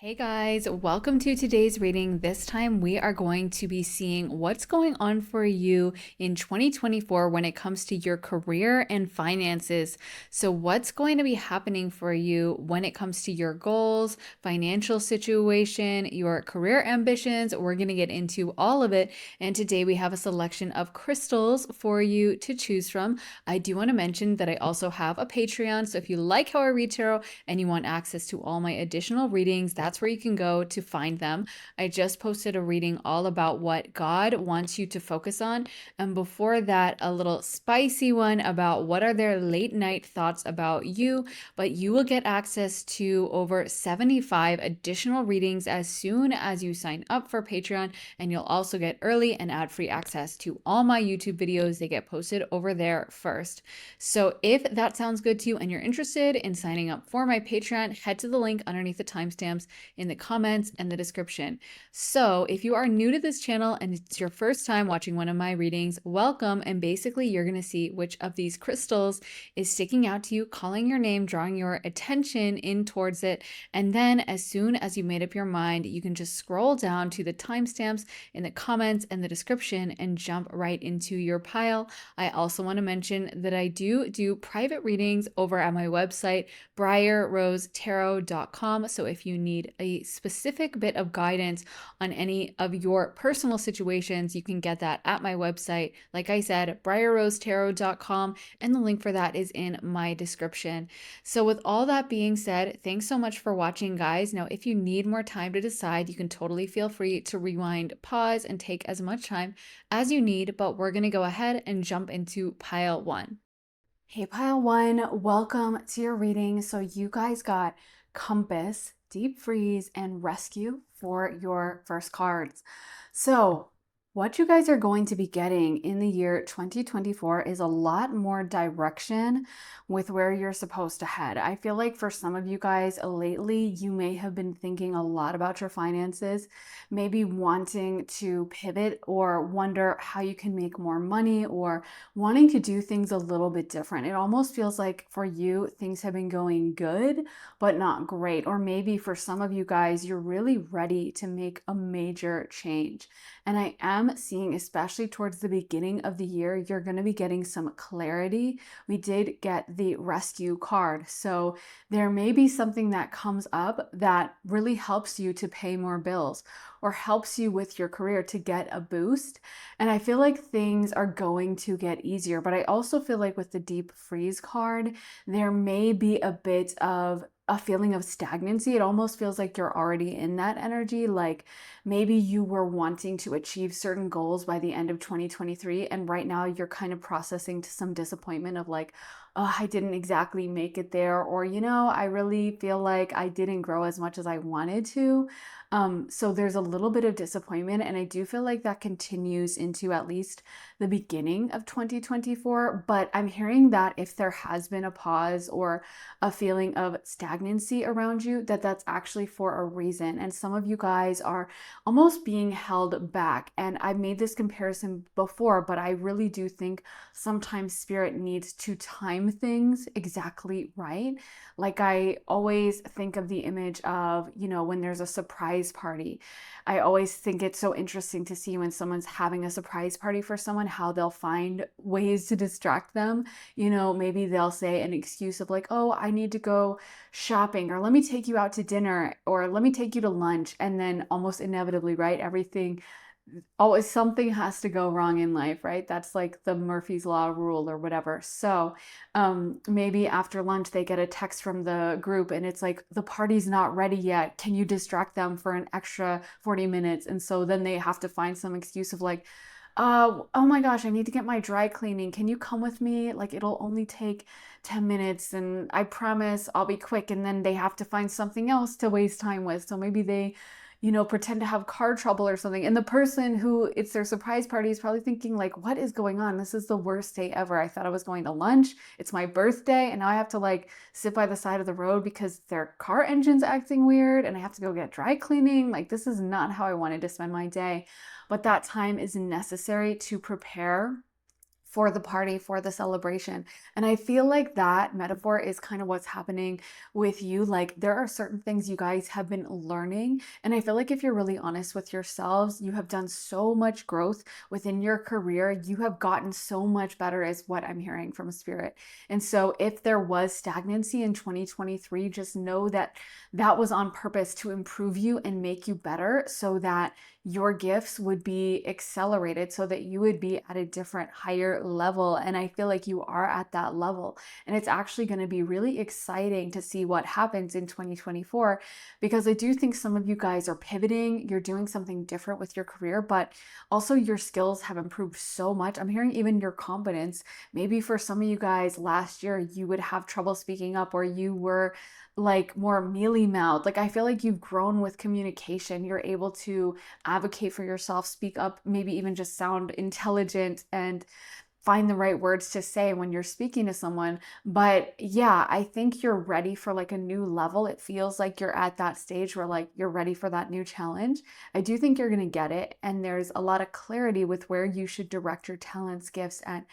Hey guys, welcome to today's reading. This time we are going to be seeing what's going on for you in 2024 when it comes to your career and finances. So, what's going to be happening for you when it comes to your goals, financial situation, your career ambitions? We're going to get into all of it. And today we have a selection of crystals for you to choose from. I do want to mention that I also have a Patreon. So, if you like how I read tarot and you want access to all my additional readings, that's where you can go to find them. I just posted a reading all about what God wants you to focus on. And before that, a little spicy one about what are their late night thoughts about you. But you will get access to over 75 additional readings as soon as you sign up for Patreon. And you'll also get early and ad-free access to all my YouTube videos. They get posted over there first. So if that sounds good to you and you're interested in signing up for my Patreon, head to the link underneath the timestamps in the comments and the description. So if you are new to this channel and it's your first time watching one of my readings, welcome. And basically you're going to see which of these crystals is sticking out to you, calling your name, drawing your attention in towards it. And then as soon as you made up your mind, you can just scroll down to the timestamps in the comments and the description and jump right into your pile. I also want to mention that I do private readings over at my website, briarrosetarot.com. So if you need a specific bit of guidance on any of your personal situations, you can get that at my website. Like I said, briarrosetarot.com, and the link for that is in my description. So with all that being said, thanks so much for watching, guys. Now, if you need more time to decide, you can totally feel free to rewind, pause, and take as much time as you need, but we're going to go ahead and jump into pile one. Hey, pile one, welcome to your reading. So you guys got Compass, Deep Freeze, and Rescue for your first cards. So what you guys are going to be getting in the year 2024 is a lot more direction with where you're supposed to head. I feel like for some of you guys lately, you may have been thinking a lot about your finances, maybe wanting to pivot or wonder how you can make more money or wanting to do things a little bit different. It almost feels like for you, things have been going good, but not great. Or maybe for some of you guys, you're really ready to make a major change. And I am seeing, especially towards the beginning of the year, you're going to be getting some clarity. We did get the rescue card. So there may be something that comes up that really helps you to pay more bills or helps you with your career to get a boost. And I feel like things are going to get easier. But I also feel like with the Deep Freeze card, there may be a bit of a feeling of stagnancy. It almost feels like you're already in that energy. Like maybe you were wanting to achieve certain goals by the end of 2023. And right now you're kind of processing to some disappointment of like, oh, I didn't exactly make it there. Or, I really feel like I didn't grow as much as I wanted to. So there's a little bit of disappointment. And I do feel like that continues into at least the beginning of 2024. But I'm hearing that if there has been a pause or a feeling of stagnancy around you, that's actually for a reason. And some of you guys are almost being held back. And I've made this comparison before, but I really do think sometimes spirit needs to time things exactly right. Like I always think of the image of, when there's a surprise party. I always think it's so interesting to see when someone's having a surprise party for someone, how they'll find ways to distract them. Maybe they'll say an excuse of like, oh, I need to go shopping, or let me take you out to dinner, or let me take you to lunch. And then almost inevitably, right, always something has to go wrong in life, right? That's like the Murphy's Law rule or whatever. So maybe after lunch, they get a text from the group and it's like, the party's not ready yet. Can you distract them for an extra 40 minutes? And so then they have to find some excuse of like, oh my gosh, I need to get my dry cleaning. Can you come with me? Like it'll only take 10 minutes and I promise I'll be quick. And then they have to find something else to waste time with. So maybe they pretend to have car trouble or something. And the person who it's their surprise party is probably thinking like, what is going on? This is the worst day ever. I thought I was going to lunch. It's my birthday. And now I have to like sit by the side of the road because their car engine's acting weird and I have to go get dry cleaning. Like this is not how I wanted to spend my day. But that time is necessary to prepare for the party, for the celebration. And I feel like that metaphor is kind of what's happening with you. Like there are certain things you guys have been learning. And I feel like if you're really honest with yourselves, you have done so much growth within your career. You have gotten so much better, is what I'm hearing from Spirit. And so if there was stagnancy in 2023, just know that that was on purpose to improve you and make you better so that your gifts would be accelerated, so that you would be at a different, higher level. And I feel like you are at that level. And it's actually going to be really exciting to see what happens in 2024, because I do think some of you guys are pivoting. You're doing something different with your career, but also your skills have improved so much. I'm hearing even your confidence. Maybe for some of you guys last year, you would have trouble speaking up, or you were like more mealy mouthed. Like I feel like you've grown with communication. You're able to advocate for yourself, speak up, maybe even just sound intelligent and find the right words to say when you're speaking to someone. But yeah, I think you're ready for like a new level. It feels like you're at that stage where like you're ready for that new challenge. I do think you're going to get it. And there's a lot of clarity with where you should direct your talents, gifts, and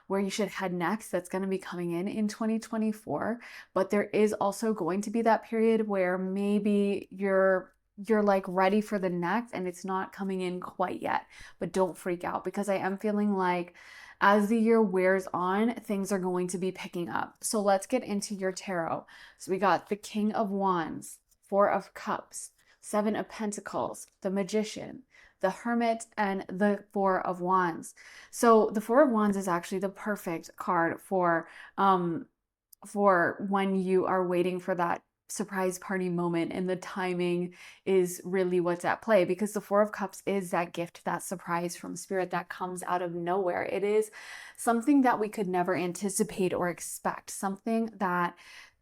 where you should head next. That's going to be coming in 2024. But there is also going to be that period where maybe you're like ready for the next and it's not coming in quite yet. But don't freak out, because I am feeling like as the year wears on, things are going to be picking up. So let's get into your tarot. So we got the King of Wands, Four of Cups, Seven of Pentacles, the Magician, the Hermit, and the Four of Wands. So the Four of Wands is actually the perfect card for when you are waiting for that surprise party moment, and the timing is really what's at play, because the Four of Cups is that gift, that surprise from Spirit that comes out of nowhere. It is something that we could never anticipate or expect, something that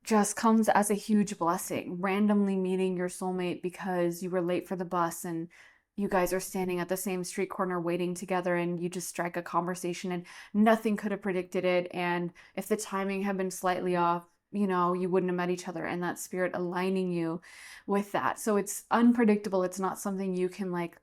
just comes as a huge blessing, randomly meeting your soulmate because you were late for the bus and you guys are standing at the same street corner waiting together, and you just strike a conversation and nothing could have predicted it. And if the timing had been slightly off, you wouldn't have met each other, and that Spirit aligning you with that. So it's unpredictable. It's not something you can like,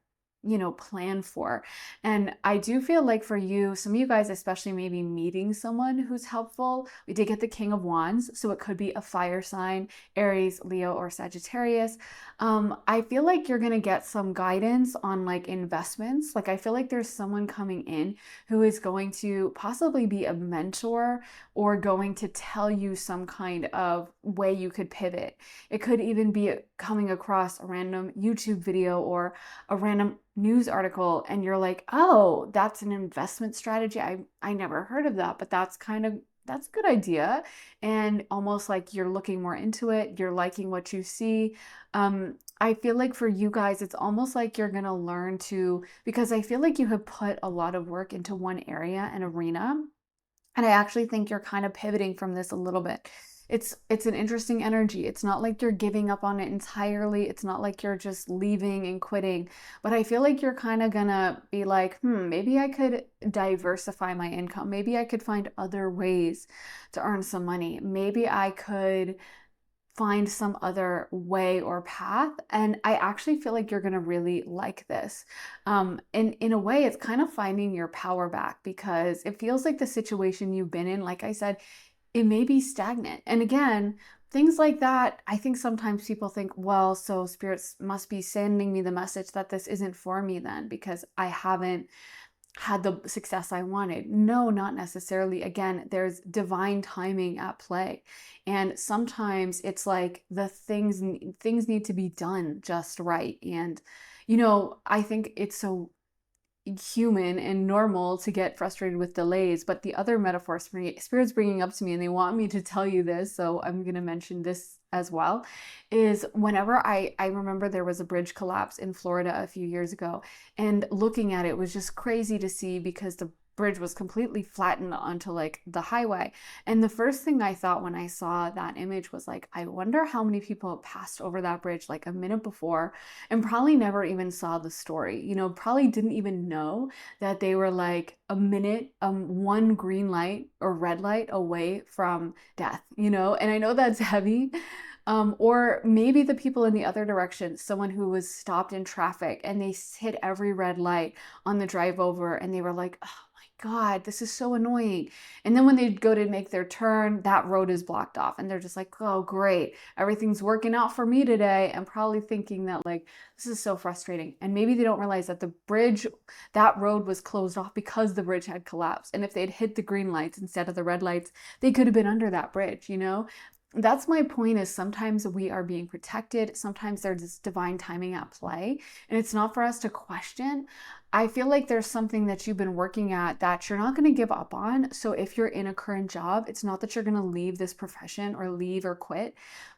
plan for. And I do feel like for you, some of you guys, especially maybe meeting someone who's helpful. We did get the King of Wands, so it could be a fire sign, Aries, Leo, or Sagittarius. I feel like you're going to get some guidance on like investments. Like I feel like there's someone coming in who is going to possibly be a mentor, or going to tell you some kind of way you could pivot. It could even be coming across a random YouTube video or a random news article, and you're like, oh, that's an investment strategy. I never heard of that, but that's a good idea. And almost like you're looking more into it, you're liking what you see. I feel like for you guys, it's almost like you're going to learn to, because I feel like you have put a lot of work into one area and arena. And I actually think you're kind of pivoting from this a little bit. It's an interesting energy. It's not like you're giving up on it entirely. It's not like you're just leaving and quitting. But I feel like you're kind of gonna be like, maybe I could diversify my income. Maybe I could find other ways to earn some money. Maybe I could find some other way or path. And I actually feel like you're going to really like this. And in a way, it's kind of finding your power back, because it feels like the situation you've been in, like I said, it may be stagnant. And again, things like that, I think sometimes people think, well, so spirits must be sending me the message that this isn't for me then, because I haven't had the success I wanted. No, not necessarily. Again, there's divine timing at play. And sometimes it's like the things need to be done just right. And, I think it's so human and normal to get frustrated with delays. But the other metaphor Spirit's bringing up to me, and they want me to tell you this, so I'm going to mention this as well, is whenever I remember there was a bridge collapse in Florida a few years ago, and looking at it was just crazy to see, because the bridge was completely flattened onto like the highway. And the first thing I thought when I saw that image was like, I wonder how many people passed over that bridge like a minute before and probably never even saw the story, probably didn't even know that they were like a minute, one green light or red light away from death, and I know that's heavy. Or maybe the people in the other direction, someone who was stopped in traffic and they hit every red light on the drive over, and they were like, oh my God, this is so annoying. And then when they go to make their turn, that road is blocked off. And they're just like, oh, great. Everything's working out for me today. And probably thinking that, like, this is so frustrating. And maybe they don't realize that the bridge, that road was closed off because the bridge had collapsed. And if they'd hit the green lights instead of the red lights, they could have been under that bridge, you know? That's my point, is sometimes we are being protected. Sometimes there's divine timing at play, and it's not for us to question. I feel like there's something that you've been working at that you're not going to give up on. So if you're in a current job, it's not that you're going to leave this profession or leave or quit,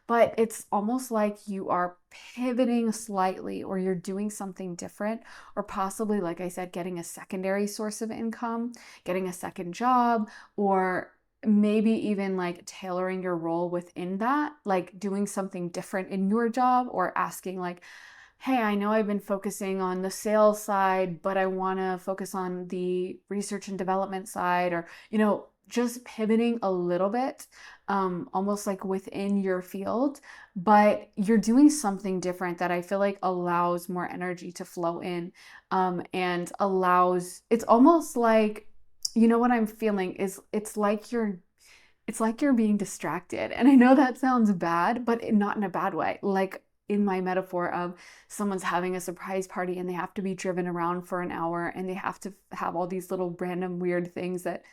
but it's almost like you are pivoting slightly, or you're doing something different, or possibly, like I said, getting a secondary source of income, getting a second job, or maybe even like tailoring your role within that, like doing something different in your job, or asking like, hey, I know I've been focusing on the sales side, but I want to focus on the research and development side, or, just pivoting a little bit, almost like within your field, but you're doing something different that I feel like allows more energy to flow in, and allows, it's almost like, what I'm feeling is it's like you're being distracted. And I know that sounds bad, but not in a bad way. Like in my metaphor of someone's having a surprise party and they have to be driven around for an hour, and they have to have all these little random weird things that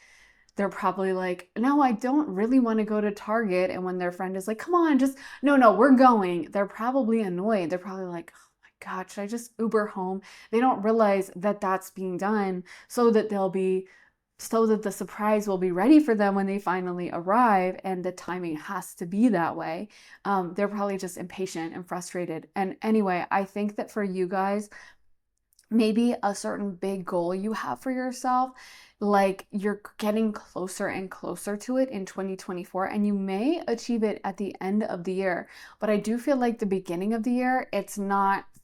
they're probably like, no, I don't really want to go to Target. And when their friend is like, come on, just, no, no, we're going, they're probably annoyed. They're probably like, oh my God, should I just Uber home? They don't realize that that's being done so that the surprise will be ready for them when they finally arrive, and the timing has to be that way. They're probably just impatient and frustrated. And anyway, I think that for you guys, maybe a certain big goal you have for yourself, like you're getting closer and closer to it in 2024, and you may achieve it at the end of the year. But I do feel like the beginning of the year,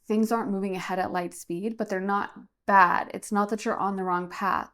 things aren't moving ahead at light speed, but they're not bad. It's not that you're on the wrong path.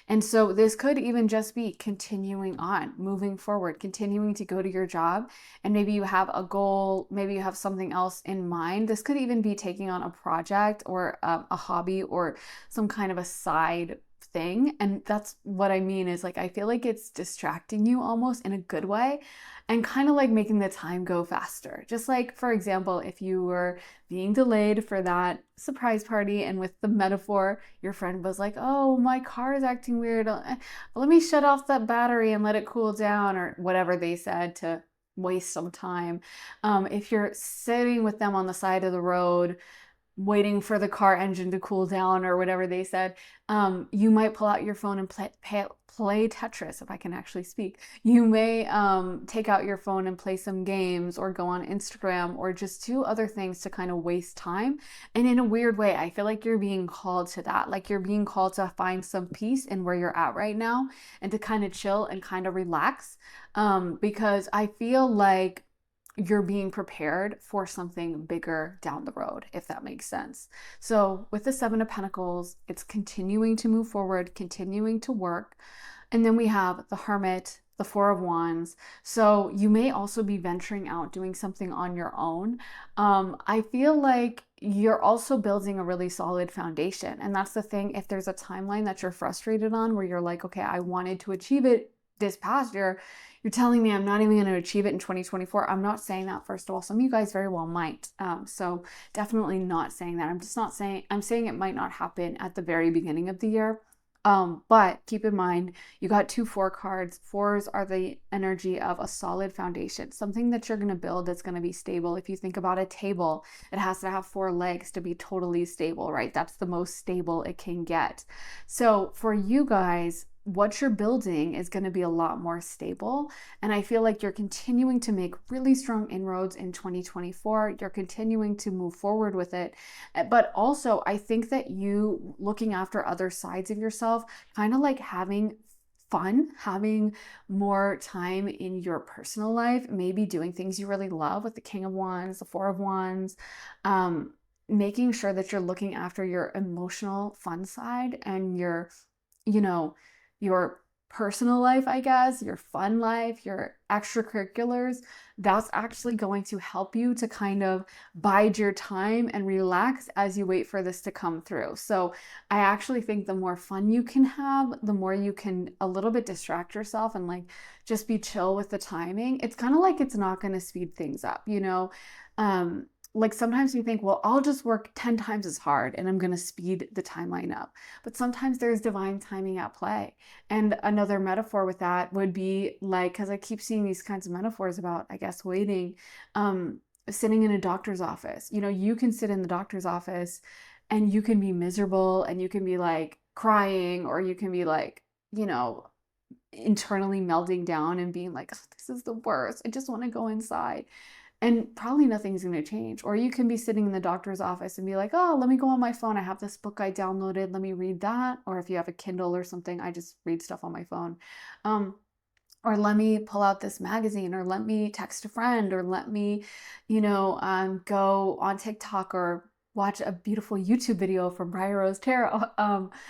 And so this could even just be continuing on, moving forward, continuing to go to your job. And maybe you have a goal, maybe you have something else in mind. This could even be taking on a project, or a hobby, or some kind of a side thing. And that's what I mean, is like, I feel like it's distracting you almost in a good way, and kind of like making the time go faster. Just like, for example, if you were being delayed for that surprise party, and with the metaphor, your friend was like, oh, my car is acting weird. Let me shut off that battery and let it cool down, or whatever they said to waste some time. If you're sitting with them on the side of the road, waiting for the car engine to cool down, or whatever they said, you might pull out your phone and play Tetris, if I can actually speak. You may take out your phone and play some games, or go on Instagram, or just do other things to kind of waste time. And in a weird way, I feel like you're being called to that. Like you're being called to find some peace in where you're at right now, and to kind of chill and kind of relax, because I feel like you're being prepared for something bigger down the road, if that makes sense. So with the Seven of Pentacles, it's continuing to move forward, continuing to work. And then we have the Hermit, the Four of Wands. So you may also be venturing out, doing something on your own. I feel like you're also building a really solid foundation. And that's the thing. If there's a timeline that you're frustrated on, where you're like, okay, I wanted to achieve it this past year, you're telling me I'm not even going to achieve it in 2024. I'm not saying that, first of all. Some of you guys very well might. So definitely not saying that. I'm saying it might not happen at the very beginning of the year. But keep in mind, you got 2 4 cards. 4s are the energy of a solid foundation, something that you're going to build that's going to be stable. If you think about a table, it has to have 4 legs to be totally stable, right? That's the most stable it can get. So for you guys, what you're building is going to be a lot more stable. And I feel like you're continuing to make really strong inroads in 2024. You're continuing to move forward with it. But also, I think that you looking after other sides of yourself, kind of like having fun, having more time in your personal life, maybe doing things you really love, with the King of Wands, the Four of Wands, making sure that you're looking after your emotional fun side, and your personal life, I guess, your fun life, your extracurriculars, that's actually going to help you to kind of bide your time and relax as you wait for this to come through. So I actually think the more fun you can have, the more you can a little bit distract yourself and like just be chill with the timing. It's kind of like it's not going to speed things up, you know? Um, like sometimes you think, well, I'll just work 10 times as hard and I'm going to speed the timeline up. But sometimes there's divine timing at play. And another metaphor with that would be like, because I keep seeing these kinds of metaphors about, I guess, waiting, sitting in a doctor's office. You know, you can sit in the doctor's office and you can be miserable and you can be like crying, or you can be like, you know, internally melting down and being like, "Ugh, this is the worst. I just want to go inside." And probably nothing's going to change. Or you can be sitting in the doctor's office and be like, oh, let me go on my phone. I have this book I downloaded. Let me read that. Or if you have a Kindle or something, I just read stuff on my phone. Um, or let me pull out this magazine, or let me text a friend, or let me, go on TikTok or watch a beautiful YouTube video from Briar Rose Tarot.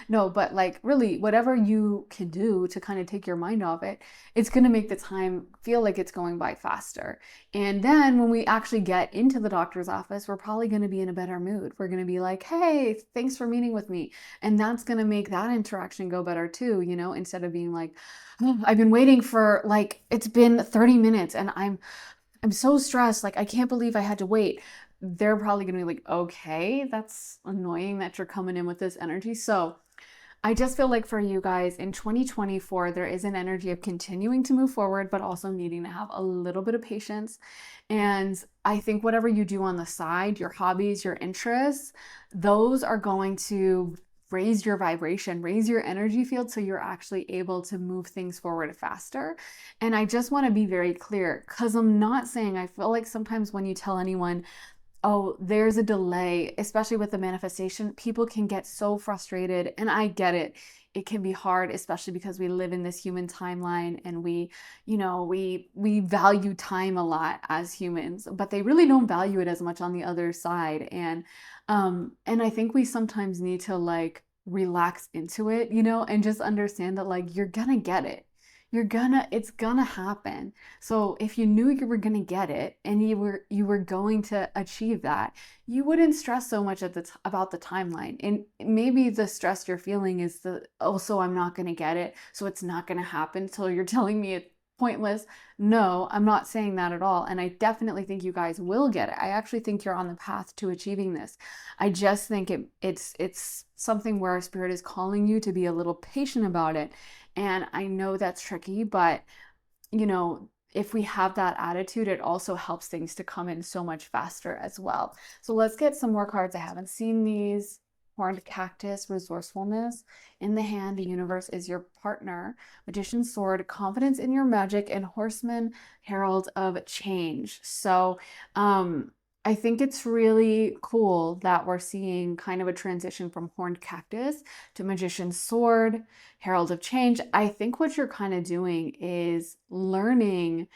No, but like really, whatever you can do to kind of take your mind off it, it's going to make the time feel like it's going by faster. And then when we actually get into the doctor's office, we're probably going to be in a better mood. We're going to be like, hey, thanks for meeting with me. And that's going to make that interaction go better too, you know, instead of being like, oh, I've been waiting for like, it's been 30 minutes and I'm so stressed. Like, I can't believe I had to wait. They're probably going to be like, okay, that's annoying that you're coming in with this energy. So I just feel like for you guys in 2024, there is an energy of continuing to move forward, but also needing to have a little bit of patience. And I think whatever you do on the side, your hobbies, your interests, those are going to raise your vibration, raise your energy field so you're actually able to move things forward faster. And I just want to be very clear because I'm not saying, I feel like sometimes when you tell anyone, oh, there's a delay, especially with the manifestation, people can get so frustrated. And I get it. It can be hard, especially because we live in this human timeline and we value time a lot as humans, but they really don't value it as much on the other side. And I think we sometimes need to like relax into it, you know, and just understand that like you're gonna get it. It's gonna happen. So if you knew you were going to get it and you were going to achieve that, you wouldn't stress so much about the timeline. And maybe the stress you're feeling is so I'm not going to get it, so it's not going to happen. So you're telling me it's pointless. No, I'm not saying that at all. And I definitely think you guys will get it. I actually think you're on the path to achieving this. I just think it's something where our spirit is calling you to be a little patient about it. And I know that's tricky, but if we have that attitude, it also helps things to come in so much faster as well. So let's get some more cards. I haven't seen these. Horned Cactus, Resourcefulness. In the Hand, the universe is your partner. Magician's Sword, confidence in your magic. And Horseman, Herald of Change. So I think it's really cool that we're seeing kind of a transition from Horned Cactus to Magician's Sword, Herald of Change. I think what you're kind of doing is learning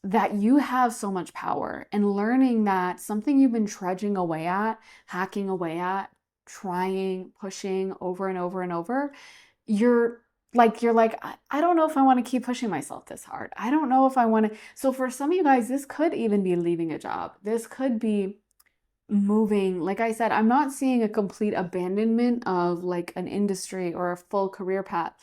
that you have so much power, and learning that something you've been trudging away at, hacking away at, trying, pushing over and over and over, you're like, I don't know if I want to keep pushing myself this hard. I don't know if I want to. So for some of you guys, this could even be leaving a job. This could be moving. Like I said, I'm not seeing a complete abandonment of like an industry or a full career path,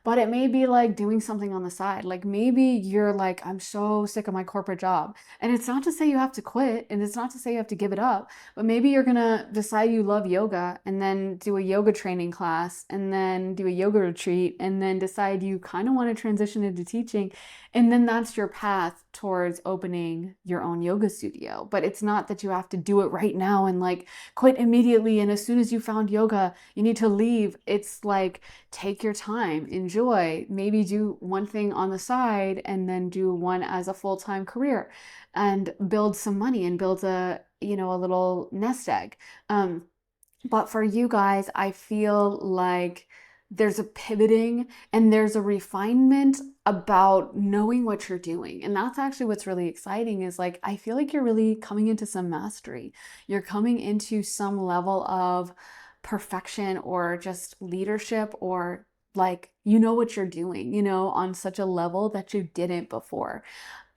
but it may be like doing something on the side. Like maybe you're like, I'm so sick of my corporate job. And it's not to say you have to quit, and it's not to say you have to give it up, but maybe you're gonna decide you love yoga and then do a yoga training class and then do a yoga retreat and then decide you kind of want to transition into teaching. And then that's your path towards opening your own yoga studio. But it's not that you have to do it right now and like quit immediately. And as soon as you found yoga, you need to leave. It's like, take your time, enjoy, maybe do one thing on the side and then do one as a full-time career and build some money and build a little nest egg. But for you guys, I feel like there's a pivoting and there's a refinement about knowing what you're doing. And that's actually what's really exciting is like, I feel like you're really coming into some mastery. You're coming into some level of perfection or just leadership or like you know what you're doing, on such a level that you didn't before.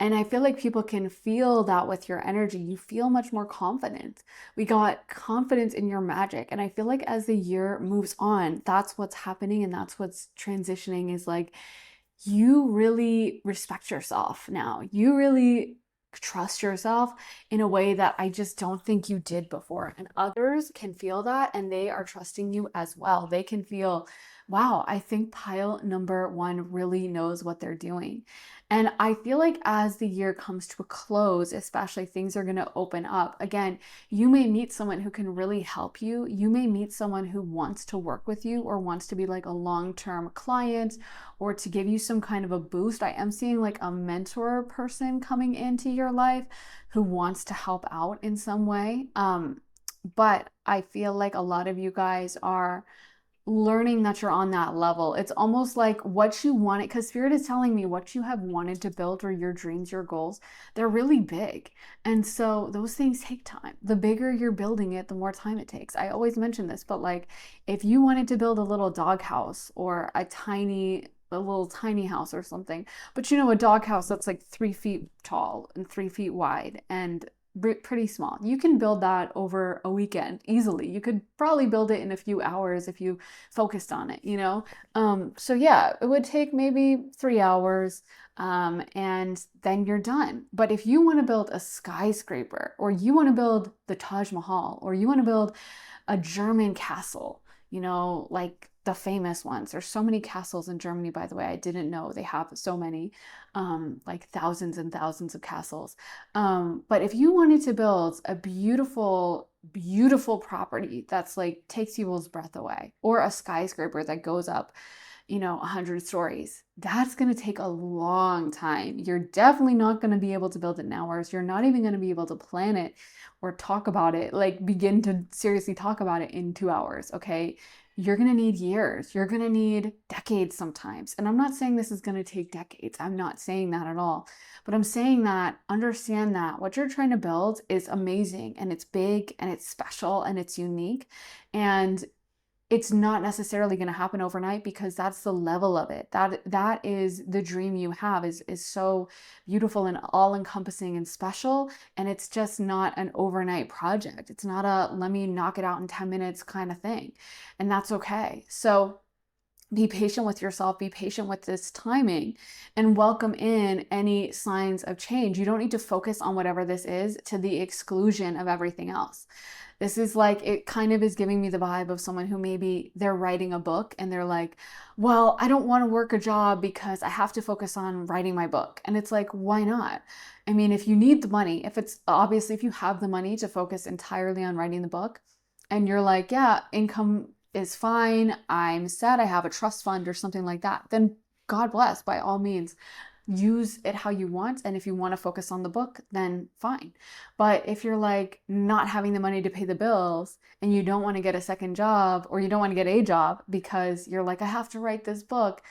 And I feel like people can feel that with your energy. You feel much more confident. We got confidence in your magic. And I feel like as the year moves on, that's what's happening and that's what's transitioning is like you really respect yourself now. You really trust yourself in a way that I just don't think you did before. And others can feel that and they are trusting you as well. They can feel, wow, I think pile number one really knows what they're doing. And I feel like as the year comes to a close, especially things are going to open up. Again, you may meet someone who can really help you. You may meet someone who wants to work with you or wants to be like a long-term client or to give you some kind of a boost. I am seeing like a mentor person coming into your life who wants to help out in some way. But I feel like a lot of you guys are learning that you're on that level. It's almost like what you wanted, because Spirit is telling me what you have wanted to build or your dreams, your goals, they're really big. And so those things take time. The bigger you're building it, the more time it takes. I always mention this, but like if you wanted to build a little dog house or a little tiny house or something, but a dog house that's like 3 feet tall and 3 feet wide and pretty small. You can build that over a weekend easily. You could probably build it in a few hours if you focused on it. So yeah, it would take maybe 3 hours, and then you're done. But if you want to build a skyscraper, or you want to build the Taj Mahal, or you want to build a German castle, like the famous ones. There's so many castles in Germany, by the way. I didn't know they have so many, like thousands and thousands of castles. But if you wanted to build a beautiful, beautiful property that's like takes people's breath away, or a skyscraper that goes up 100 stories. That's going to take a long time. You're definitely not going to be able to build it in hours. You're not even going to be able to plan it or talk about it, like begin to seriously talk about it in 2 hours. Okay. You're going to need years. You're going to need decades sometimes. And I'm not saying this is going to take decades. I'm not saying that at all. But I'm saying that understand that what you're trying to build is amazing and it's big and it's special and it's unique. And it's not necessarily going to happen overnight because that's the level of it. That is the dream you have is so beautiful and all encompassing and special. And it's just not an overnight project. It's not a let me knock it out in 10 minutes kind of thing. And that's okay. So be patient with yourself, be patient with this timing, and welcome in any signs of change. You don't need to focus on whatever this is to the exclusion of everything else. This is like, it kind of is giving me the vibe of someone who maybe they're writing a book and they're like, well, I don't want to work a job because I have to focus on writing my book. And it's like, why not? I mean, if you need the money, if you have the money to focus entirely on writing the book and you're like, yeah, income is fine, I'm set, I have a trust fund or something like that, then God bless, by all means, use it how you want. And if you want to focus on the book, then fine. But if you're like not having the money to pay the bills and you don't want to get a second job or you don't want to get a job because you're like, I have to write this book,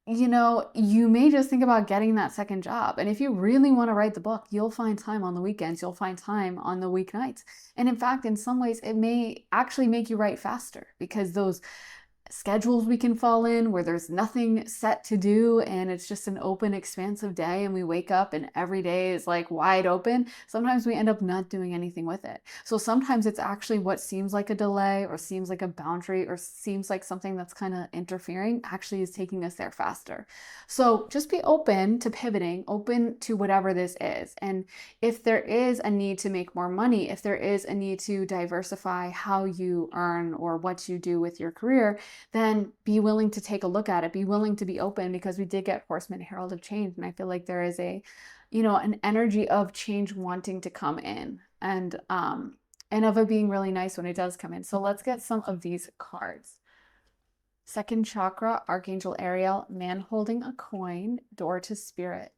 you may just think about getting that second job. And if you really want to write the book, you'll find time on the weekends, you'll find time on the weeknights. And in fact, in some ways, it may actually make you write faster because those schedules we can fall in where there's nothing set to do and it's just an open, expansive day and we wake up and every day is like wide open. Sometimes we end up not doing anything with it. So sometimes it's actually what seems like a delay or seems like a boundary or seems like something that's kind of interfering actually is taking us there faster. So just be open to pivoting, open to whatever this is. And if there is a need to make more money, if there is a need to diversify how you earn or what you do with your career, then be willing to take a look at it. Be willing to be open because we did get Horseman Herald of Change. And I feel like there is an energy of change wanting to come in and of it being really nice when it does come in. So let's get some of these cards. Second chakra, Archangel Ariel, man holding a coin, door to spirit.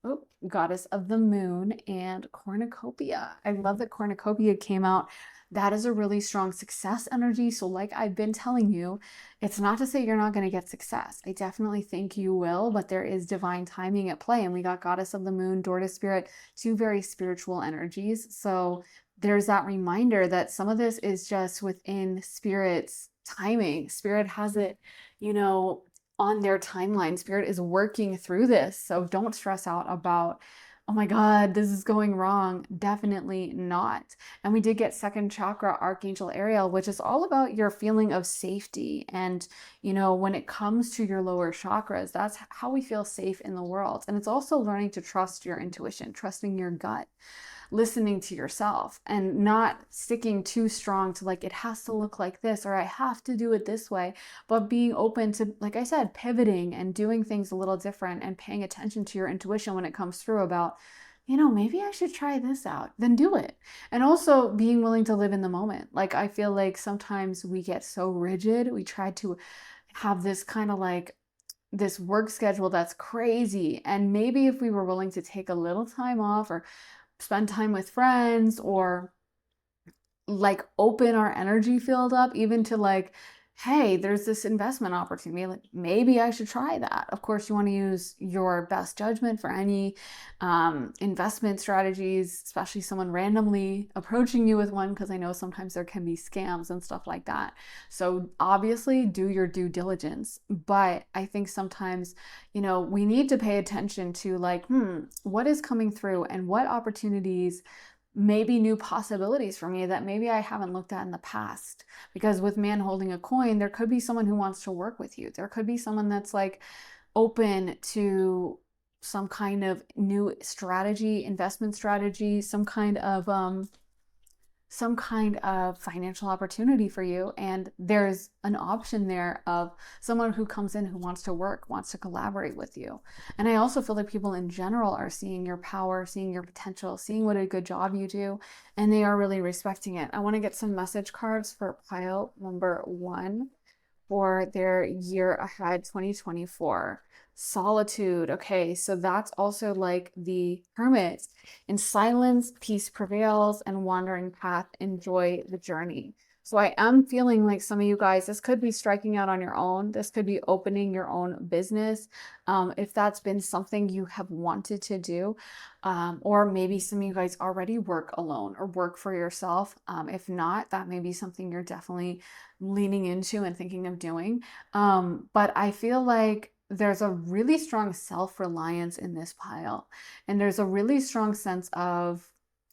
Oh, goddess of the moon and cornucopia. I love that cornucopia came out. That is a really strong success energy. So like I've been telling you, it's not to say you're not going to get success. I definitely think you will, but there is divine timing at play. And we got goddess of the moon, door to spirit, two very spiritual energies. So there's that reminder that some of this is just within spirit's timing. Spirit has it, you know, on their timeline. Spirit is working through this. So don't stress out about, oh my God, this is going wrong. Definitely not. And we did get second chakra, Archangel Ariel, which is all about your feeling of safety. And, you know, when it comes to your lower chakras, that's how we feel safe in the world. And it's also learning to trust your intuition, trusting your gut, listening to yourself, and not sticking too strong to like, it has to look like this, or I have to do it this way, but being open to, like I said, pivoting and doing things a little different and paying attention to your intuition when it comes through about, you know, maybe I should try this out, then do it. And also being willing to live in the moment. Like, I feel like sometimes we get so rigid. We try to have this kind of like this work schedule that's crazy. And maybe if we were willing to take a little time off or spend time with friends, or like open our energy field up even to like, hey, there's this investment opportunity, like maybe I should try that. Of course, you want to use your best judgment for any investment strategies, especially someone randomly approaching you with one, because I know sometimes there can be scams and stuff like that. So obviously do your due diligence, but I think sometimes, you know, we need to pay attention to like, what is coming through and what opportunities, maybe new possibilities for me that maybe I haven't looked at in the past. Because with man holding a coin, there could be someone who wants to work with you. There could be someone that's like open to some kind of new strategy, investment strategy, some kind of financial opportunity for you. And there's an option there of someone who comes in who wants to work, wants to collaborate with you. And I also feel like people in general are seeing your power, seeing your potential, seeing what a good job you do, and they are really respecting it. I want to get some message cards for pile number 1 for their year ahead 2024. Solitude. Okay, so that's also like the hermit. In silence, peace prevails, and wandering path, enjoy the journey. So I am feeling like some of you guys, this could be striking out on your own. This could be opening your own business. If that's been something you have wanted to do, or maybe some of you guys already work alone or work for yourself. If not, that may be something you're definitely leaning into and thinking of doing. But I feel like there's a really strong self-reliance in this pile. And there's a really strong sense of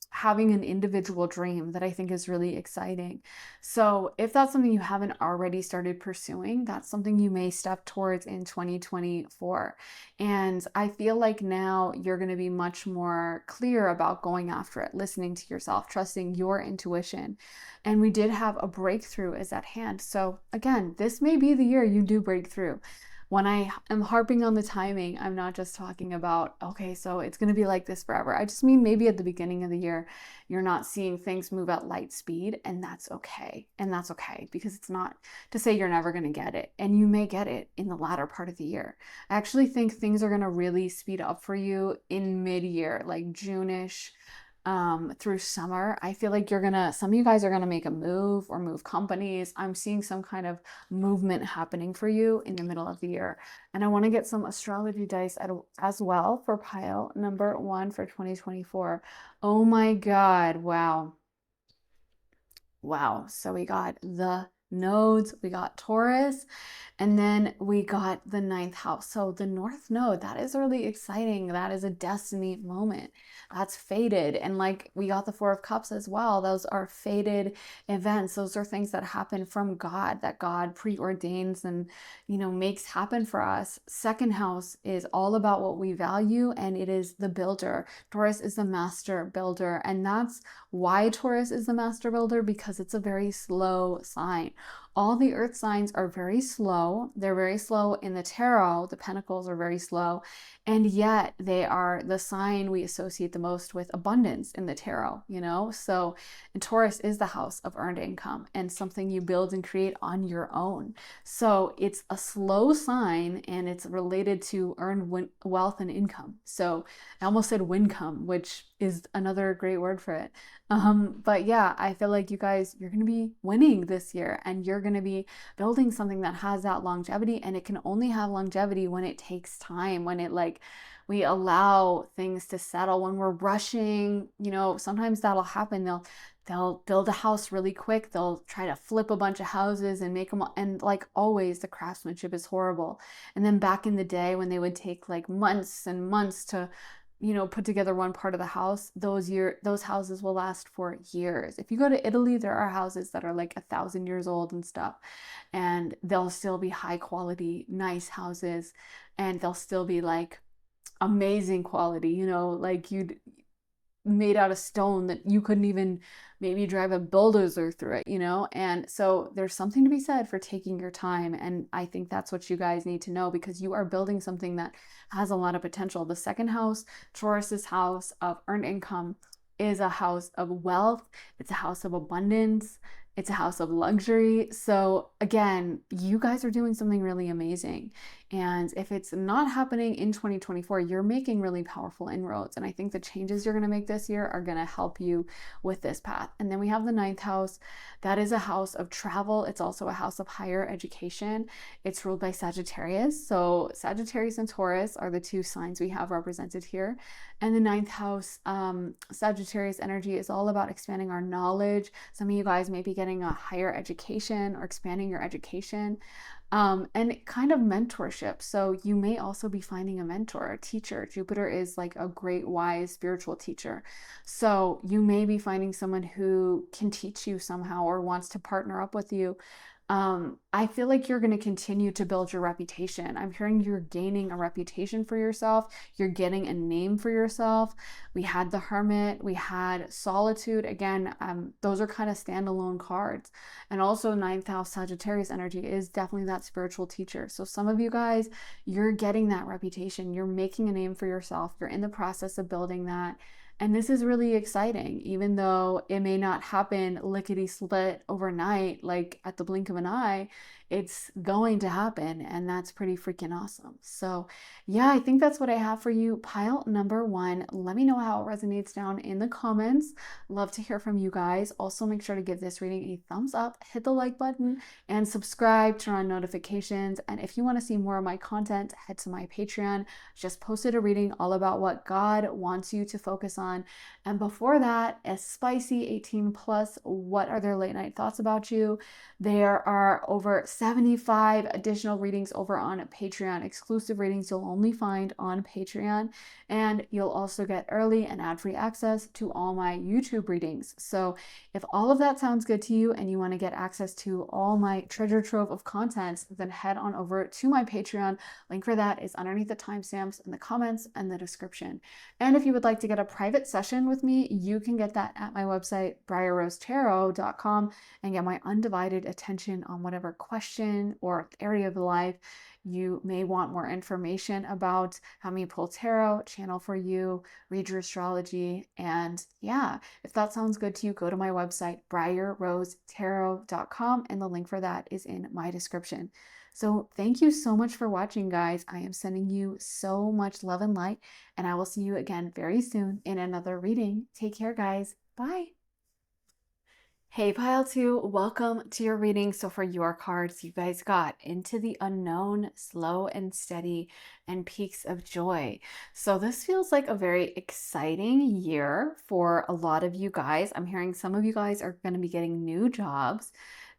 having an individual dream that I think is really exciting. So if that's something you haven't already started pursuing, that's something you may step towards in 2024. And I feel like now you're going to be much more clear about going after it, listening to yourself, trusting your intuition. And we did have a breakthrough is at hand. So again, this may be the year you do break through. When I am harping on the timing, I'm not just talking about, okay, so it's going to be like this forever. I just mean maybe at the beginning of the year, you're not seeing things move at light speed, and that's okay. And that's okay, because it's not to say you're never going to get it. And you may get it in the latter part of the year. I actually think things are going to really speed up for you in mid-year, like June-ish, through summer. I feel like some of you guys are gonna make a move or move companies. I'm seeing some kind of movement happening for you in the middle of the year. And I want to get some astrology dice as well for pile number 1 for 2024. Oh my God, wow. Wow. So we got the nodes, we got Taurus, and then we got the 9th house. So the North Node, that is really exciting. That is a destiny moment. That's fated. And like we got the 4 of Cups as well. Those are fated events. Those are things that happen from God, that God preordains and, you know, makes happen for us. 2nd house is all about what we value, and it is the builder. Taurus is the master builder. And that's why Taurus is the master builder, because it's a very slow sign. All the earth signs are very slow. They're very slow in the tarot. The pentacles are very slow. And yet they are the sign we associate the most with abundance in the tarot, you know? So, and Taurus is the house of earned income and something you build and create on your own. So it's a slow sign, and it's related to earned wealth and income. So I almost said wincome, which is another great word for it. But yeah, I feel like you guys, you're going to be winning this year, and you're going to be building something that has that longevity, and it can only have longevity when it takes time, when it like, we allow things to settle. When we're rushing, you know, sometimes that'll happen. they'll build a house really quick. They'll try to flip a bunch of houses and make them, and like always, the craftsmanship is horrible. And then back in the day when they would take like months and months to, put together one part of the house, those houses will last for years. If you go to Italy, there are houses that are like 1,000 years old and stuff, and they'll still be high quality, nice houses, and they'll still be like amazing quality, like you'd made out of stone that you couldn't even maybe drive a bulldozer through it, And so there's something to be said for taking your time. And I think that's what you guys need to know, because you are building something that has a lot of potential. The second house, Taurus's house of earned income, is a house of wealth. It's a house of abundance. It's a house of luxury. So again, you guys are doing something really amazing. And if it's not happening in 2024, you're making really powerful inroads. And I think the changes you're going to make this year are going to help you with this path. And then we have the ninth house. That is a house of travel. It's also a house of higher education. It's ruled by Sagittarius. So Sagittarius and Taurus are the two signs we have represented here. And the ninth house, Sagittarius energy, is all about expanding our knowledge. Some of you guys may be getting a higher education or expanding your education. And kind of mentorship. So you may also be finding a mentor, a teacher. Jupiter is like a great, wise, spiritual teacher. So you may be finding someone who can teach you somehow or wants to partner up with you. I feel like you're going to continue to build your reputation. I'm hearing you're gaining a reputation for yourself. You're getting a name for yourself. We had the Hermit. We had Solitude. Again, those are kind of standalone cards. And also ninth house Sagittarius energy is definitely that spiritual teacher. So some of you guys, you're getting that reputation. You're making a name for yourself. You're in the process of building that. And this is really exciting, even though it may not happen lickety split overnight, like at the blink of an eye. It's going to happen, and that's pretty freaking awesome. So yeah, I think that's what I have for you. Pile number one. Let me know how it resonates down in the comments. Love to hear from you guys. Also, make sure to give this reading a thumbs up, hit the like button, and subscribe, turn on notifications. And if you want to see more of my content, head to my Patreon. Just posted a reading all about what God wants you to focus on. And before that, a spicy 18 plus, what are their late night thoughts about you? There are over 75 additional readings over on Patreon, exclusive readings you'll only find on Patreon. And you'll also get early and ad-free access to all my YouTube readings. So if all of that sounds good to you and you want to get access to all my treasure trove of content, then head on over to my Patreon. Link for that is underneath the timestamps in the comments and the description. And if you would like to get a private session with me, you can get that at my website, briarrosetarot.com, and get my undivided attention on whatever question or area of life you may want more information about. Have me pull tarot, channel for you, read your astrology. And yeah, if that sounds good to you, go to my website, briarrosetarot.com, and the link for that is in my description. So thank you so much for watching, guys. I am sending you so much love and light, and I will see you again very soon in another reading. Take care, guys. Bye. Hey, Pile 2, welcome to your reading. So for your cards, you guys got Into the Unknown, Slow and Steady, and Peaks of Joy. So this feels like a very exciting year for a lot of you guys. I'm hearing some of you guys are going to be getting new jobs.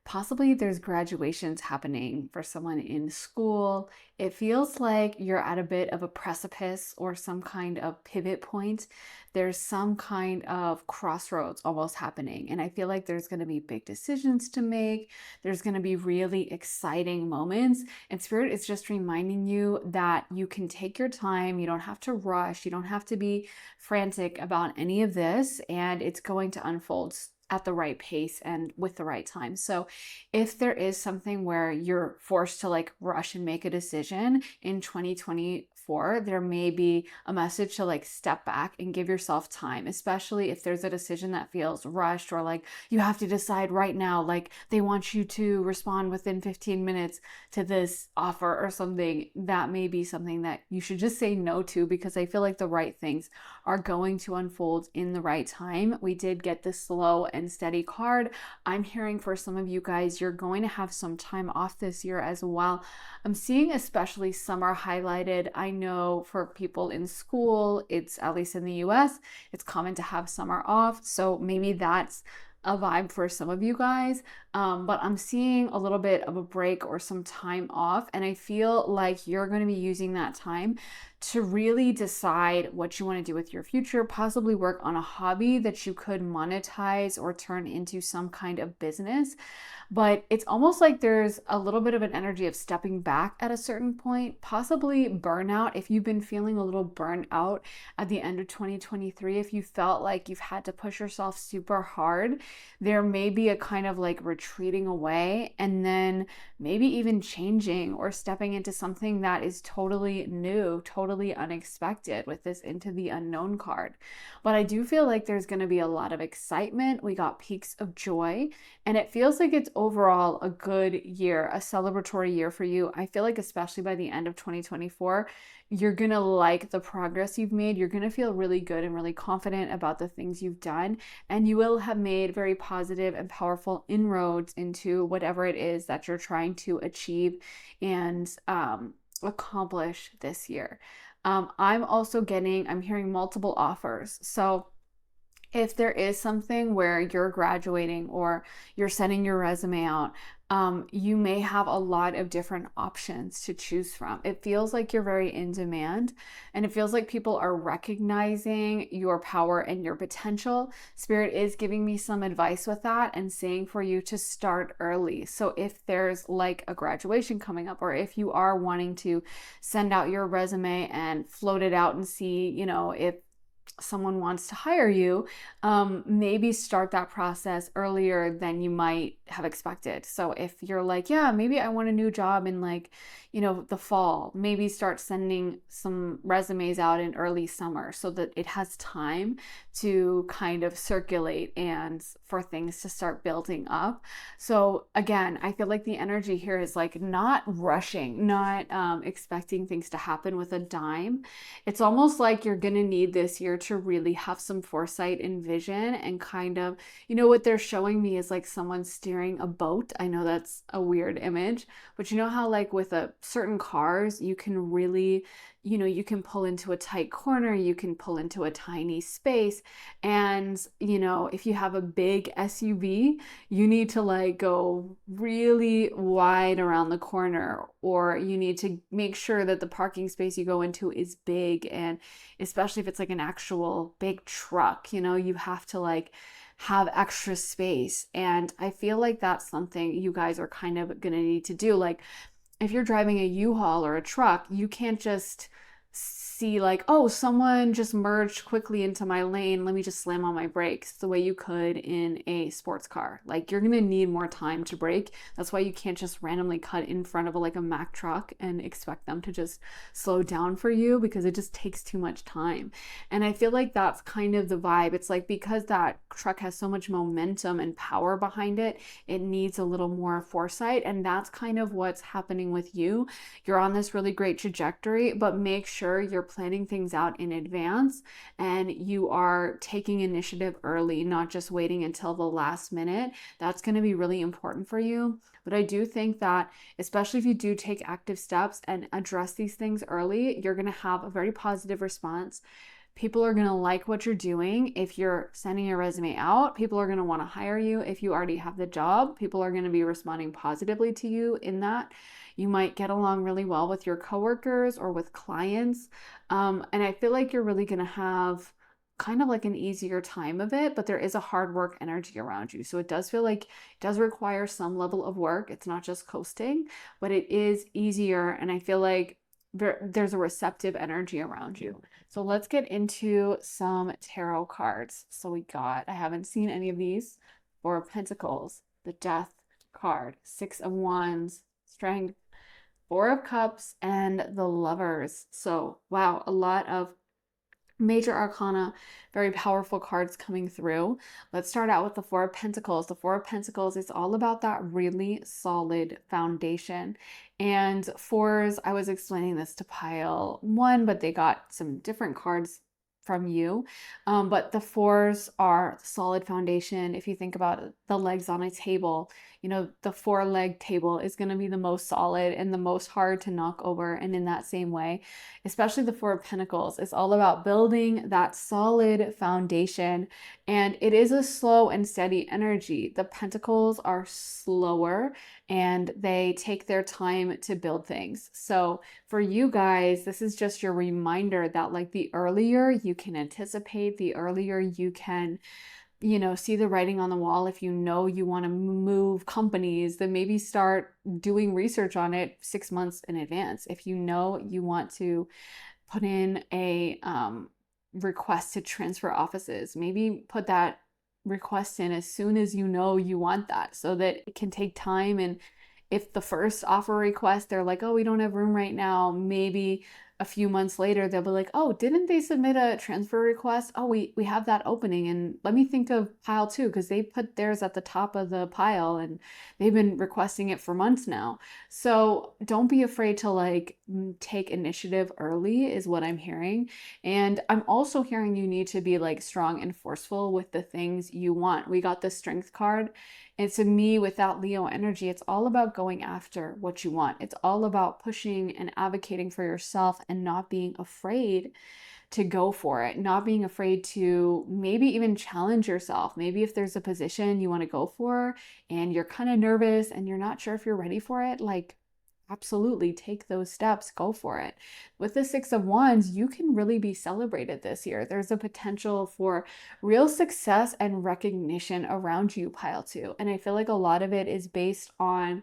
Possibly there's graduations happening for someone in school. It feels like you're at a bit of a precipice or some kind of pivot point. There's some kind of crossroads almost happening. And I feel like there's going to be big decisions to make. There's going to be really exciting moments. And Spirit is just reminding you that you can take your time. You don't have to rush. You don't have to be frantic about any of this. And it's going to unfold at the right pace and with the right time. So if there is something where you're forced to like rush and make a decision in 2024, there may be a message to like step back and give yourself time, especially if there's a decision that feels rushed or like you have to decide right now, like they want you to respond within 15 minutes to this offer or something. That may be something that you should just say no to, because I feel like the right things are going to unfold in the right time. We did get this slow and steady card. I'm hearing for some of you guys, you're going to have some time off this year as well. I'm seeing especially summer highlighted. I know for people in school, it's at least in the US, it's common to have summer off. So maybe that's a vibe for some of you guys, but I'm seeing a little bit of a break or some time off, and I feel like you're going to be using that time to really decide what you want to do with your future, possibly work on a hobby that you could monetize or turn into some kind of business. But it's almost like there's a little bit of an energy of stepping back at a certain point, possibly burnout. If you've been feeling a little burnt out at the end of 2023, if you felt like you've had to push yourself super hard, there may be a kind of like retreating away and then maybe even changing or stepping into something that is totally new, totally unexpected with this into the unknown card. But I do feel like there's going to be a lot of excitement. We got peaks of joy, and it feels like it's overall a good year, a celebratory year for you. I feel like, especially by the end of 2024, you're going to like the progress you've made. You're going to feel really good and really confident about the things you've done. And you will have made very positive and powerful inroads into whatever it is that you're trying to achieve and accomplish this year. I'm hearing multiple offers. So if there is something where you're graduating or you're sending your resume out, you may have a lot of different options to choose from. It feels like you're very in demand, and it feels like people are recognizing your power and your potential. Spirit is giving me some advice with that and saying for you to start early. So if there's like a graduation coming up, or if you are wanting to send out your resume and float it out and see, if someone wants to hire you, maybe start that process earlier than you might have expected. So if you're like, yeah, maybe I want a new job in like, the fall, maybe start sending some resumes out in early summer so that it has time to kind of circulate and for things to start building up. So again, I feel like the energy here is like not rushing, not expecting things to happen with a dime. It's almost like you're going to need this year to really have some foresight and vision and kind of, what they're showing me is like someone steering a boat. I know that's a weird image, but you know how like with certain cars, you can really, you can pull into a tight corner, you can pull into a tiny space. And, if you have a big SUV, you need to like go really wide around the corner, or you need to make sure that the parking space you go into is big. And especially if it's like an actual big truck, you have to like have extra space. And I feel like that's something you guys are kind of going to need to do. Like if you're driving a U-Haul or a truck, you can't just see like, oh, someone just merged quickly into my lane, let me just slam on my brakes the way you could in a sports car. Like you're gonna need more time to brake. That's why you can't just randomly cut in front of like a Mack truck and expect them to just slow down for you, because it just takes too much time. And I feel like that's kind of the vibe. It's like because that truck has so much momentum and power behind it, it needs a little more foresight. And that's kind of what's happening with you. You're on this really great trajectory, but make sure you're planning things out in advance and you are taking initiative early, not just waiting until the last minute. That's going to be really important for you. But I do think that, especially if you do take active steps and address these things early, you're going to have a very positive response. People are going to like what you're doing. If you're sending your resume out, people are going to want to hire you. If you already have the job, people are going to be responding positively to you in that. You might get along really well with your coworkers or with clients. And I feel like you're really going to have kind of like an easier time of it, but there is a hard work energy around you. So it does feel like it does require some level of work. It's not just coasting, but it is easier. And I feel like there's a receptive energy around you. So let's get into some tarot cards. So I haven't seen any of these. Four of Pentacles, the Death card, Six of Wands, Strength, Four of Cups, and the Lovers. So, wow, a lot of major arcana, very powerful cards coming through. Let's start out with the Four of Pentacles. The Four of Pentacles is all about that really solid foundation. And fours, I was explaining this to pile one, but they got some different cards from you. But the fours are the solid foundation. If you think about the legs on a table, the four leg table is going to be the most solid and the most hard to knock over. And in that same way, especially the Four of Pentacles, it's all about building that solid foundation. And it is a slow and steady energy. The Pentacles are slower and they take their time to build things. So for you guys, this is just your reminder that like the earlier you can anticipate, the earlier you can see the writing on the wall. If you know you want to move companies, then maybe start doing research on it 6 months in advance. If you know you want to put in a request to transfer offices, maybe put that request in as soon as you know you want that, so that it can take time. And if the first offer request, they're like, oh, we don't have room right now, maybe a few months later, they'll be like, oh, didn't they submit a transfer request? Oh, we have that opening. And let me think of pile two, because they put theirs at the top of the pile and they've been requesting it for months now. So don't be afraid to like take initiative early, is what I'm hearing. And I'm also hearing you need to be like strong and forceful with the things you want. We got the Strength card. And to me, with that Leo energy, it's all about going after what you want. It's all about pushing and advocating for yourself and not being afraid to go for it, not being afraid to maybe even challenge yourself. Maybe if there's a position you want to go for and you're kind of nervous and you're not sure if you're ready for it, like absolutely take those steps, go for it. With the Six of Wands, you can really be celebrated this year. There's a potential for real success and recognition around you, pile two. And I feel like a lot of it is based on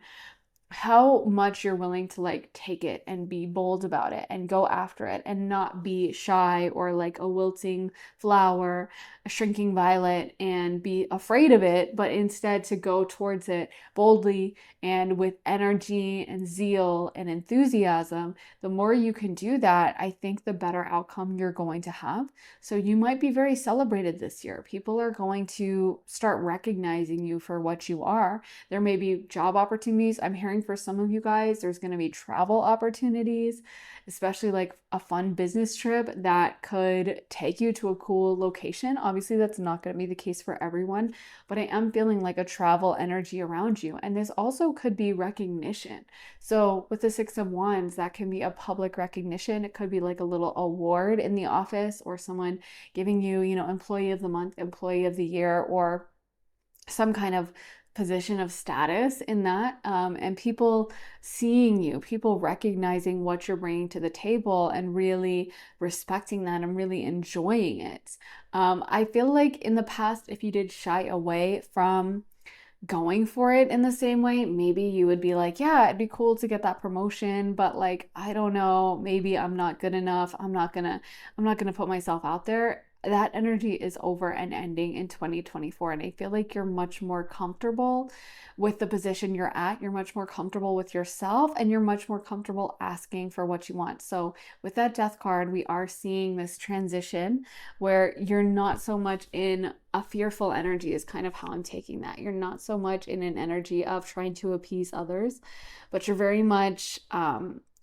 how much you're willing to like take it and be bold about it and go after it and not be shy or like a wilting flower, a shrinking violet, and be afraid of it, but instead to go towards it boldly and with energy and zeal and enthusiasm. The more you can do that, I think the better outcome you're going to have. So you might be very celebrated this year. People are going to start recognizing you for what you are. There may be job opportunities. I'm hearing for some of you guys, there's going to be travel opportunities, especially like a fun business trip that could take you to a cool location. Obviously, that's not going to be the case for everyone, but I am feeling like a travel energy around you. And this also could be recognition. So with the Six of Wands, that can be a public recognition. It could be like a little award in the office or someone giving you, employee of the month, employee of the year, or some kind of position of status in that, and people seeing you, people recognizing what you're bringing to the table and really respecting that and really enjoying it. I feel like in the past, if you did shy away from going for it in the same way, maybe you would be like, yeah, it'd be cool to get that promotion, but like, I don't know, maybe I'm not good enough. I'm not gonna put myself out there. That energy is over and ending in 2024. And I feel like you're much more comfortable with the position you're at. You're much more comfortable with yourself and you're much more comfortable asking for what you want. So with that Death card, we are seeing this transition where you're not so much in a fearful energy, is kind of how I'm taking that. You're not so much in an energy of trying to appease others, but you're very much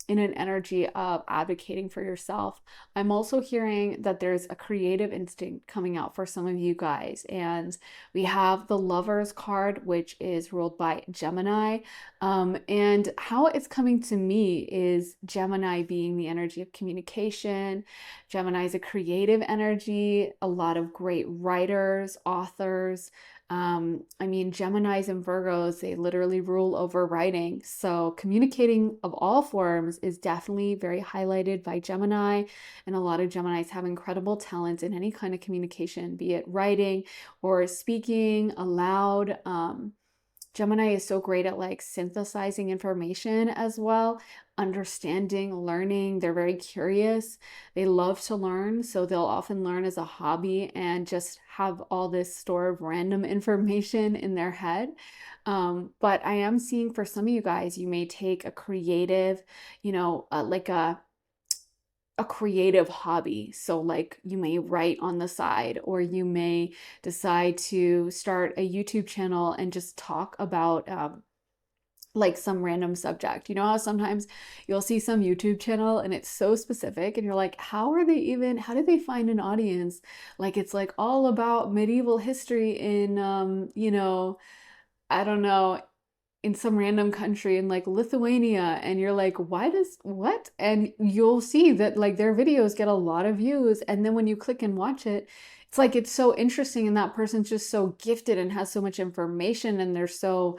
in an energy of advocating for yourself. I'm also hearing that there's a creative instinct coming out for some of you guys. And we have the Lovers card, which is ruled by Gemini. And how it's coming to me is Gemini being the energy of communication. Gemini is a creative energy, a lot of great writers, authors. Geminis and Virgos, they literally rule over writing. So communicating of all forms is definitely very highlighted by Gemini. And a lot of Geminis have incredible talent in any kind of communication, be it writing or speaking aloud. Gemini is so great at like synthesizing information as well, understanding, learning. They're very curious. They love to learn. So they'll often learn as a hobby and just have all this store of random information in their head. But I am seeing for some of you guys, you may take a creative, like a creative hobby. So like you may write on the side, or you may decide to start a YouTube channel and just talk about like some random subject. You know how sometimes you'll see some YouTube channel and it's so specific and you're like, how did they find an audience? Like it's like all about medieval history in I don't know, in some random country in like Lithuania, and you're like, why does what? And you'll see that like their videos get a lot of views, and then when you click and watch it, it's like it's so interesting and that person's just so gifted and has so much information and they're so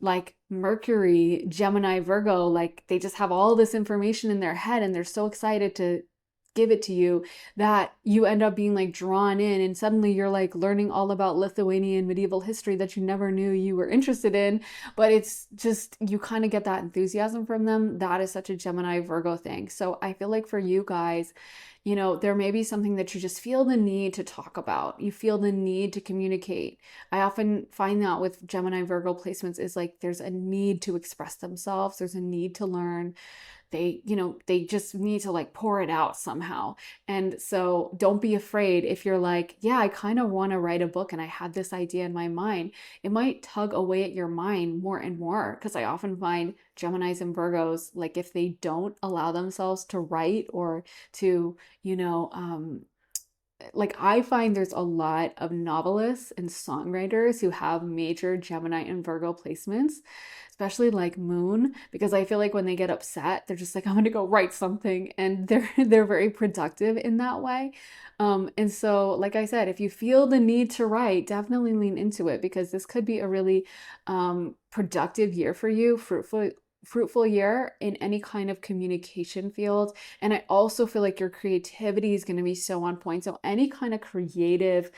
like Mercury, Gemini, Virgo, like they just have all this information in their head and they're so excited to give it to you that you end up being like drawn in and suddenly you're like learning all about Lithuanian medieval history that you never knew you were interested in, but it's just you kind of get that enthusiasm from them. That is such a Gemini Virgo thing. So I feel like for you guys, there may be something that you just feel the need to talk about. You feel the need to communicate. I often find that with Gemini Virgo placements is like there's a need to express themselves, there's a need to learn. They just need to like pour it out somehow. And so don't be afraid if you're like, yeah, I kind of want to write a book and I had this idea in my mind. It might tug away at your mind more and more because I often find Geminis and Virgos, like if they don't allow themselves to write or to, like I find there's a lot of novelists and songwriters who have major Gemini and Virgo placements, especially like Moon, because I feel like when they get upset, they're just like, I'm gonna go write something, and they're very productive in that way. And so, like I said, if you feel the need to write, definitely lean into it because this could be a really productive year for you, fruitful year in any kind of communication field. And I also feel like your creativity is going to be so on point. So any kind of creative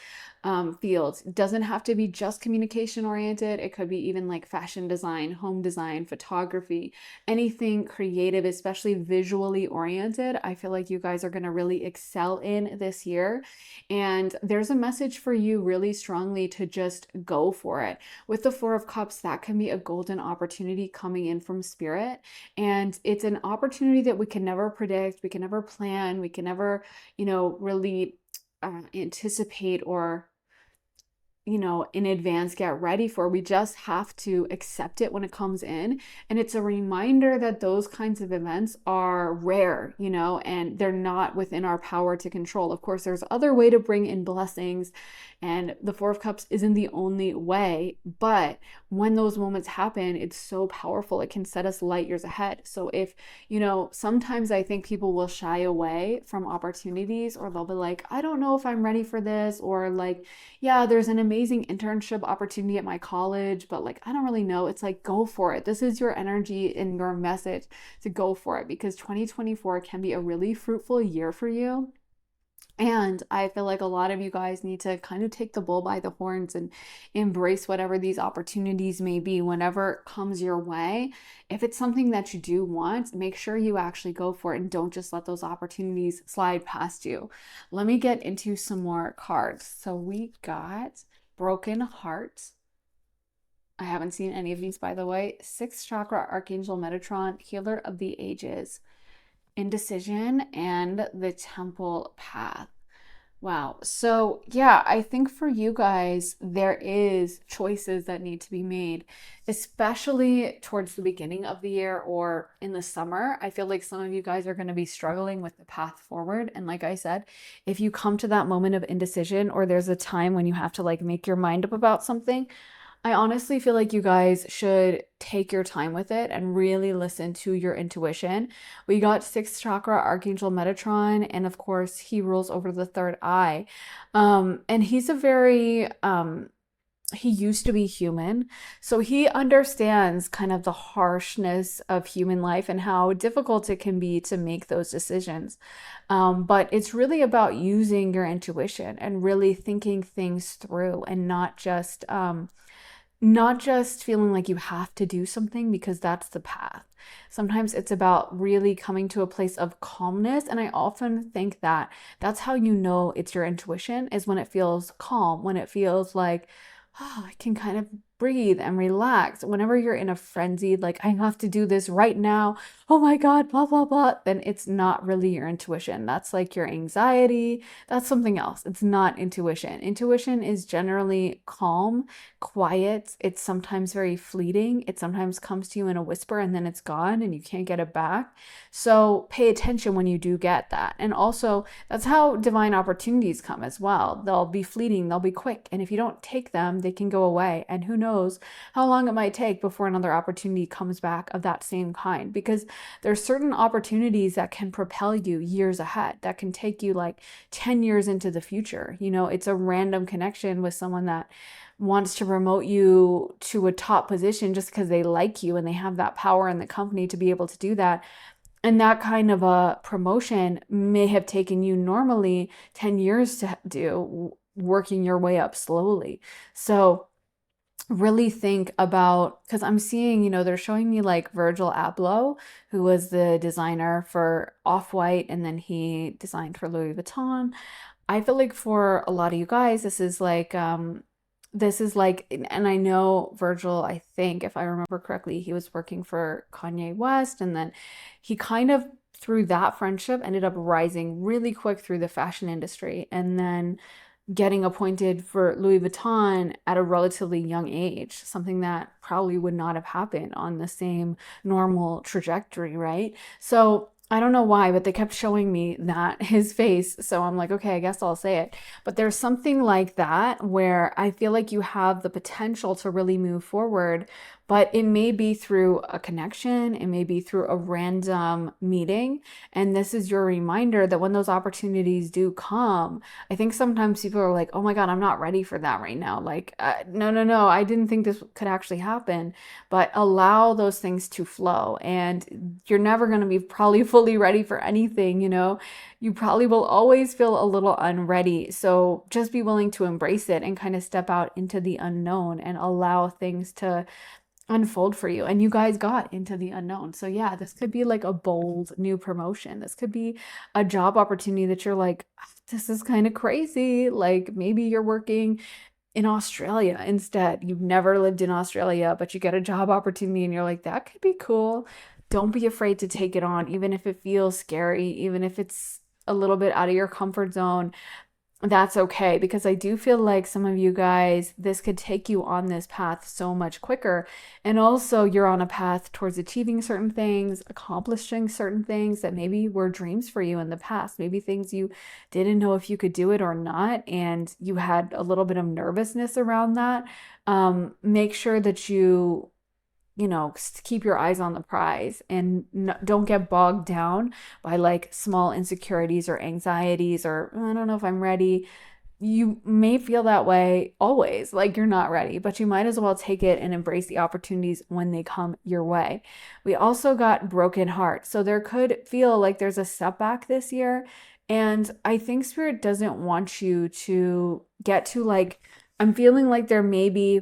field doesn't have to be just communication oriented. It could be even like fashion design, home design, photography, anything creative, especially visually oriented. I feel like you guys are going to really excel in this year. And there's a message for you really strongly to just go for it. With the Four of Cups, that can be a golden opportunity coming in from spirit. And it's an opportunity that we can never predict, we can never plan, we can never, really anticipate or in advance get ready for. We just have to accept it when it comes in. And it's a reminder that those kinds of events are rare, and they're not within our power to control. Of course, there's other way to bring in blessings, and the Four of Cups isn't the only way, but when those moments happen, it's so powerful. It can set us light years ahead. So if, sometimes I think people will shy away from opportunities, or they'll be like, I don't know if I'm ready for this, or like, yeah, there's an amazing internship opportunity at my college, but like, I don't really know. It's like, go for it. This is your energy and your message to go for it, because 2024 can be a really fruitful year for you. And I feel like a lot of you guys need to kind of take the bull by the horns and embrace whatever these opportunities may be whenever it comes your way. If it's something that you do want, make sure you actually go for it and don't just let those opportunities slide past you. Let me get into some more cards. So we got Broken Heart. I haven't seen any of these, by the way. Sixth Chakra Archangel Metatron, Healer of the Ages, Indecision, and the Temple Path. Wow. So, yeah, I think for you guys, there is choices that need to be made, especially towards the beginning of the year or in the summer. I feel like some of you guys are going to be struggling with the path forward. And like I said, if you come to that moment of indecision, or there's a time when you have to like make your mind up about something, I honestly feel like you guys should take your time with it and really listen to your intuition. We got sixth chakra Archangel Metatron, and of course, he rules over the third eye. And he's a very, he used to be human. So he understands kind of the harshness of human life and how difficult it can be to make those decisions. But it's really about using your intuition and really thinking things through, and not just feeling like you have to do something because that's the path. Sometimes it's about really coming to a place of calmness. And I often think that that's how you know it's your intuition, is when it feels calm, when it feels like, oh, I can kind of breathe and relax. Whenever you're in a frenzied, like, I have to do this right now, oh my God, blah, blah, blah, then it's not really your intuition. That's like your anxiety. That's something else. It's not intuition. Intuition is generally calm, quiet. It's sometimes very fleeting. It sometimes comes to you in a whisper and then it's gone and you can't get it back. So pay attention when you do get that. And also, that's how divine opportunities come as well. They'll be fleeting, they'll be quick. And if you don't take them, they can go away. And who knows how long it might take before another opportunity comes back of that same kind. Because there's certain opportunities that can propel you years ahead, that can take you like 10 years into the future. You know, it's a random connection with someone that wants to promote you to a top position just because they like you and they have that power in the company to be able to do that. And that kind of a promotion may have taken you normally 10 years to do, working your way up slowly. So really think about, because I'm seeing, they're showing me like Virgil Abloh, who was the designer for Off-White, and then he designed for Louis Vuitton. I feel like for a lot of you guys, this is like, and I know Virgil, I think, if I remember correctly, he was working for Kanye West, and then he kind of, through that friendship, ended up rising really quick through the fashion industry, and then getting appointed for Louis Vuitton at a relatively young age, something that probably would not have happened on the same normal trajectory, right? So I don't know why, but they kept showing me that his face. So I'm like, okay, I guess I'll say it. But there's something like that where I feel like you have the potential to really move forward, but it may be through a connection, it may be through a random meeting. And this is your reminder that when those opportunities do come, I think sometimes people are like, oh my God, I'm not ready for that right now. Like, no, no, no, I didn't think this could actually happen. But allow those things to flow. And you're never going to be probably fully ready for anything, You probably will always feel a little unready. So just be willing to embrace it and kind of step out into the unknown and allow things to unfold for you. And you guys got into the unknown. So yeah, this could be like a bold new promotion. This could be a job opportunity that you're like, this is kind of crazy. Like maybe you're working in Australia instead. You've never lived in Australia, but you get a job opportunity and you're like, that could be cool. Don't be afraid to take it on, even if it feels scary, even if it's a little bit out of your comfort zone. That's okay, because I do feel like some of you guys, this could take you on this path so much quicker. And also, you're on a path towards achieving certain things, accomplishing certain things that maybe were dreams for you in the past, maybe things you didn't know if you could do it or not, and you had a little bit of nervousness around that. Make sure that keep your eyes on the prize and don't get bogged down by like small insecurities or anxieties or I don't know if I'm ready. You may feel that way always, like you're not ready, but you might as well take it and embrace the opportunities when they come your way. We also got broken heart. So there could feel like there's a setback this year. And I think Spirit doesn't want you to get to like, I'm feeling like there may be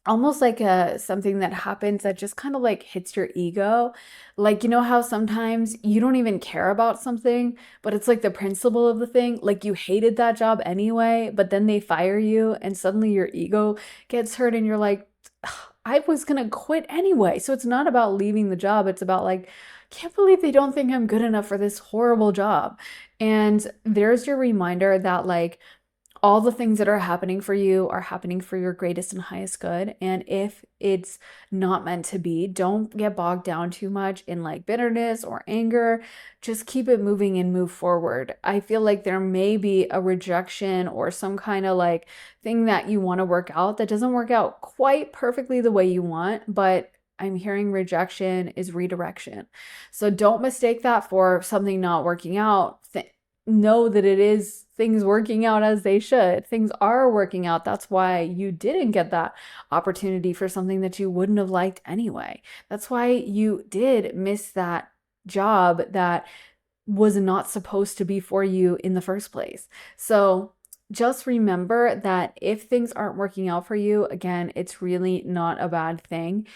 almost like a something that happens that just kind of like hits your ego. Like, you know how sometimes you don't even care about something, but it's like the principle of the thing. Like you hated that job anyway, but then they fire you and suddenly your ego gets hurt and you're like, "Ugh, I was gonna quit anyway." So it's not about leaving the job. It's about like, can't believe they don't think I'm good enough for this horrible job. And there's your reminder that like all the things that are happening for you are happening for your greatest and highest good. And if it's not meant to be, don't get bogged down too much in like bitterness or anger. Just keep it moving and move forward. I feel like there may be a rejection or some kind of like thing that you want to work out that doesn't work out quite perfectly the way you want, but I'm hearing rejection is redirection. So don't mistake that for something not working out. Know that it is things working out as they should. Things are working out. That's why you didn't get that opportunity for something that you wouldn't have liked anyway. That's why you did miss that job that was not supposed to be for you in the first place. So just remember that if things aren't working out for you, again, it's really not a bad thing.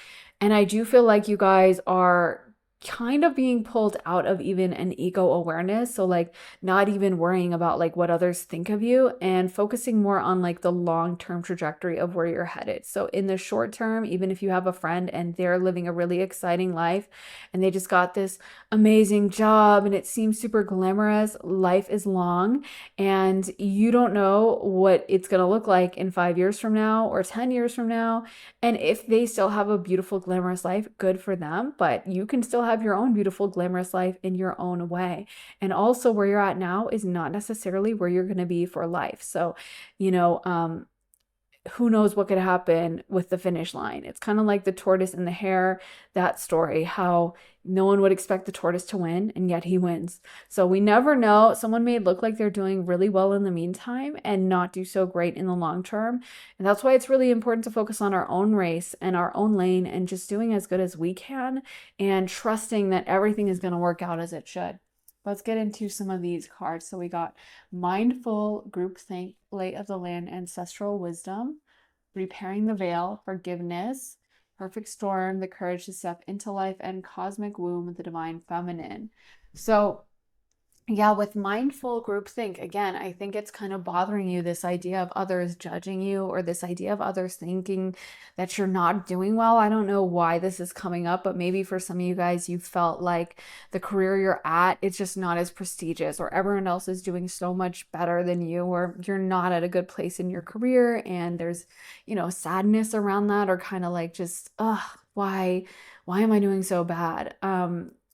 And I do feel like you guys are kind of being pulled out of even an ego awareness. So like not even worrying about like what others think of you and focusing more on like the long-term trajectory of where you're headed. So in the short term, even if you have a friend and they're living a really exciting life and they just got this amazing job and it seems super glamorous, life is long and you don't know what it's going to look like in 5 years from now or 10 years from now. And if they still have a beautiful, glamorous life, good for them. But you can still have your own beautiful, glamorous life in your own way. And also, where you're at now is not necessarily where you're going to be for life. So, you know, who knows what could happen with the finish line. It's kind of like the tortoise and the hare, that story, how no one would expect the tortoise to win, and yet he wins. So we never know. Someone may look like they're doing really well in the meantime and not do so great in the long term. And that's why it's really important to focus on our own race and our own lane and just doing as good as we can and trusting that everything is going to work out as it should. Let's get into some of these cards. So we got Mindful, Groupthink, Lay of the Land, Ancestral Wisdom, Repairing the Veil, Forgiveness, Perfect Storm, the Courage to Step into Life, and Cosmic Womb, the Divine Feminine. So yeah, with mindful groupthink, again, I think it's kind of bothering you, this idea of others judging you or this idea of others thinking that you're not doing well. I don't know why this is coming up, but maybe for some of you guys, you felt like the career you're at, it's just not as prestigious, or everyone else is doing so much better than you, or you're not at a good place in your career. And there's, sadness around that, or kind of like just, why am I doing so bad?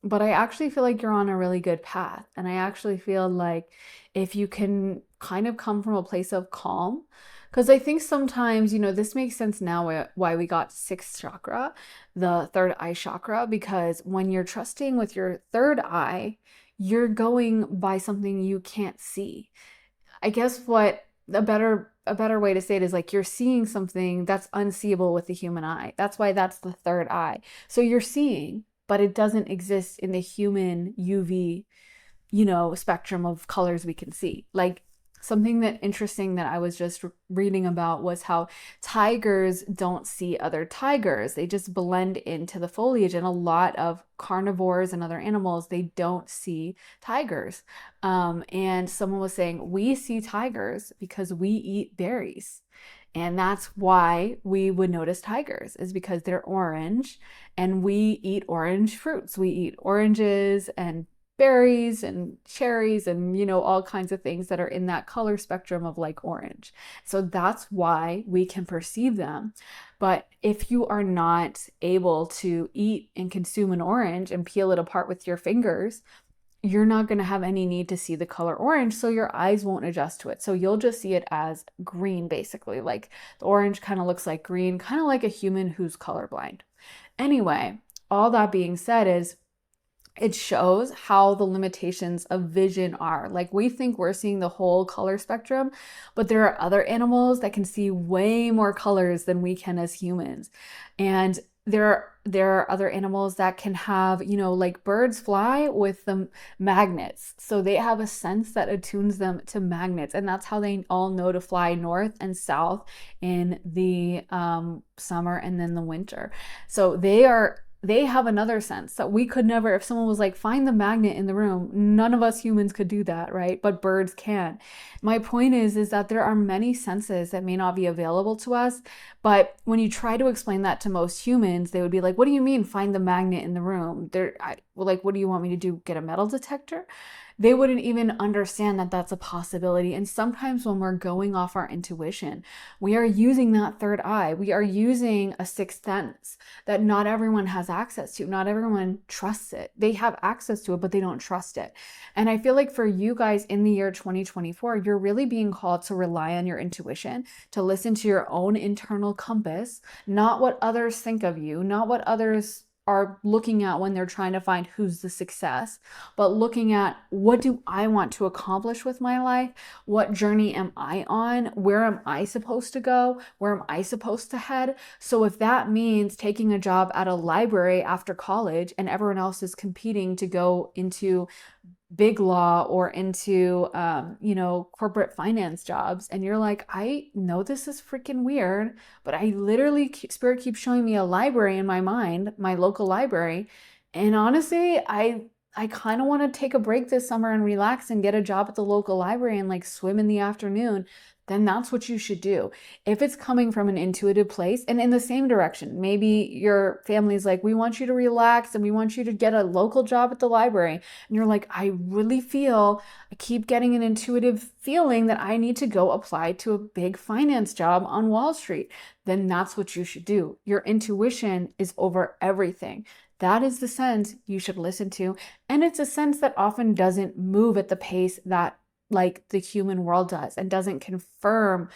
But I actually feel like you're on a really good path. And I actually feel like if you can kind of come from a place of calm, because I think sometimes, this makes sense now why we got sixth chakra, the third eye chakra, because when you're trusting with your third eye, you're going by something you can't see. I guess what a better way to say it is like you're seeing something that's unseeable with the human eye. That's why that's the third eye. So you're seeing, but it doesn't exist in the human UV, spectrum of colors we can see. Like something that interesting that I was just reading about was how tigers don't see other tigers. They just blend into the foliage. And a lot of carnivores and other animals, they don't see tigers. And someone was saying, we see tigers because we eat berries. And that's why we would notice tigers, is because they're orange and we eat orange fruits. We eat oranges and berries and cherries and, all kinds of things that are in that color spectrum of like orange. So that's why we can perceive them. But if you are not able to eat and consume an orange and peel it apart with your fingers, you're not going to have any need to see the color orange, so your eyes won't adjust to it. So you'll just see it as green, basically. Like the orange kind of looks like green, kind of like a human who's colorblind. Anyway, all that being said is it shows how the limitations of vision are. Like we think we're seeing the whole color spectrum, but there are other animals that can see way more colors than we can as humans. And there are other animals that can have, like birds fly with the magnets. So they have a sense that attunes them to magnets. And that's how they all know to fly north and south in the summer and then the winter. So they have another sense that we could never. If someone was like, find the magnet in the room, none of us humans could do that, right? But birds can. My point is that there are many senses that may not be available to us, but when you try to explain that to most humans, they would be like, what do you mean find the magnet in the room? What do you want me to do? Get a metal detector? They wouldn't even understand that that's a possibility. And sometimes when we're going off our intuition, we are using that third eye. We are using a sixth sense that not everyone has access to. Not everyone trusts it. They have access to it, but they don't trust it. And I feel like for you guys in the year 2024, you're really being called to rely on your intuition, to listen to your own internal compass, not what others think of you, not what others are looking at when they're trying to find who's the success, but looking at what do I want to accomplish with my life? What journey am I on? Where am I supposed to go? Where am I supposed to head? So if that means taking a job at a library after college and everyone else is competing to go into big law or into, corporate finance jobs. And you're like, I know this is freaking weird, but I literally, Spirit keeps showing me a library in my mind, my local library. And honestly, I kind of want to take a break this summer and relax and get a job at the local library and like swim in the afternoon. Then that's what you should do. If it's coming from an intuitive place and in the same direction, maybe your family's like, we want you to relax and we want you to get a local job at the library. And you're like, I really feel, I keep getting an intuitive feeling that I need to go apply to a big finance job on Wall Street. Then that's what you should do. Your intuition is over everything. That is the sense you should listen to. And it's a sense that often doesn't move at the pace that like the human world does and doesn't conform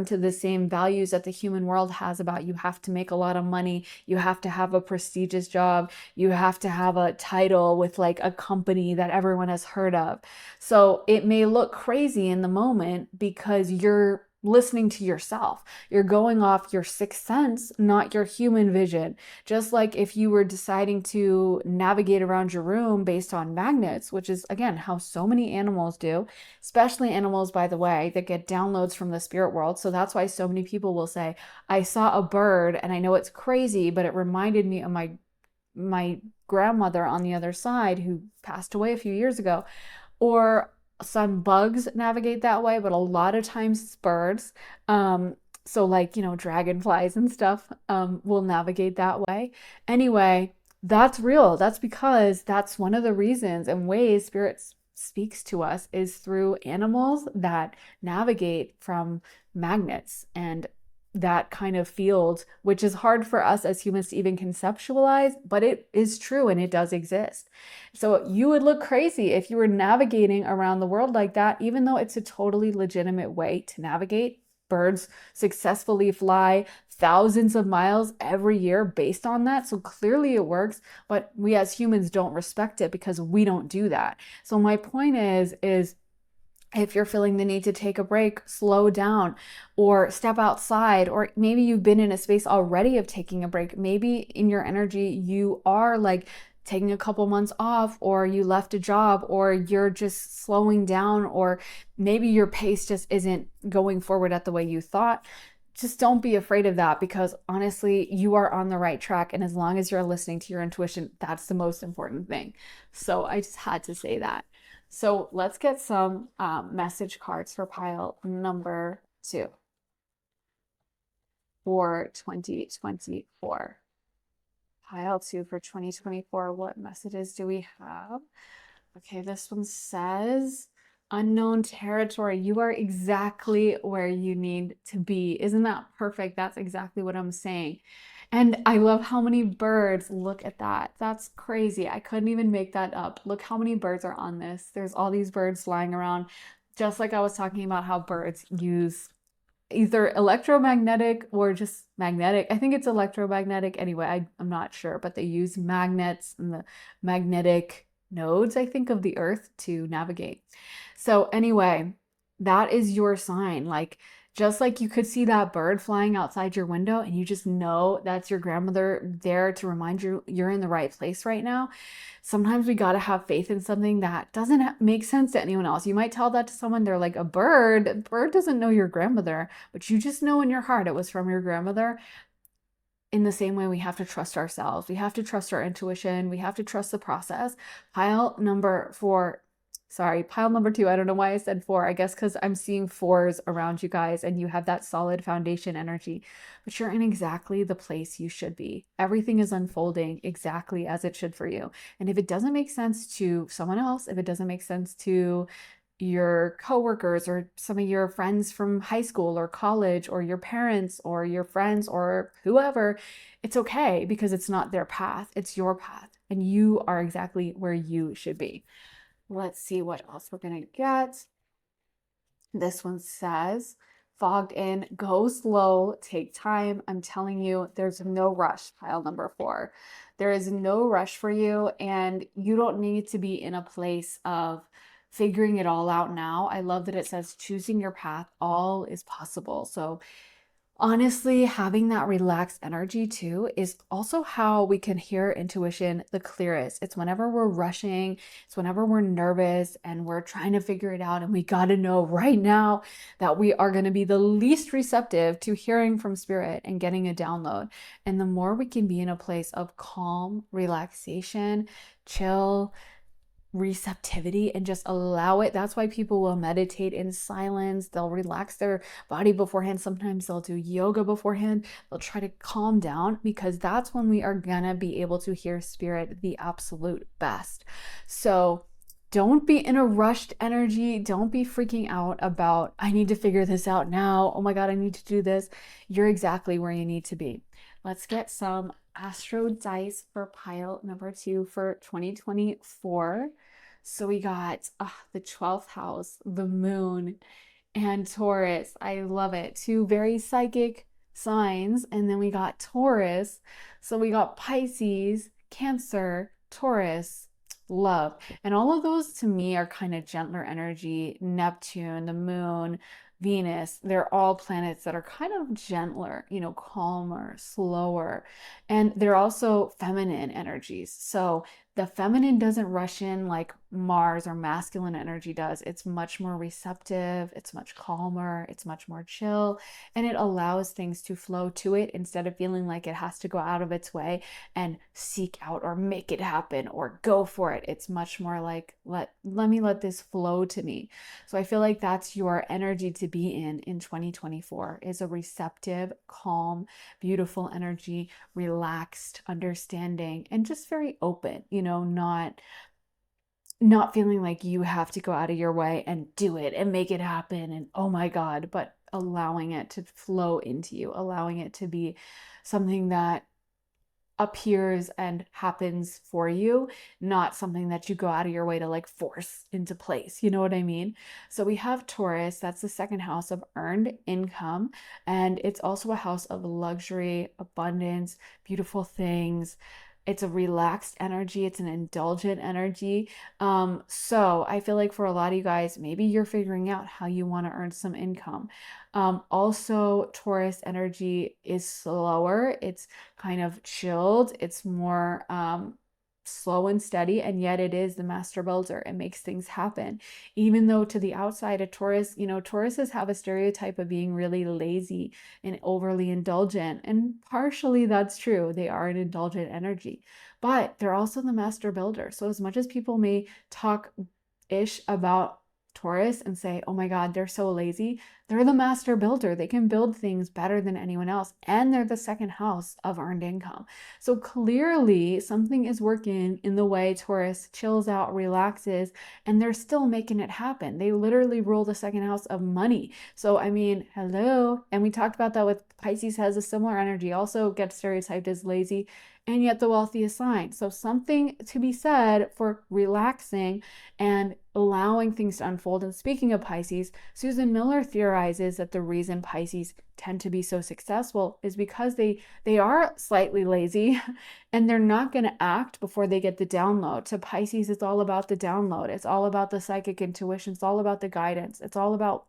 to the same values that the human world has about you have to make a lot of money, you have to have a prestigious job, you have to have a title with like a company that everyone has heard of. So it may look crazy in the moment because you're listening to yourself. You're going off your sixth sense, not your human vision. Just like if you were deciding to navigate around your room based on magnets, which is again how so many animals do, especially animals, by the way, that get downloads from the spirit world. So that's why so many people will say, I saw a bird and I know it's crazy, but it reminded me of my grandmother on the other side who passed away a few years ago. Or some bugs navigate that way, but a lot of times it's birds. So like, dragonflies and stuff will navigate that way. Anyway, that's real. That's because that's one of the reasons and ways spirit speaks to us is through animals that navigate from magnets and that kind of field, which is hard for us as humans to even conceptualize, but it is true and it does exist. So you would look crazy if you were navigating around the world like that, even though it's a totally legitimate way to navigate. Birds successfully fly thousands of miles every year based on that. So clearly it works, but we as humans don't respect it because we don't do that. So my point is if you're feeling the need to take a break, slow down or step outside, or maybe you've been in a space already of taking a break. Maybe in your energy, you are like taking a couple months off, or you left a job, or you're just slowing down, or maybe your pace just isn't going forward at the way you thought. Just don't be afraid of that because honestly, you are on the right track. And as long as you're listening to your intuition, that's the most important thing. So I just had to say that. So let's get some message cards for pile number 2 for 2024. Pile 2 for 2024. What messages do we have? Okay, this one says, unknown territory. You are exactly where you need to be. Isn't that perfect? That's exactly what I'm saying. And I love how many birds, look at that. That's crazy. I couldn't even make that up. Look how many birds are on this. There's all these birds flying around. Just like I was talking about how birds use either electromagnetic or just magnetic. I think it's electromagnetic. Anyway, I'm not sure, but they use magnets and the magnetic nodes, I think, of the earth to navigate. So anyway, that is your sign. Like, just like you could see that bird flying outside your window and you just know that's your grandmother there to remind you you're in the right place right now. Sometimes we got to have faith in something that doesn't make sense to anyone else. You might tell that to someone, they're like, a bird doesn't know your grandmother, but you just know in your heart it was from your grandmother. In the same way, we have to trust ourselves. We have to trust our intuition. We have to trust the process. Pile number 2. I don't know why I said 4. I guess because I'm seeing 4s around you guys and you have that solid foundation energy, but you're in exactly the place you should be. Everything is unfolding exactly as it should for you. And if it doesn't make sense to someone else, if it doesn't make sense to your coworkers or some of your friends from high school or college or your parents or your friends or whoever, it's okay because it's not their path, it's your path, and you are exactly where you should be. Let's see what else we're gonna get. This one says, fogged in, go slow, take time. I'm telling you, there's no rush, pile number 4. There is no rush for you, and you don't need to be in a place of figuring it all out now. I love that it says choosing your path, all is possible. So Honestly, having that relaxed energy too is also how we can hear intuition the clearest. It's whenever we're rushing, it's whenever we're nervous and we're trying to figure it out, and we got to know right now that we are going to be the least receptive to hearing from spirit and getting a download. And the more we can be in a place of calm, relaxation, chill, receptivity, and just allow it. That's why people will meditate in silence. They'll relax their body beforehand. Sometimes they'll do yoga beforehand. They'll try to calm down, because that's when we are gonna be able to hear spirit the absolute best. So don't be in a rushed energy. Don't be freaking out about, I need to figure this out now. Oh my God, I need to do this. You're exactly where you need to be. Let's get some Astro dice for pile number 2 for 2024. So we got the 12th house, the moon, and Taurus. I love it. Two very psychic signs. And then we got Taurus. So we got Pisces, Cancer, Taurus, love. And all of those to me are kind of gentler energy. Neptune, the moon, Venus, they're all planets that are kind of gentler, calmer, slower. And they're also feminine energies. So the feminine doesn't rush in like Mars or masculine energy does. It's much more receptive, it's much calmer, it's much more chill, and it allows things to flow to it instead of feeling like it has to go out of its way and seek out or make it happen or go for it. It's much more like let this flow to me. So I feel like that's your energy to be in 2024, is a receptive, calm, beautiful energy, relaxed, understanding, and just very open, not feeling like you have to go out of your way and do it and make it happen and oh my God, but allowing it to flow into you, allowing it to be something that appears and happens for you, not something that you go out of your way to like force into place. You know what I mean? So we have Taurus, that's the second house of earned income. And it's also a house of luxury, abundance, beautiful things. It's a relaxed energy, it's an indulgent energy. So I feel like for a lot of you guys, maybe you're figuring out how you want to earn some income. Also, Taurus energy is slower. It's kind of chilled. It's more slow and steady, and yet it is the master builder. It makes things happen. Even though to the outside, a Taurus, Tauruses have a stereotype of being really lazy and overly indulgent. And partially that's true. They are an indulgent energy, but they're also the master builder. So as much as people may talk ish about Taurus and say, oh my God, they're so lazy, they're the master builder. They can build things better than anyone else. And they're the second house of earned income. So clearly something is working in the way Taurus chills out, relaxes, and they're still making it happen. They literally rule the second house of money. So, I mean, hello. And we talked about that with Pisces, has a similar energy, also gets stereotyped as lazy, and yet the wealthiest sign. So something to be said for relaxing and allowing things to unfold. And speaking of Pisces, Susan Miller theorizes that the reason Pisces tend to be so successful is because they are slightly lazy and they're not going to act before they get the download. To Pisces, it's all about the download. It's all about the psychic intuition. It's all about the guidance. It's all about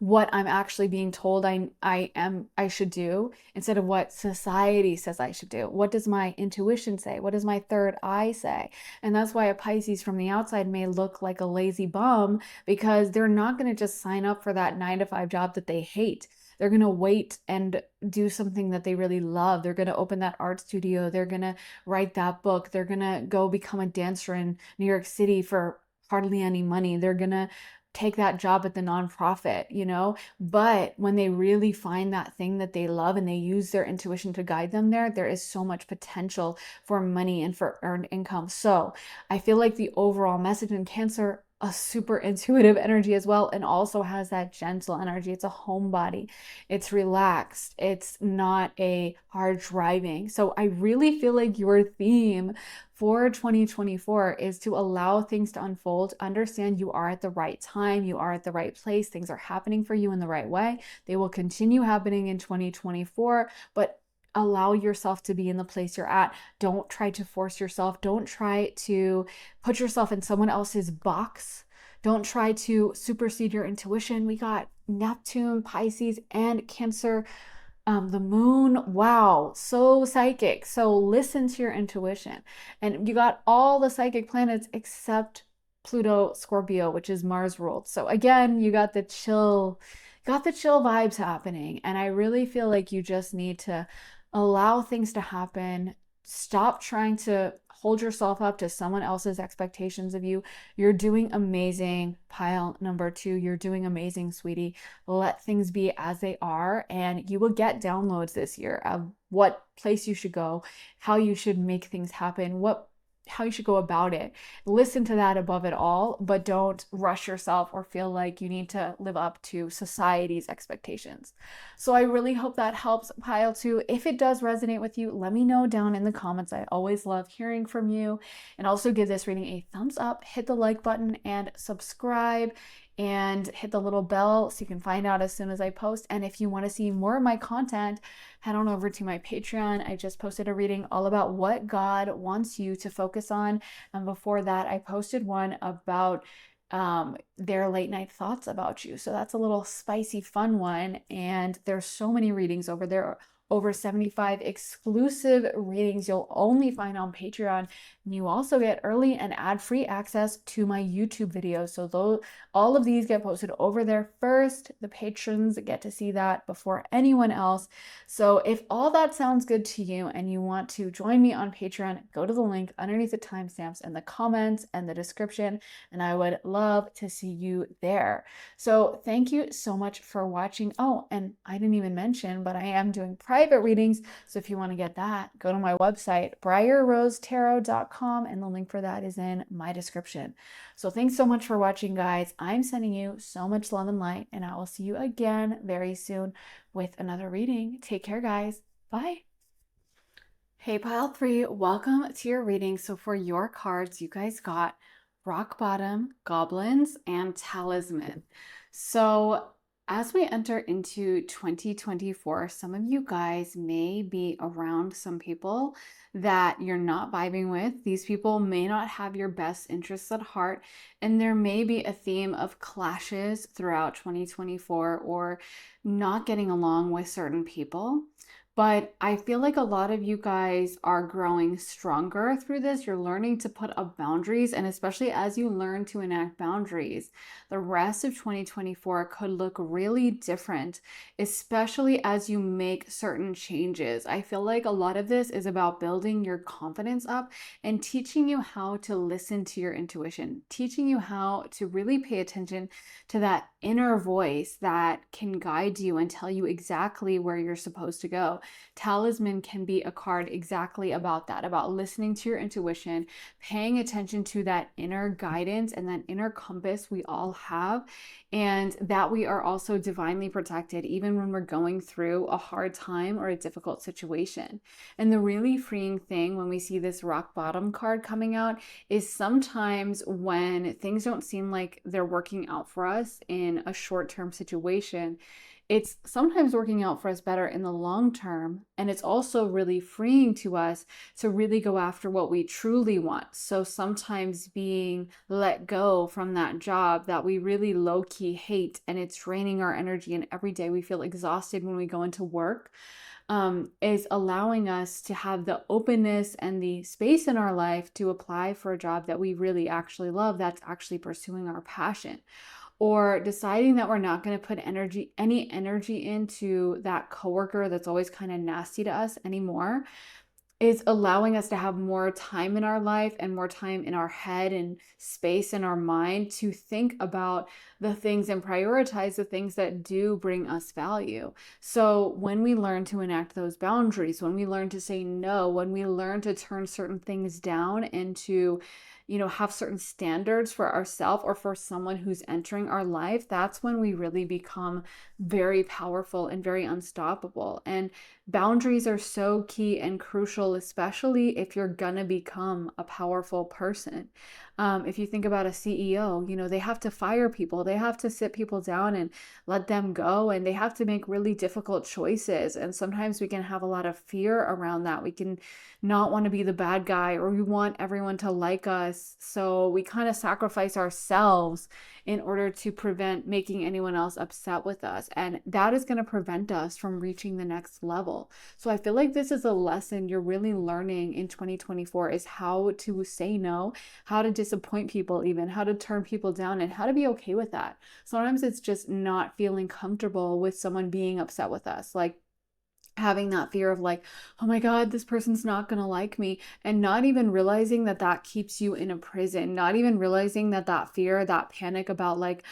what I'm actually being told I should do instead of what society says I should do. What does my intuition say? What does my third eye say? And that's why a Pisces from the outside may look like a lazy bum, because they're not going to just sign up for that 9 to 5 job that they hate. They're going to wait and do something that they really love. They're going to open that art studio. They're going to write that book. They're going to go become a dancer in New York City for hardly any money. They're going to take that job at the nonprofit. But when they really find that thing that they love and they use their intuition to guide them there is so much potential for money and for earned income. So I feel like the overall message in Cancer, a super intuitive energy as well, and also has that gentle energy. It's a homebody. It's relaxed. It's not a hard driving. So I really feel like your theme for 2024 is to allow things to unfold. Understand you are at the right time. You are at the right place. Things are happening for you in the right way. They will continue happening in 2024, but allow yourself to be in the place you're at. Don't try to force yourself. Don't try to put yourself in someone else's box. Don't try to supersede your intuition. We got Neptune, Pisces, and Cancer. The moon, wow, so psychic. So listen to your intuition. And you got all the psychic planets except Pluto, Scorpio, which is Mars ruled. So again, you got the chill vibes happening. And I really feel like you just need to allow things to happen. Stop trying to hold yourself up to someone else's expectations of you. You're doing amazing, pile number 2. You're doing amazing, sweetie. Let things be as they are, and you will get downloads this year of what place you should go, how you should make things happen, how you should go about it. Listen to that above it all, but don't rush yourself or feel like you need to live up to society's expectations. So I really hope that helps, pile 2. If it does resonate with you, let me know down in the comments. I always love hearing from you. And also give this reading a thumbs up, hit the like button, and subscribe, and hit the little bell so you can find out as soon as I post. And if you want to see more of my content, head on over to my Patreon. I just posted a reading all about what God wants you to focus on. And before that, I posted one about their late night thoughts about you. So that's a little spicy, fun one. And there's so many readings over there. Over 75 exclusive readings you'll only find on Patreon. And you also get early and ad-free access to my YouTube videos. So all of these get posted over there first. The patrons get to see that before anyone else. So if all that sounds good to you and you want to join me on Patreon, go to the link underneath the timestamps in the comments and the description, and I would love to see you there. So thank you so much for watching. Oh, and I didn't even mention, but I am doing private readings. So if you want to get that, go to my website, briarrosetarot.com, and the link for that is in my description. So thanks so much for watching, guys. I'm sending you so much love and light, and I will see you again very soon with another reading. Take care, guys. Bye. Hey, pile 3, welcome to your reading. So for your cards, you guys got Rock Bottom, Goblins, and Talisman. So as we enter into 2024, some of you guys may be around some people that you're not vibing with. These people may not have your best interests at heart, and there may be a theme of clashes throughout 2024 or not getting along with certain people. But I feel like a lot of you guys are growing stronger through this. You're learning to put up boundaries, and especially as you learn to enact boundaries, the rest of 2024 could look really different, especially as you make certain changes. I feel like a lot of this is about building your confidence up and teaching you how to listen to your intuition, teaching you how to really pay attention to that inner voice that can guide you and tell you exactly where you're supposed to go. Talisman can be a card exactly about that, about listening to your intuition, paying attention to that inner guidance and that inner compass we all have, and that we are also divinely protected even when we're going through a hard time or a difficult situation. And the really freeing thing when we see this rock bottom card coming out is sometimes when things don't seem like they're working out for us in a short-term situation, it's sometimes working out for us better in the long term. And it's also really freeing to us to really go after what we truly want. So sometimes being let go from that job that we really low-key hate, and it's draining our energy, and every day we feel exhausted when we go into work, is allowing us to have the openness and the space in our life to apply for a job that we really actually love, that's actually pursuing our passion. Or deciding that we're not going to put any energy into that coworker that's always kind of nasty to us anymore, is allowing us to have more time in our life and more time in our head and space in our mind to think about the things and prioritize the things that do bring us value. So when we learn to enact those boundaries, when we learn to say no, when we learn to turn certain things down and to have certain standards for ourselves or for someone who's entering our life, that's when we really become very powerful and very unstoppable. And boundaries are so key and crucial, especially if you're gonna become a powerful person. If you think about a CEO, they have to fire people, They have to sit people down and let them go, and they have to make really difficult choices. And sometimes we can have a lot of fear around that. We can not want to be the bad guy, or we want everyone to like us. So we kind of sacrifice ourselves in order to prevent making anyone else upset with us. And that is going to prevent us from reaching the next level. So I feel like this is a lesson you're really learning in 2024, is how to say no, how to disappoint people, even how to turn people down, and how to be okay with that. Sometimes it's just not feeling comfortable with someone being upset with us. Like, having that fear of like, oh my God, this person's not going to like me. And not even realizing that that keeps you in a prison, not even realizing that that fear, that panic about like,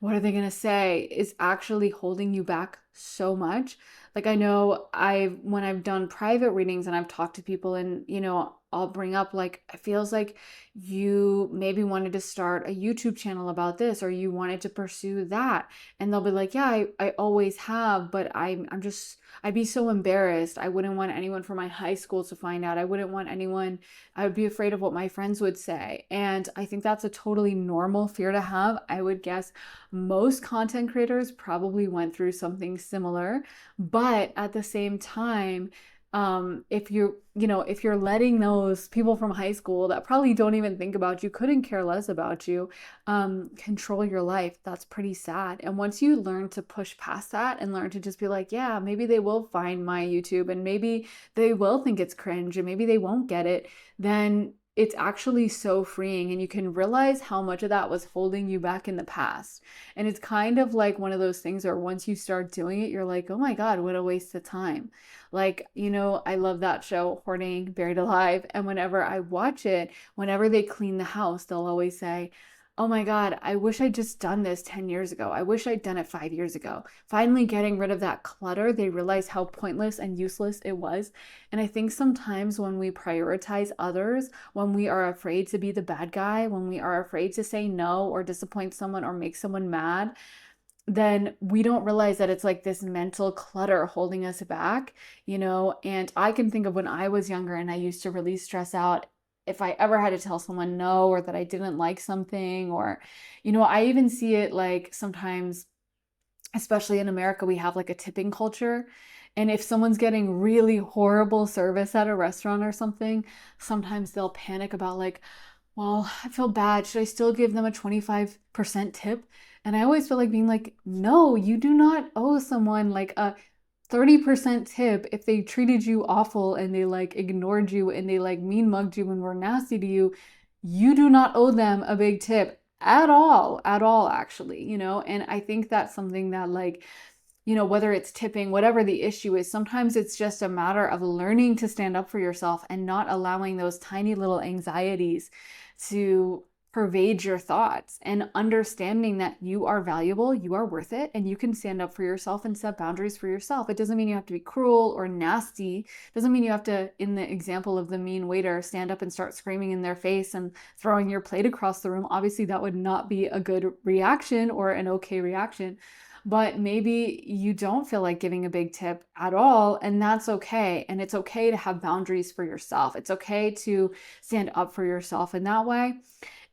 what are they going to say, is actually holding you back so much. Like, I know when I've done private readings and I've talked to people, and, I'll bring up like, it feels like you maybe wanted to start a YouTube channel about this, or you wanted to pursue that. And they'll be like, yeah, I always have, but I'd be so embarrassed. I wouldn't want anyone from my high school to find out. I would be afraid of what my friends would say. And I think that's a totally normal fear to have. I would guess most content creators probably went through something similar. But at the same time, if you're letting those people from high school that probably don't even think about you, couldn't care less about you, control your life, that's pretty sad. And once you learn to push past that and learn to just be like, yeah, maybe they will find my YouTube, and maybe they will think it's cringe, and maybe they won't get it, then it's actually so freeing, and you can realize how much of that was holding you back in the past. And it's kind of like one of those things where once you start doing it, you're like, oh my God, what a waste of time. Like, I love that show, Hoarding Buried Alive. And whenever I watch it, whenever they clean the house, they'll always say, oh my God, I wish I'd just done this 10 years ago. I wish I'd done it 5 years ago. Finally getting rid of that clutter, they realize how pointless and useless it was. And I think sometimes when we prioritize others, when we are afraid to be the bad guy, when we are afraid to say no or disappoint someone or make someone mad, then we don't realize that it's like this mental clutter holding us back, And I can think of when I was younger and I used to really stress out if I ever had to tell someone no, or that I didn't like something, or, I even see it like sometimes, especially in America, we have like a tipping culture. And if someone's getting really horrible service at a restaurant or something, sometimes they'll panic about like, well, I feel bad. Should I still give them a 25% tip? And I always feel like being like, no, you do not owe someone like a 30% tip if they treated you awful and they like ignored you and they like mean mugged you and were nasty to you. You do not owe them a big tip at all, actually, And I think that's something that like, whether it's tipping, whatever the issue is, sometimes it's just a matter of learning to stand up for yourself and not allowing those tiny little anxieties to pervade your thoughts, and understanding that you are valuable, you are worth it, and you can stand up for yourself and set boundaries for yourself. It doesn't mean you have to be cruel or nasty. It doesn't mean you have to, in the example of the mean waiter, stand up and start screaming in their face and throwing your plate across the room. Obviously, that would not be a good reaction or an okay reaction. But maybe you don't feel like giving a big tip at all, and that's okay. And it's okay to have boundaries for yourself. It's okay to stand up for yourself in that way.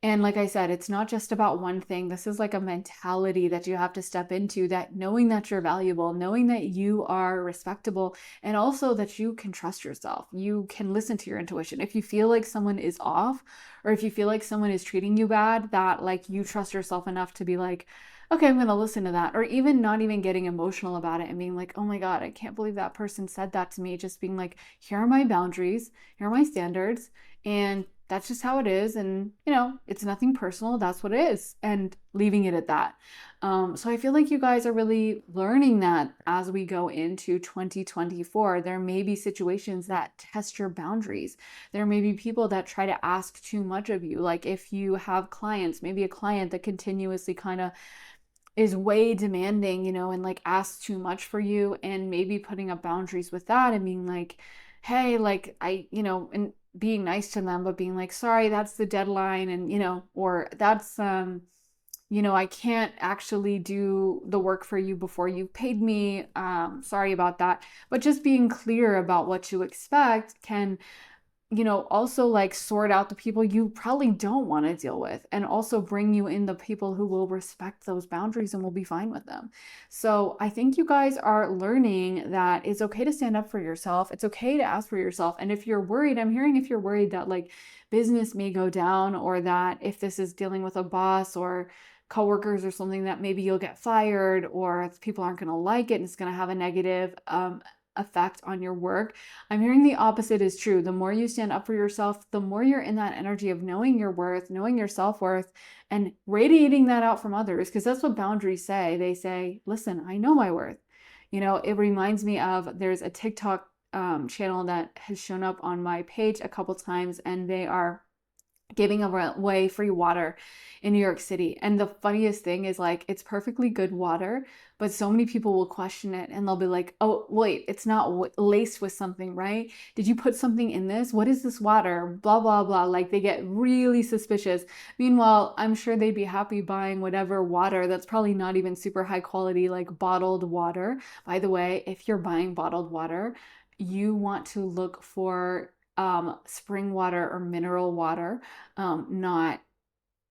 And like I said, it's not just about one thing. This is like a mentality that you have to step into, that knowing that you're valuable, knowing that you are respectable, and also that you can trust yourself. You can listen to your intuition. If you feel like someone is off, or if you feel like someone is treating you bad, that like you trust yourself enough to be like, okay, I'm going to listen to that. Or even not even getting emotional about it and being like, oh my God, I can't believe that person said that to me. Just being like, here are my boundaries, here are my standards, and that's just how it is. And, it's nothing personal. That's what it is. And leaving it at that. So I feel like you guys are really learning that as we go into 2024. There may be situations that test your boundaries. There may be people that try to ask too much of you. Like if you have clients, maybe a client that continuously kind of is way demanding, and like asks too much for you, and maybe putting up boundaries with that and being like, hey, like and being nice to them, but being like, sorry, that's the deadline. And, or that's, I can't actually do the work for you before you've paid me. Sorry about that. But just being clear about what you expect can also like sort out the people you probably don't want to deal with, and also bring you in the people who will respect those boundaries and will be fine with them. So I think you guys are learning that it's okay to stand up for yourself. It's okay to ask for yourself. And if you're worried, I'm hearing if you're worried that like business may go down, or that if this is dealing with a boss or coworkers or something, that maybe you'll get fired, or people aren't going to like it and it's going to have a negative effect on your work. I'm hearing the opposite is true. The more you stand up for yourself, the more you're in that energy of knowing your worth, knowing your self-worth, and radiating that out from others. Because that's what boundaries say. They say, listen, I know my worth. It reminds me of, there's a TikTok channel that has shown up on my page a couple times, and they are giving away free water in New York City. And the funniest thing is, like, it's perfectly good water, but so many people will question it and they'll be like, oh, wait, it's not laced with something, right? Did you put something in this? What is this water? Blah, blah, blah. Like, they get really suspicious. Meanwhile, I'm sure they'd be happy buying whatever water that's probably not even super high quality, like bottled water. By the way, if you're buying bottled water, you want to look for spring water or mineral water, not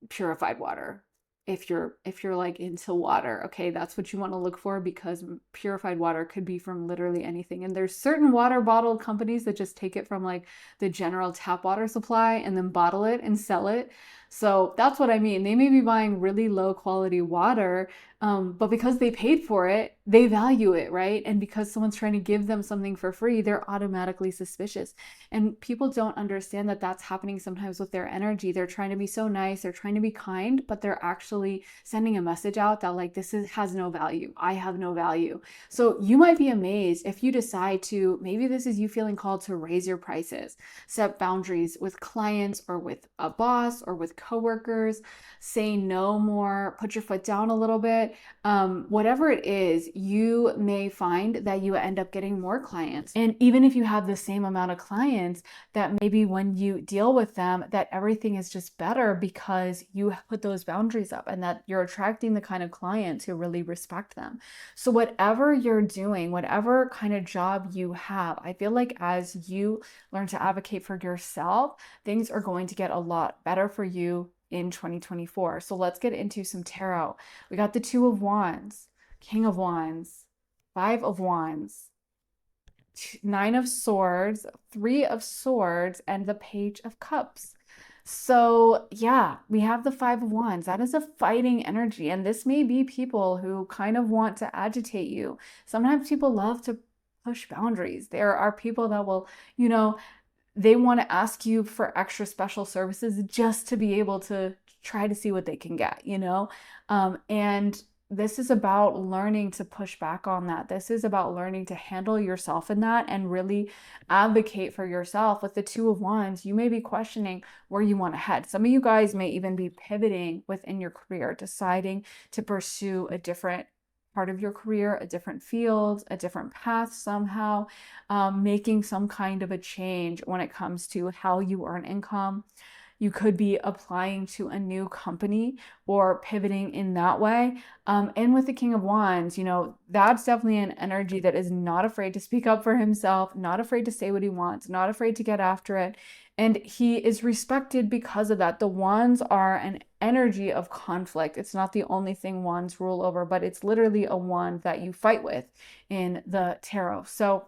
purified water. If you're like into water, okay, that's what you want to look for, because purified water could be from literally anything. And there's certain water bottle companies that just take it from like the general tap water supply and then bottle it and sell it. So that's what I mean. They may be buying really low quality water, but because they paid for it, they value it, right? And because someone's trying to give them something for free, they're automatically suspicious. And people don't understand that that's happening sometimes with their energy. They're trying to be so nice, they're trying to be kind, but they're actually sending a message out that like, has no value. I have no value. So you might be amazed if you decide to, maybe this is you feeling called to raise your prices, set boundaries with clients or with a boss or with coworkers, say no more, put your foot down a little bit. Whatever it is, you may find that you end up getting more clients. And even if you have the same amount of clients, that maybe when you deal with them, that everything is just better because you put those boundaries up, and that you're attracting the kind of clients who really respect them. So whatever you're doing, whatever kind of job you have, I feel like as you learn to advocate for yourself, things are going to get a lot better for you in 2024. So let's get into some tarot. We got the Two of Wands, King of Wands, Five of Wands, Nine of Swords, Three of Swords, and the Page of Cups. So yeah, we have the Five of Wands. That is a fighting energy. And this may be people who kind of want to agitate you. Sometimes people love to push boundaries. There are people that will, they want to ask you for extra special services just to be able to try to see what they can get, and this is about learning to push back on that. This is about learning to handle yourself in that and really advocate for yourself. With the Two of Wands, you may be questioning where you want to head. Some of you guys may even be pivoting within your career, deciding to pursue a different part of your career, a different field, a different path somehow, making some kind of a change when it comes to how you earn income. You could be applying to a new company or pivoting in that way. And with the King of Wands, that's definitely an energy that is not afraid to speak up for himself, not afraid to say what he wants, not afraid to get after it. And he is respected because of that. The Wands are an energy of conflict. It's not the only thing Wands rule over, but it's literally a wand that you fight with in the tarot. So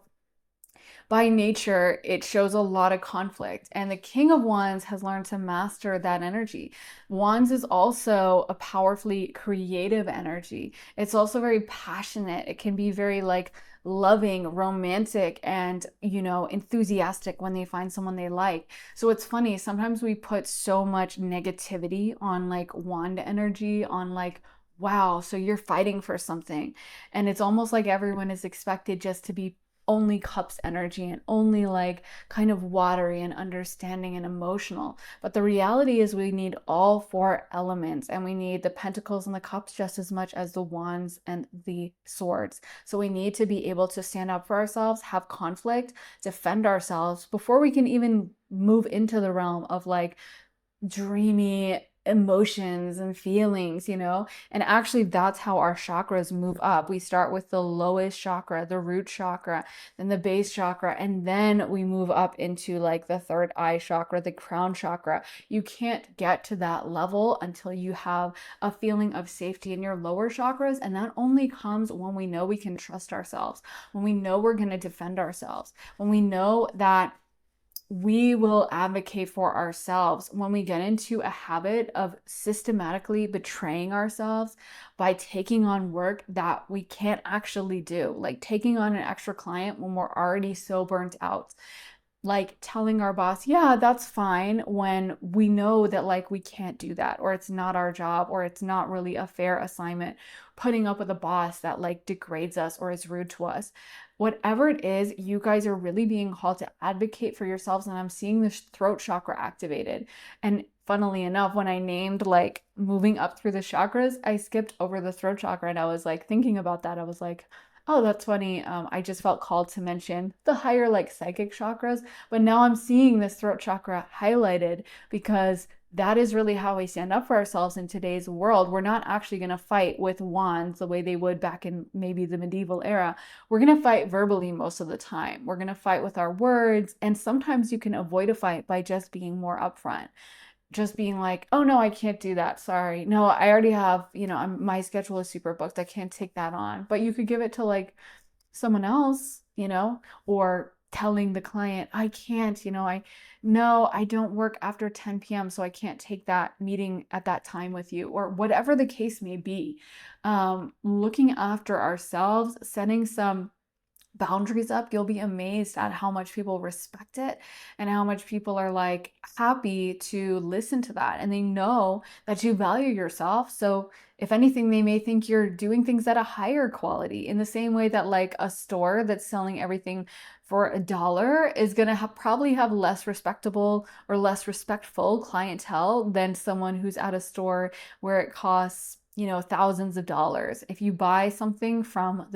by nature, it shows a lot of conflict. And the King of Wands has learned to master that energy. Wands is also a powerfully creative energy. It's also very passionate. It can be very like loving, romantic, and, enthusiastic when they find someone they like. So it's funny, sometimes we put so much negativity on like wand energy, on like, wow, so you're fighting for something. And it's almost like everyone is expected just to be only cups energy and only like kind of watery and understanding and emotional. But the reality is we need all four elements, and we need the pentacles and the cups just as much as the wands and the swords. So we need to be able to stand up for ourselves, have conflict, defend ourselves before we can even move into the realm of like dreamy emotions and feelings, and actually that's how our chakras move up. We start with the lowest chakra, the root chakra, then the base chakra, and then we move up into like the third eye chakra, the crown chakra. You can't get to that level until you have a feeling of safety in your lower chakras, and that only comes when we know we can trust ourselves, when we know we're going to defend ourselves, when we know that we will advocate for ourselves. When we get into a habit of systematically betraying ourselves by taking on work that we can't actually do, like taking on an extra client when we're already so burnt out, like telling our boss, yeah, that's fine, when we know that like we can't do that, or it's not our job, or it's not really a fair assignment, putting up with a boss that like degrades us or is rude to us. Whatever it is, you guys are really being called to advocate for yourselves. And I'm seeing this throat chakra activated. And funnily enough, when I named like moving up through the chakras, I skipped over the throat chakra, and I was like thinking about that. I was like, oh, that's funny. I just felt called to mention the higher like psychic chakras, but now I'm seeing this throat chakra highlighted because that is really how we stand up for ourselves in today's world. We're not actually going to fight with wands the way they would back in maybe the medieval era. We're going to fight verbally most of the time. We're going to fight with our words. And sometimes you can avoid a fight by just being more upfront, just being like, oh no, I can't do that. Sorry. No, I already have, my schedule is super booked. I can't take that on. But you could give it to like someone else, or telling the client, I can't, I no, I don't work after 10 p.m., so I can't take that meeting at that time with you, or whatever the case may be. Looking after ourselves, setting some boundaries up, you'll be amazed at how much people respect it and how much people are like happy to listen to that. And they know that you value yourself. So if anything, they may think you're doing things at a higher quality, in the same way that like a store that's selling everything for $1 is going to probably have less respectable or less respectful clientele than someone who's at a store where it costs thousands of dollars. If you buy something from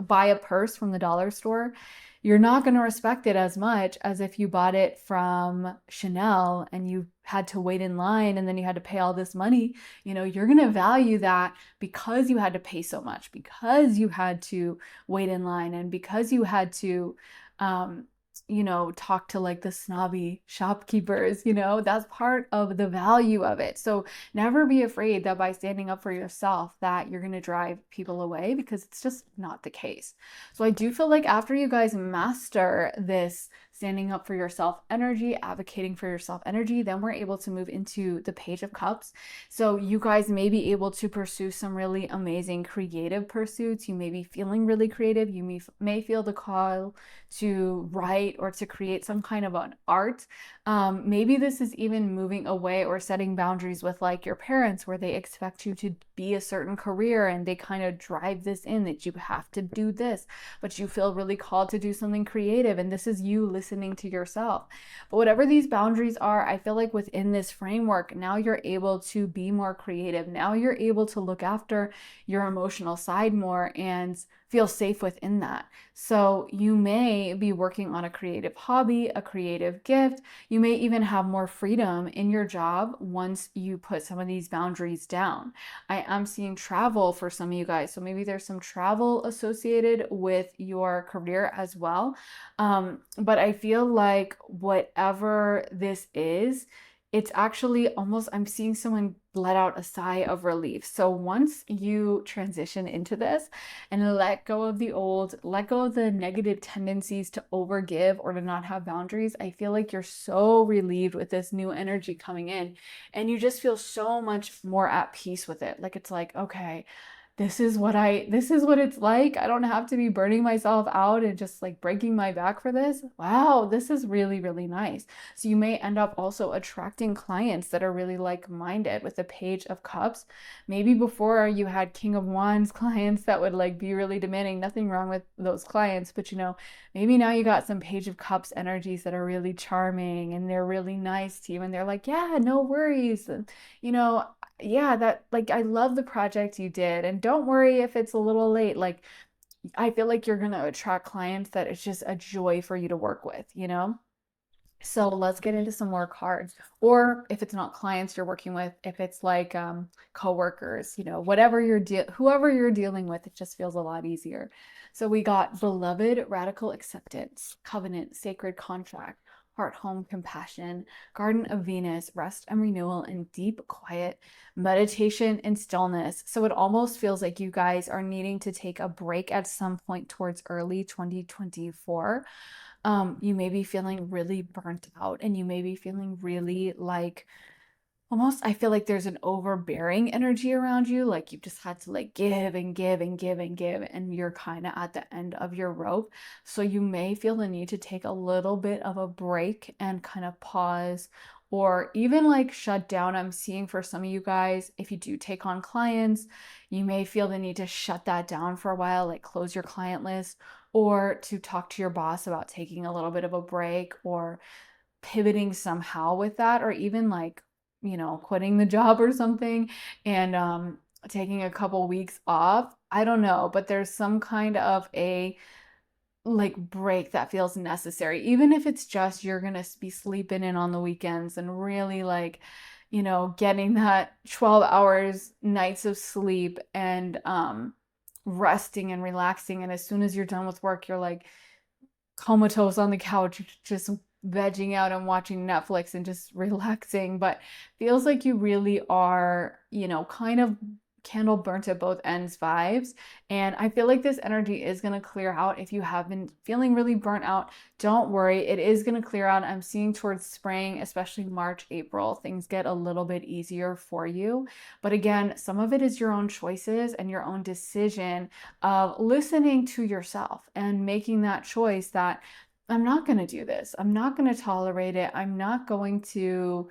buy a purse from the dollar store, you're not going to respect it as much as if you bought it from Chanel and you had to wait in line and then you had to pay all this money. You're going to value that because you had to pay so much, because you had to wait in line, and because you had to, talk to like the snobby shopkeepers, that's part of the value of it. So never be afraid that by standing up for yourself that you're going to drive people away, because it's just not the case. So I do feel like after you guys master this standing up for yourself energy, advocating for yourself energy, then we're able to move into the Page of Cups. So you guys may be able to pursue some really amazing creative pursuits. You may be feeling really creative. You may feel the call to write or to create some kind of an art. Maybe this is even moving away or setting boundaries with like your parents, where they expect you to be a certain career and they kind of drive this in that you have to do this, but you feel really called to do something creative, and this is you listening to yourself. But whatever these boundaries are, I feel like within this framework, now you're able to be more creative. Now you're able to look after your emotional side more and feel safe within that. So you may be working on a creative hobby, a creative gift. You may even have more freedom in your job once you put some of these boundaries down. I am seeing travel for some of you guys. So maybe there's some travel associated with your career as well. But I feel like whatever this is, it's actually almost, I'm seeing someone let out a sigh of relief. So once you transition into this and let go of the old, let go of the negative tendencies to overgive or to not have boundaries, I feel like you're so relieved with this new energy coming in, and you just feel so much more at peace with it. Like it's like, okay, this is what it's like. I don't have to be burning myself out and just like breaking my back for this. Wow, this is really, really nice. So you may end up also attracting clients that are really like-minded with the Page of Cups. Maybe before you had King of Wands clients that would like be really demanding. Nothing wrong with those clients, but maybe now you got some Page of Cups energies that are really charming and they're really nice to you, and they're like, yeah, no worries. And, yeah, that like, I love the project you did, and don't worry if it's a little late. Like, I feel like you're going to attract clients that it's just a joy for you to work with. So let's get into some more cards. Or if it's not clients you're working with, if it's like coworkers, whatever whoever you're dealing with, it just feels a lot easier. So we got beloved, radical acceptance, covenant, sacred contract, heart, home, compassion, garden of Venus, rest and renewal, and deep quiet, meditation and stillness. So it almost feels like you guys are needing to take a break at some point towards early 2024. You may be feeling really burnt out, and you may be feeling really like almost, I feel like there's an overbearing energy around you. Like you've just had to like give and give and give and give, and you're kind of at the end of your rope. So you may feel the need to take a little bit of a break and kind of pause or even like shut down. I'm seeing for some of you guys, if you do take on clients, you may feel the need to shut that down for a while, like close your client list, or to talk to your boss about taking a little bit of a break or pivoting somehow with that, or even like, quitting the job or something and taking a couple weeks off. I don't know, but there's some kind of a like break that feels necessary, even if it's just you're gonna be sleeping in on the weekends and really like, getting that 12 hours nights of sleep and resting and relaxing. And as soon as you're done with work, you're like comatose on the couch, just vegging out and watching Netflix and just relaxing. But feels like you really are, kind of candle burnt at both ends vibes. And I feel like this energy is going to clear out. If you have been feeling really burnt out, don't worry, it is going to clear out. I'm seeing towards spring, especially March, April, things get a little bit easier for you. But again, some of it is your own choices and your own decision of listening to yourself and making that choice that I'm not going to do this. I'm not going to tolerate it. I'm not going to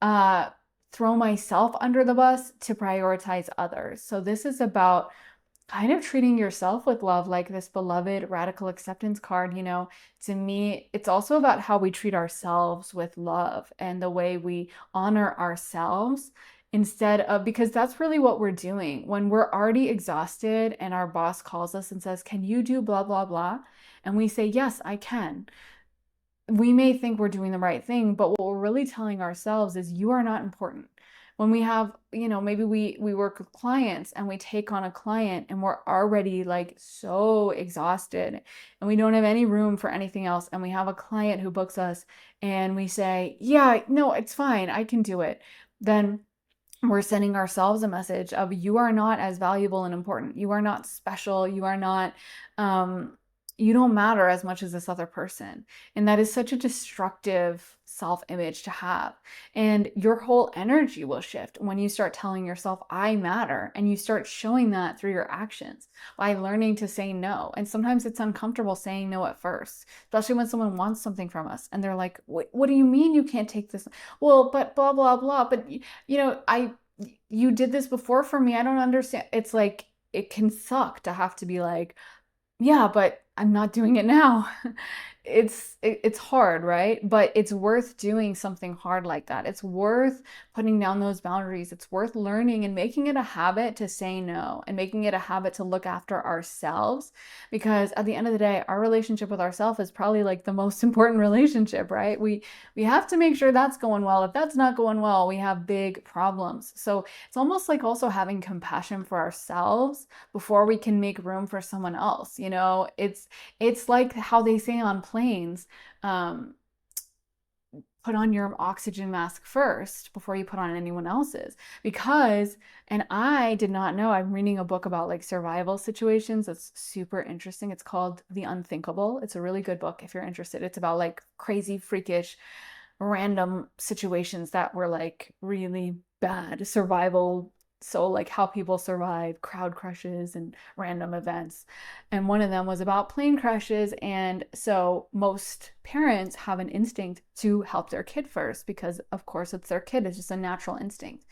uh, throw myself under the bus to prioritize others. So this is about kind of treating yourself with love, like this beloved radical acceptance card. To me, it's also about how we treat ourselves with love and the way we honor ourselves instead of, because that's really what we're doing when we're already exhausted and our boss calls us and says, "Can you do blah, blah, blah?" And we say, "Yes, I can." We may think we're doing the right thing, but what we're really telling ourselves is you are not important. When we have, maybe we work with clients and we take on a client and we're already like so exhausted and we don't have any room for anything else. And we have a client who books us and we say, "Yeah, no, it's fine. I can do it." Then we're sending ourselves a message of you are not as valuable and important. You are not special. You are not, um, you don't matter as much as this other person. And that is such a destructive self image to have. And your whole energy will shift when you start telling yourself, "I matter." And you start showing that through your actions by learning to say no. And sometimes it's uncomfortable saying no at first, especially when someone wants something from us and they're like, "What do you mean you can't take this?" Well, but blah, blah, blah. But you did this before for me. I don't understand. It's like it can suck to have to be like, "Yeah, but I'm not doing it now." It's hard, right? But it's worth doing something hard like that. It's worth putting down those boundaries. It's worth learning and making it a habit to say no and making it a habit to look after ourselves, because at the end of the day, our relationship with ourselves is probably like the most important relationship, right? We have to make sure that's going well. If that's not going well, we have big problems. So it's almost like also having compassion for ourselves before we can make room for someone else. It's like how they say on planes, um, put on your oxygen mask first before you put on anyone else's. Because, and I did not know, I'm reading a book about like survival situations that's super interesting. It's called The Unthinkable. It's a really good book if you're interested. It's about like crazy, freakish, random situations that were like really bad survival. So, like how people survive crowd crushes and random events. And one of them was about plane crashes. And so, most parents have an instinct to help their kid first because, of course, it's their kid, it's just a natural instinct.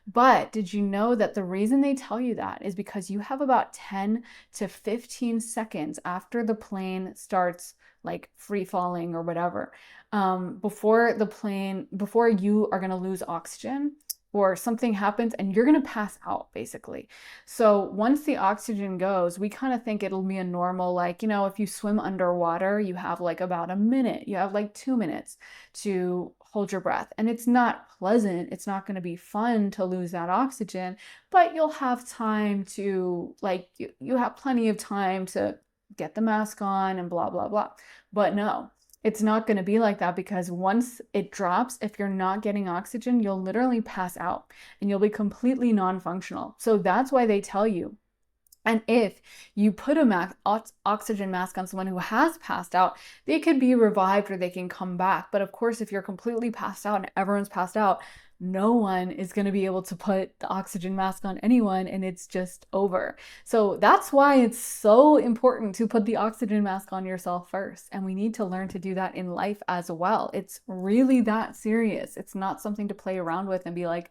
But did you know that the reason they tell you that is because you have about 10 to 15 seconds after the plane starts like free falling or whatever, before you are going to lose oxygen, or something happens and you're going to pass out basically. So once the oxygen goes, we kind of think it'll be a normal, like, if you swim underwater, you have like about a minute, you have like 2 minutes to hold your breath. And it's not pleasant. It's not going to be fun to lose that oxygen, but you'll have time to, like, you have plenty of time to get the mask on and blah, blah, blah. But no, it's not going to be like that, because once it drops, if you're not getting oxygen, you'll literally pass out and you'll be completely non-functional. So that's why they tell you. And if you put a oxygen mask on someone who has passed out, they could be revived or they can come back. But of course, if you're completely passed out and everyone's passed out, no one is going to be able to put the oxygen mask on anyone, and it's just over. So that's why it's so important to put the oxygen mask on yourself first. And we need to learn to do that in life as well. It's really that serious. It's not something to play around with and be like,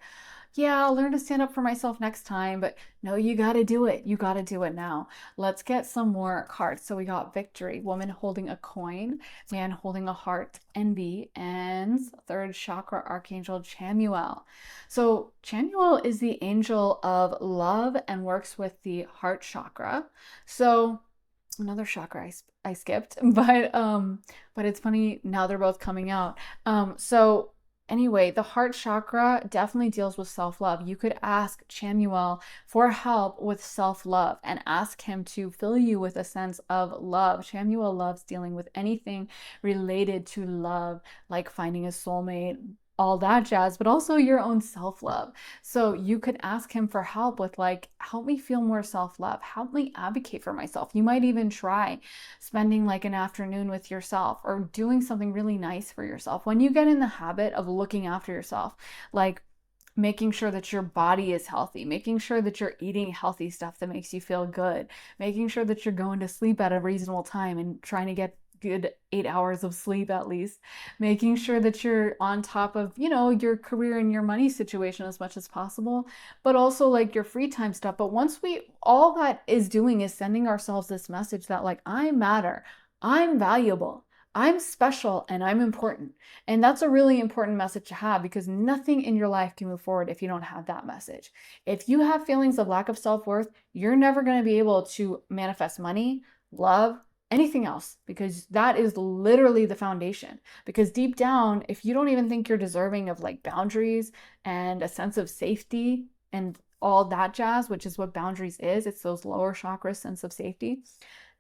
yeah, I'll learn to stand up for myself next time. But no, you got to do it. You got to do it now. Let's get some more cards. So we got victory, woman holding a coin, man holding a heart, envy, and third chakra archangel Chamuel. So Chamuel is the angel of love and works with the heart chakra. So another chakra I skipped, but it's funny now they're both coming out. So anyway, the heart chakra definitely deals with self-love. You could ask Chamuel for help with self-love and ask him to fill you with a sense of love. Chamuel loves dealing with anything related to love, like finding a soulmate, all that jazz, but also your own self-love. So you could ask him for help with, like, help me feel more self-love, help me advocate for myself. You might even try spending like an afternoon with yourself or doing something really nice for yourself. When you get in the habit of looking after yourself, like making sure that your body is healthy, making sure that you're eating healthy stuff that makes you feel good, making sure that you're going to sleep at a reasonable time and trying to get good 8 hours of sleep at least, making sure that you're on top of, your career and your money situation as much as possible, but also like your free time stuff. But once all that is doing is sending ourselves this message that, like, I matter, I'm valuable, I'm special, and I'm important. And that's a really important message to have, because nothing in your life can move forward if you don't have that message. If you have feelings of lack of self-worth, you're never going to be able to manifest money, love, anything else, because that is literally the foundation. Because deep down, if you don't even think you're deserving of like boundaries and a sense of safety and all that jazz, which is what boundaries is, it's those lower chakras sense of safety,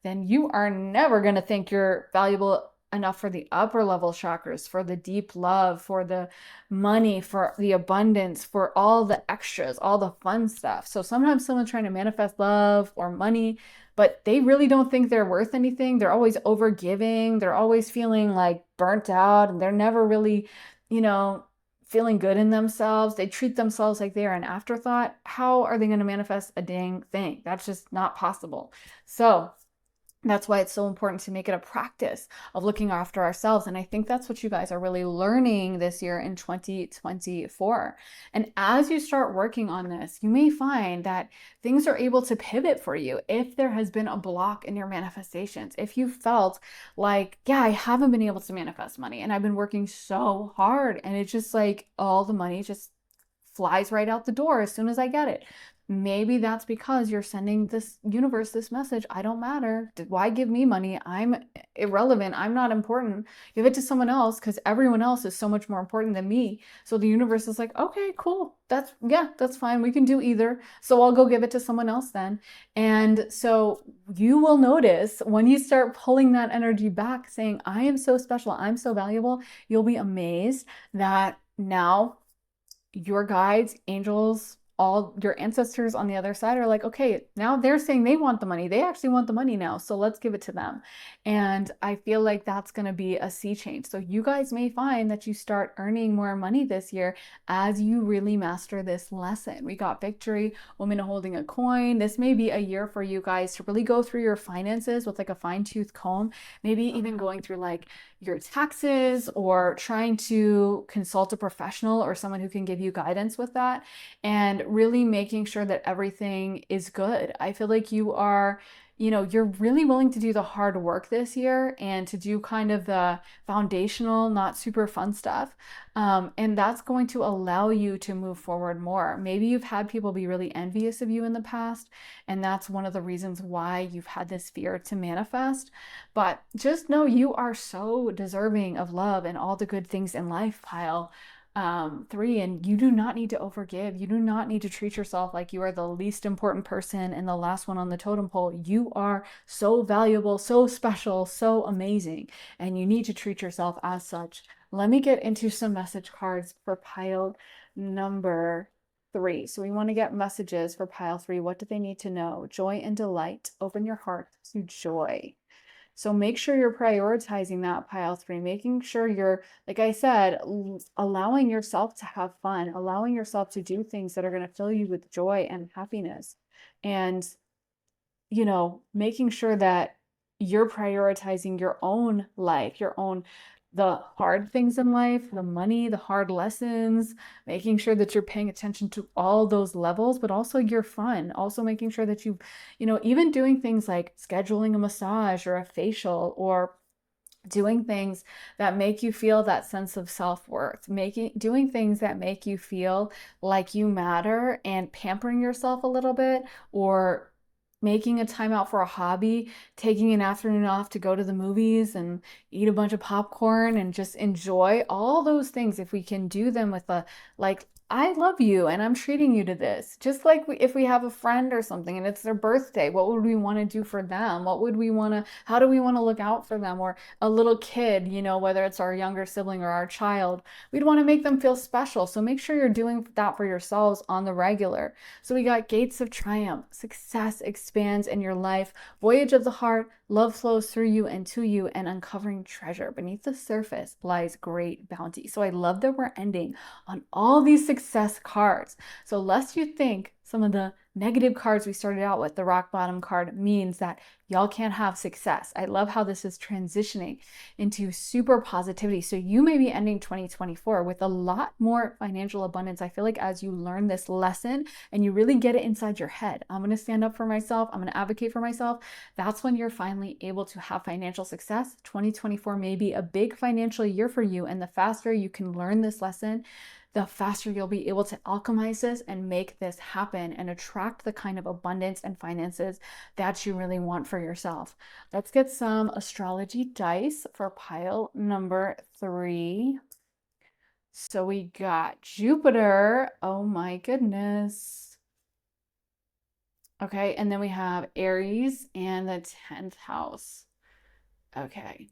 then you are never going to think you're valuable enough for the upper level chakras, for the deep love, for the money, for the abundance, for all the extras, all the fun stuff. So sometimes someone's trying to manifest love or money, but they really don't think they're worth anything. They're always over giving. They're always feeling like burnt out, and they're never really, feeling good in themselves. They treat themselves like they're an afterthought. How are they going to manifest a dang thing? That's just not possible. So that's why it's so important to make it a practice of looking after ourselves. And I think that's what you guys are really learning this year in 2024. And as you start working on this, you may find that things are able to pivot for you. If there has been a block in your manifestations, if you felt like, yeah, I haven't been able to manifest money and I've been working so hard and it's just like all the money just flies right out the door as soon as I get it. Maybe that's because you're sending this universe this message: I don't matter. Why give me money? I'm irrelevant. I'm not important. Give it to someone else, because everyone else is so much more important than me. So the universe is like, okay, cool. That's fine. We can do either. So I'll go give it to someone else then. And so you will notice when you start pulling that energy back, saying, I am so special, I'm so valuable, you'll be amazed that now your guides, angels, all your ancestors on the other side are like, okay, now they're saying they want the money. They actually want the money now. So let's give it to them. And I feel like that's going to be a sea change. So you guys may find that you start earning more money this year as you really master this lesson. We got victory, woman holding a coin. This may be a year for you guys to really go through your finances with like a fine-tooth comb, maybe even going through like your taxes or trying to consult a professional or someone who can give you guidance with that, and really making sure that everything is good. I feel like you are you're really willing to do the hard work this year and to do kind of the foundational, not super fun stuff. And that's going to allow you to move forward more. Maybe you've had people be really envious of you in the past, and that's one of the reasons why you've had this fear to manifest. But just know you are so deserving of love and all the good things in life, Pile. Three, and you do not need to overgive. You do not need to treat yourself like you are the least important person and the last one on the totem pole. You are so valuable, so special, so amazing, and you need to treat yourself as such. Let me get into some message cards for pile number three. So we want to get messages for pile three. What do they need to know? Joy and delight. Open your heart to joy. So make sure you're prioritizing that pile three, making sure you're, like I said, allowing yourself to have fun, allowing yourself to do things that are going to fill you with joy and happiness. And, making sure that you're prioritizing your own life, the hard things in life, the money, the hard lessons, making sure that you're paying attention to all those levels, but also your fun. Also making sure that even doing things like scheduling a massage or a facial, or doing things that make you feel that sense of self-worth, doing things that make you feel like you matter, and pampering yourself a little bit, or making a time out for a hobby, taking an afternoon off to go to the movies and eat a bunch of popcorn and just enjoy all those things. If we can do them with like, I love you and I'm treating you to this. Just like if we have a friend or something and it's their birthday, what would we want to do for them? How do we want to look out for them? Or a little kid, whether it's our younger sibling or our child, we'd want to make them feel special. So make sure you're doing that for yourselves on the regular. So we got gates of triumph, success expands in your life, voyage of the heart, love flows through you and to you, and uncovering treasure. Beneath the surface lies great bounty. So I love that we're ending on all these success cards. So lest you think some of the negative cards we started out with, the rock bottom card, means that y'all can't have success. I love how this is transitioning into super positivity. So you may be ending 2024 with a lot more financial abundance. I feel like as you learn this lesson and you really get it inside your head, I'm going to stand up for myself, I'm going to advocate for myself, that's when you're finally able to have financial success. 2024 may be a big financial year for you, and the faster you can learn this lesson, the faster you'll be able to alchemize this and make this happen and attract the kind of abundance and finances that you really want for yourself. Let's get some astrology dice for pile number three. So we got Jupiter. Oh my goodness. Okay, and then we have Aries and the 10th house. Okay.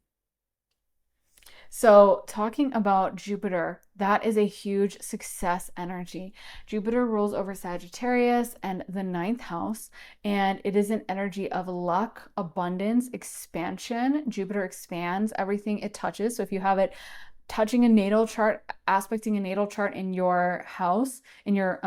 So, talking about Jupiter, that is a huge success energy. Jupiter rules over Sagittarius and the 9th house, and it is an energy of luck, abundance, expansion. Jupiter expands everything it touches. So, if you have it touching a natal chart, aspecting a natal chart in your house, in your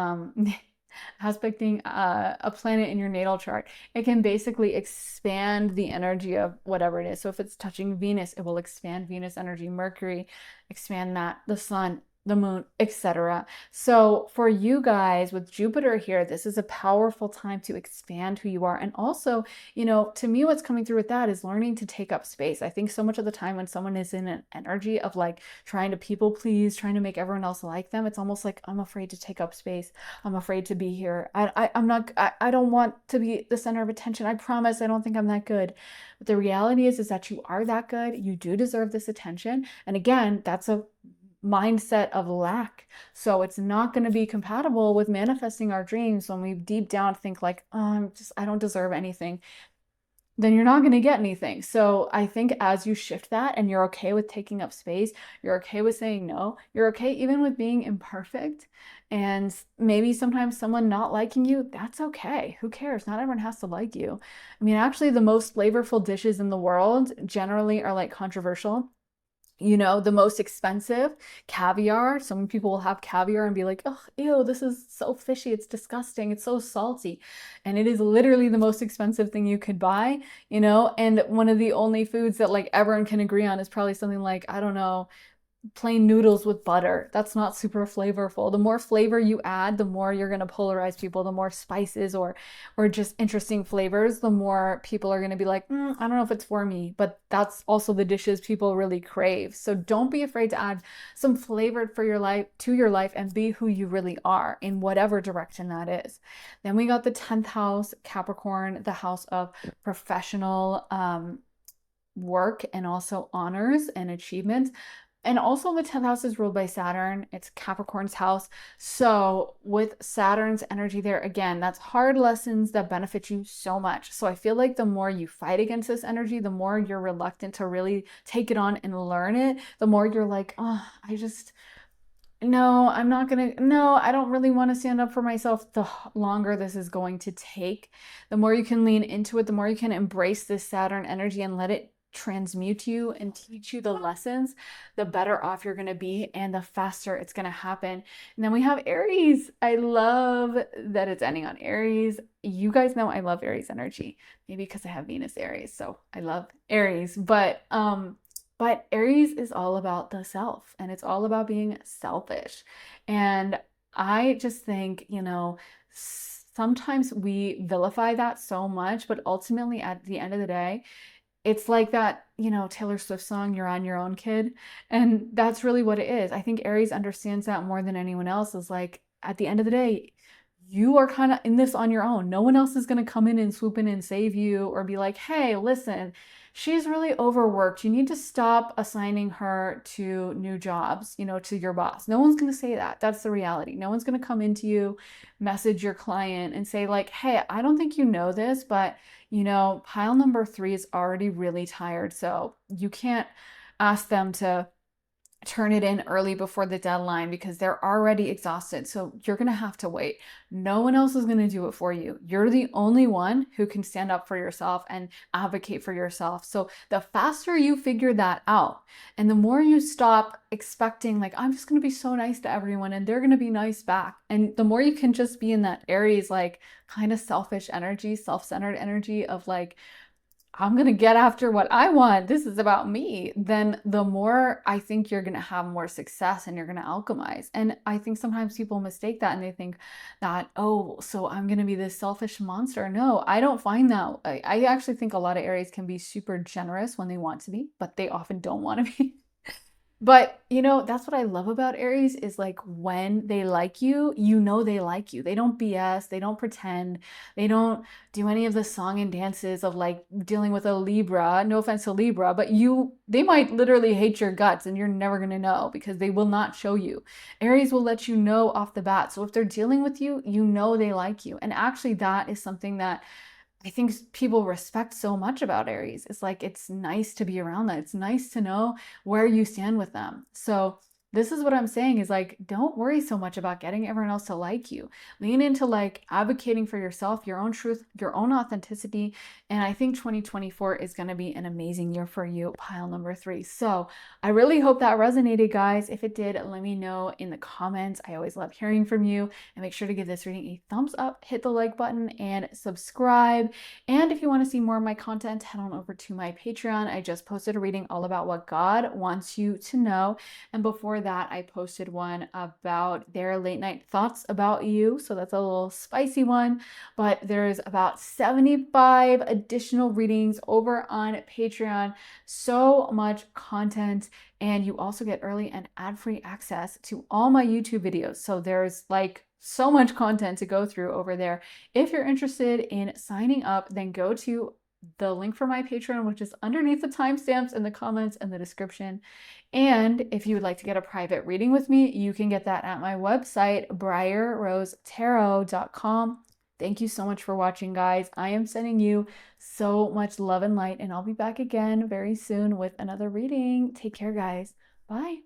aspecting a planet in your natal chart, it can basically expand the energy of whatever it is. So if it's touching Venus, it will expand Venus energy, Mercury, expand that, the sun, the moon, etc. So for you guys with Jupiter here, this is a powerful time to expand who you are. And also, to me, what's coming through with that is learning to take up space. I think so much of the time when someone is in an energy of like trying to people please, trying to make everyone else like them, it's almost like, I'm afraid to take up space. I'm afraid to be here. I don't want to be the center of attention. I promise I don't think I'm that good. But the reality is that you are that good. You do deserve this attention. And again, that's a mindset of lack. So it's not going to be compatible with manifesting our dreams when we deep down think like, oh, I don't deserve anything. Then you're not going to get anything. So I think as you shift that and you're okay with taking up space, you're okay with saying no, you're okay even with being imperfect, and maybe sometimes someone not liking you, that's okay. Who cares? Not everyone has to like you. I mean, actually, the most flavorful dishes in the world generally are like controversial. The most expensive, caviar. Some people will have caviar and be like, oh, ew, this is so fishy. It's disgusting. It's so salty. And it is literally the most expensive thing you could buy, and one of the only foods that like everyone can agree on is probably something like, I don't know, plain noodles with butter. That's not super flavorful. The more flavor you add, the more you're going to polarize people. The more spices or just interesting flavors, the more people are going to be like, I don't know if it's for me. But that's also the dishes people really crave. So don't be afraid to add some flavor for your life to your life and be who you really are in whatever direction that is. Then we got the 10th house, Capricorn, the house of professional work and also honors and achievements. And also, the 10th house is ruled by Saturn. It's Capricorn's house. So, with Saturn's energy there, again, that's hard lessons that benefit you so much. So, I feel like the more you fight against this energy, the more you're reluctant to really take it on and learn it, the more you're like, oh, no, I'm not gonna, no, I don't really want to stand up for myself. The longer this is going to take, the more you can lean into it, the more you can embrace this Saturn energy and let it transmute you and teach you the lessons, the better off you're going to be and the faster it's going to happen. And then we have Aries. I love that it's ending on Aries. You guys know I love Aries energy, maybe because I have Venus Aries, so I love Aries. But Aries is all about the self and it's all about being selfish. And I just think, sometimes we vilify that so much, but ultimately at the end of the day, it's like that, Taylor Swift song, You're on Your Own, Kid. And that's really what it is. I think Aries understands that more than anyone else is like, at the end of the day, you are kind of in this on your own. No one else is going to come in and swoop in and save you or be like, hey, listen, she's really overworked. You need to stop assigning her to new jobs, to your boss. No one's going to say that. That's the reality. No one's going to come into you, message your client and say like, hey, I don't think you know this, but pile number 3 is already really tired. So you can't ask them to turn it in early before the deadline because they're already exhausted. So you're going to have to wait. No one else is going to do it for you. You're the only one who can stand up for yourself and advocate for yourself. So the faster you figure that out and the more you stop expecting, like, I'm just going to be so nice to everyone and they're going to be nice back. And the more you can just be in that Aries, like kind of selfish energy, self-centered energy of like, I'm going to get after what I want. This is about me. Then the more I think you're going to have more success and you're going to alchemize. And I think sometimes people mistake that and they think that, oh, so I'm going to be this selfish monster. No, I don't find that. I actually think a lot of Aries can be super generous when they want to be, but they often don't want to be. But that's what I love about Aries is like when they like you, they like you. They don't BS, they don't pretend, they don't do any of the song and dances of like dealing with a Libra. No offense to Libra, but they might literally hate your guts and you're never gonna know because they will not show you. Aries will let you know off the bat. So if they're dealing with you, they like you. And actually that is something that I think people respect so much about Aries. It's like it's nice to be around that. It's nice to know where you stand with them. So this is what I'm saying is like, don't worry so much about getting everyone else to like you. Lean into like advocating for yourself, your own truth, your own authenticity. And I think 2024 is going to be an amazing year for you, pile number 3. So I really hope that resonated, guys. If it did, let me know in the comments. I always love hearing from you. And make sure to give this reading a thumbs up, hit the like button, and subscribe. And if you want to see more of my content, head on over to my Patreon. I just posted a reading all about what God wants you to know. And before that, I posted one about their late night thoughts about you. So that's a little spicy one. But there's about 75 additional readings over on Patreon. So much content. And you also get early and ad-free access to all my YouTube videos. So there's like so much content to go through over there. If you're interested in signing up, then go to the link for my Patreon, which is underneath the timestamps in the comments and the description. And if you would like to get a private reading with me, you can get that at my website, briarrosetarot.com. Thank you so much for watching, guys. I am sending you so much love and light, and I'll be back again very soon with another reading. Take care, guys. Bye.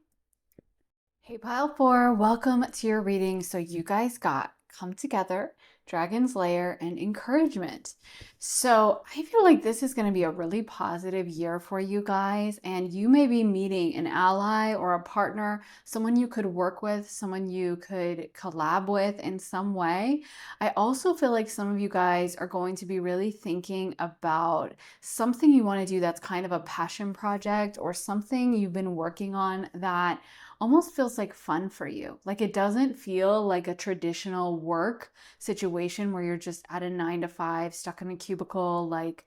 Hey, pile 4, welcome to your reading. So you guys got come together, Dragon's Lair, and encouragement. So I feel like this is going to be a really positive year for you guys, and you may be meeting an ally or a partner, someone you could work with, someone you could collab with in some way. I also feel like some of you guys are going to be really thinking about something you want to do that's kind of a passion project or something you've been working on that almost feels like fun for you. Like it doesn't feel like a traditional work situation where you're just at a 9 to 5, stuck in a cubicle, like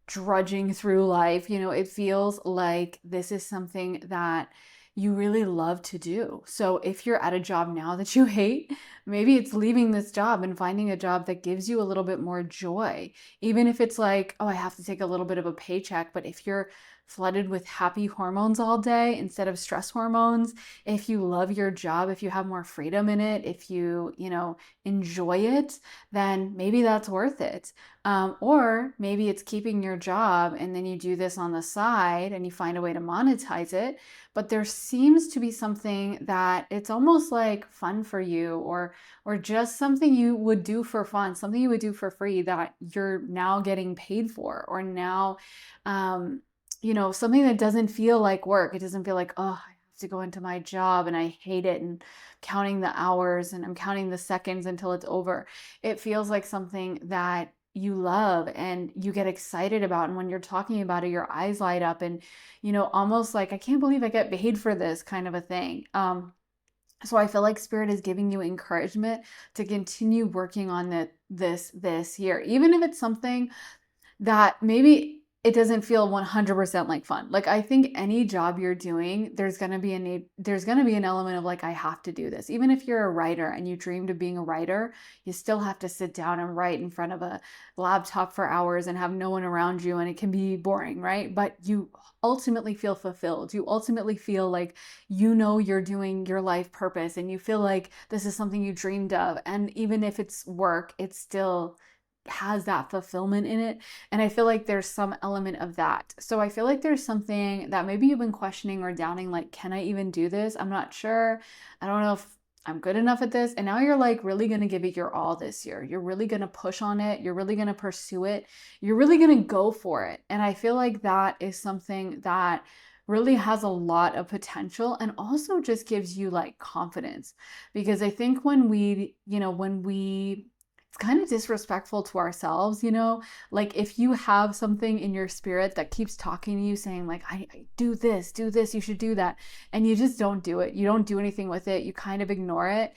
drudging through life. It feels like this is something that you really love to do. So if you're at a job now that you hate, maybe it's leaving this job and finding a job that gives you a little bit more joy. Even if it's like, oh, I have to take a little bit of a paycheck, but if you're flooded with happy hormones all day instead of stress hormones, if you love your job, if you have more freedom in it, if you enjoy it, then maybe that's worth it. Or maybe it's keeping your job and then you do this on the side and you find a way to monetize it. But there seems to be something that it's almost like fun for you, or just something you would do for fun, something you would do for free that you're now getting paid for, or now, something that doesn't feel like work. It doesn't feel like, oh, I have to go into my job and I hate it and counting the hours and I'm counting the seconds until it's over. It feels like something that you love and you get excited about. And when you're talking about it, your eyes light up and, almost like, I can't believe I get paid for this kind of a thing. So I feel like Spirit is giving you encouragement to continue working on this year, even if it's something that maybe it doesn't feel 100% like fun. Like I think any job you're doing, there's going to be an element of like, I have to do this. Even if you're a writer and you dreamed of being a writer, you still have to sit down and write in front of a laptop for hours and have no one around you, and it can be boring, right? But you ultimately feel fulfilled. You ultimately feel like you're doing your life purpose, and you feel like this is something you dreamed of. And even if it's work, it still has that fulfillment in it. And I feel like there's some element of that. So I feel like there's something that maybe you've been questioning or doubting, like, can I even do this? I'm not sure. I don't know if I'm good enough at this. And now you're like really going to give it your all this year. You're really going to push on it. You're really going to pursue it. You're really going to go for it. And I feel like that is something that really has a lot of potential and also just gives you like confidence. Because I think when we it's kind of disrespectful to ourselves, like if you have something in your spirit that keeps talking to you saying like, I do this, you should do that. And you just don't do it. You don't do anything with it. You kind of ignore it.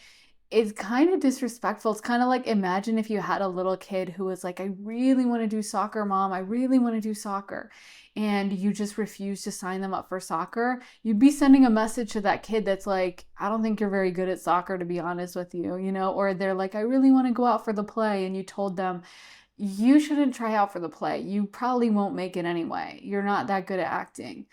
It's kind of disrespectful. It's kind of like, imagine if you had a little kid who was like, I really want to do soccer, mom. I really want to do soccer. And you just refuse to sign them up for soccer. You'd be sending a message to that kid that's like, I don't think you're very good at soccer, to be honest with you, or they're like, I really want to go out for the play. And you told them, you shouldn't try out for the play. You probably won't make it anyway. You're not that good at acting.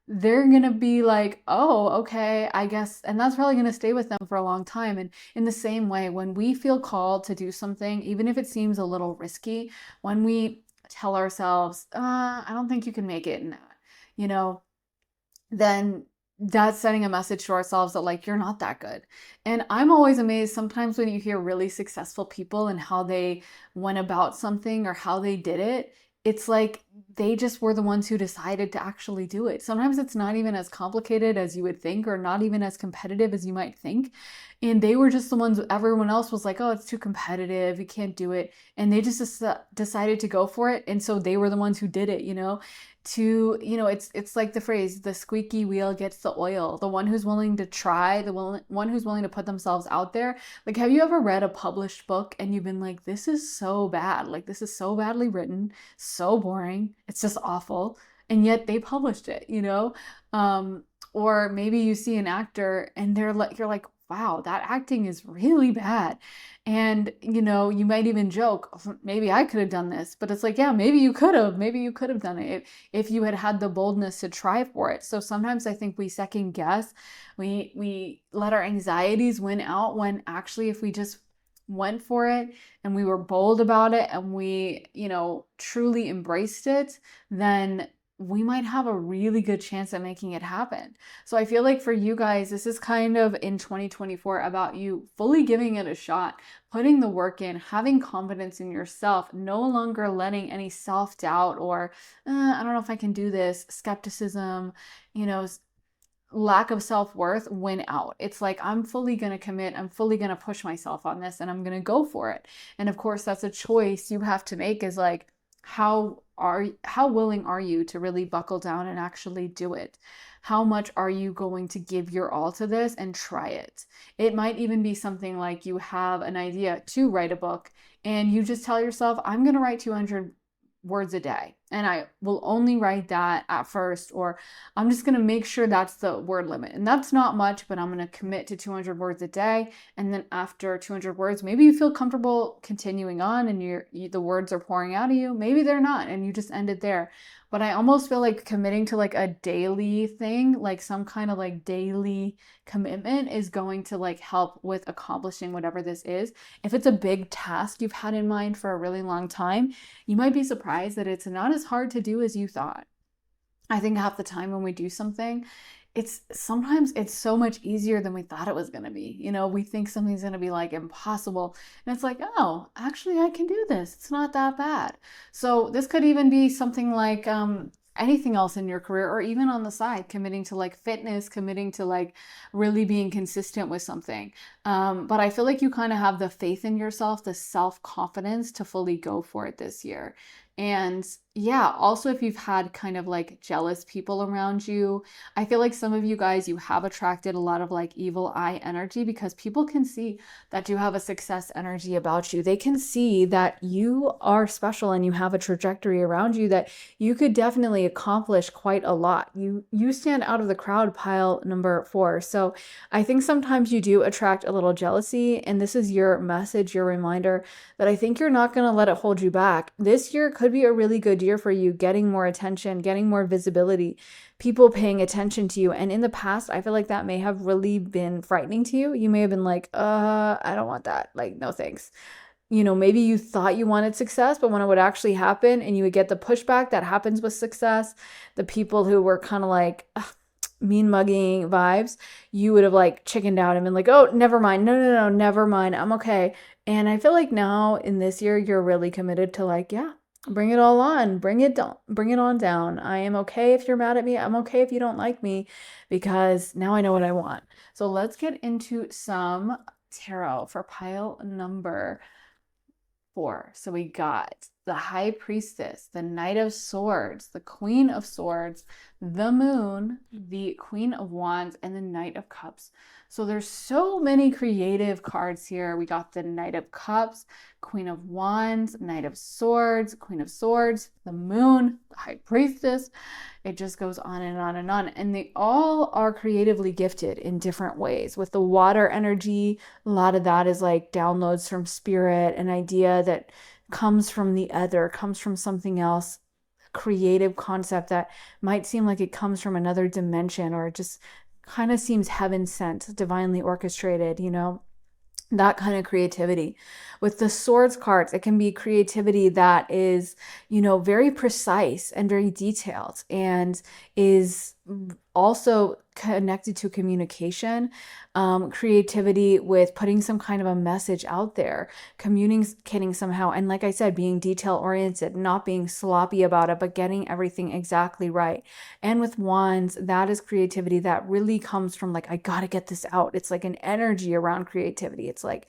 They're going to be like, oh, okay, I guess. And that's probably going to stay with them for a long time. And in the same way, when we feel called to do something, even if it seems a little risky, when we tell ourselves, I don't think you can make it in that, you know, then that's sending a message to ourselves that like, you're not that good. And I'm always amazed sometimes when you hear really successful people and how they went about something or how they did it. It's like they just were the ones who decided to actually do it. Sometimes it's not even as complicated as you would think, or not even as competitive as you might think. And they were just the ones, everyone else was like, oh, it's too competitive, you can't do it. And they just decided to go for it. And so they were the ones who did it, it's like the phrase, the squeaky wheel gets the oil. The one who's willing to try, one who's willing to put themselves out there. Like, have you ever read a published book and you've been like, this is so bad, like this is so badly written, so boring, it's just awful, and yet they published it, or maybe you see an actor and you're like, wow, that acting is really bad. And, you might even joke, "Oh, maybe I could have done this." But it's like, yeah, maybe you could have. Maybe you could have done it if you had had the boldness to try for it. So sometimes I think we second guess. We let our anxieties win out when actually if we just went for it and we were bold about it and we, truly embraced it, then we might have a really good chance at making it happen. So I feel like for you guys, this is kind of in 2024 about you fully giving it a shot, putting the work in, having confidence in yourself, no longer letting any self-doubt or I don't know if I can do this, skepticism, you know, lack of self-worth win out. It's like, I'm fully going to commit, I'm fully going to push myself on this, and I'm going to go for it. And of course, that's a choice you have to make, is like, how willing are you to really buckle down and actually do it? How much are you going to give your all to this and try it? It might even be something like you have an idea to write a book and you just tell yourself, I'm going to write 200 words a day, and I will only write that at first, or I'm just going to make sure that's the word limit. And that's not much, but I'm going to commit to 200 words a day. And then after 200 words, maybe you feel comfortable continuing on and the words are pouring out of you. Maybe they're not, and you just end it there. But I almost feel like committing to like a daily thing, like some kind of like daily commitment, is going to like help with accomplishing whatever this is. If it's a big task you've had in mind for a really long time, you might be surprised that it's not as hard to do as you thought. I think half the time when we do something, sometimes it's so much easier than we thought it was going to be. You know, we think something's going to be like impossible, and it's like, oh, actually I can do this. It's not that bad. So this could even be something like anything else in your career, or even on the side, committing to like fitness, committing to like really being consistent with something. But I feel like you kind of have the faith in yourself, the self-confidence to fully go for it this year. And yeah, also if you've had kind of like jealous people around you, I feel like some of you guys, you have attracted a lot of like evil eye energy, because people can see that you have a success energy about you. They can see that you are special and you have a trajectory around you that you could definitely accomplish quite a lot. You stand out of the crowd, pile number 4. So I think sometimes you do attract a little jealousy, and this is your message, your reminder that I think you're not going to let it hold you back. This year could be a really good year for you, getting more attention, getting more visibility, people paying attention to you. And in the past, I feel like that may have really been frightening to you. You may have been like, I don't want that. Like, no thanks. You know, maybe you thought you wanted success, but when it would actually happen and you would get the pushback that happens with success, the people who were kind of like mean mugging vibes, you would have like chickened out and been like, oh, never mind. No, never mind. I'm okay. And I feel like now in this year, you're really committed to like, yeah, bring it all on, bring it on down. I am okay if you're mad at me. I'm okay if you don't like me, because now I know what I want. So let's get into some tarot for pile number 4. So we got the High Priestess, the Knight of Swords, the Queen of Swords, the Moon, the Queen of Wands, and the Knight of Cups. So there's so many creative cards here. We got the Knight of Cups, Queen of Wands, Knight of Swords, Queen of Swords, the Moon, the High Priestess. It just goes on and on and on. And they all are creatively gifted in different ways. With the water energy, a lot of that is like downloads from spirit, an idea that comes from the other, comes from something else, creative concept that might seem like it comes from another dimension, or it just kind of seems heaven sent, divinely orchestrated, you know, that kind of creativity. With the swords cards, it can be creativity that is, you know, very precise and very detailed, and is also connected to communication, creativity with putting some kind of a message out there, communicating somehow. And like I said, being detail oriented, not being sloppy about it, but getting everything exactly right. And with wands, that is creativity that really comes from like, I got to get this out. It's like an energy around creativity. It's like,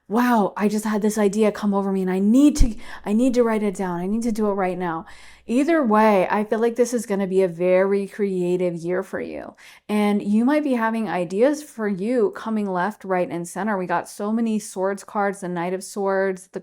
wow, I just had this idea come over me and I need to write it down. I need to do it right now. Either way, I feel like this is going to be a very creative year for you. And you might be having ideas for you coming left, right, and center. We got so many swords cards, the Knight of Swords, the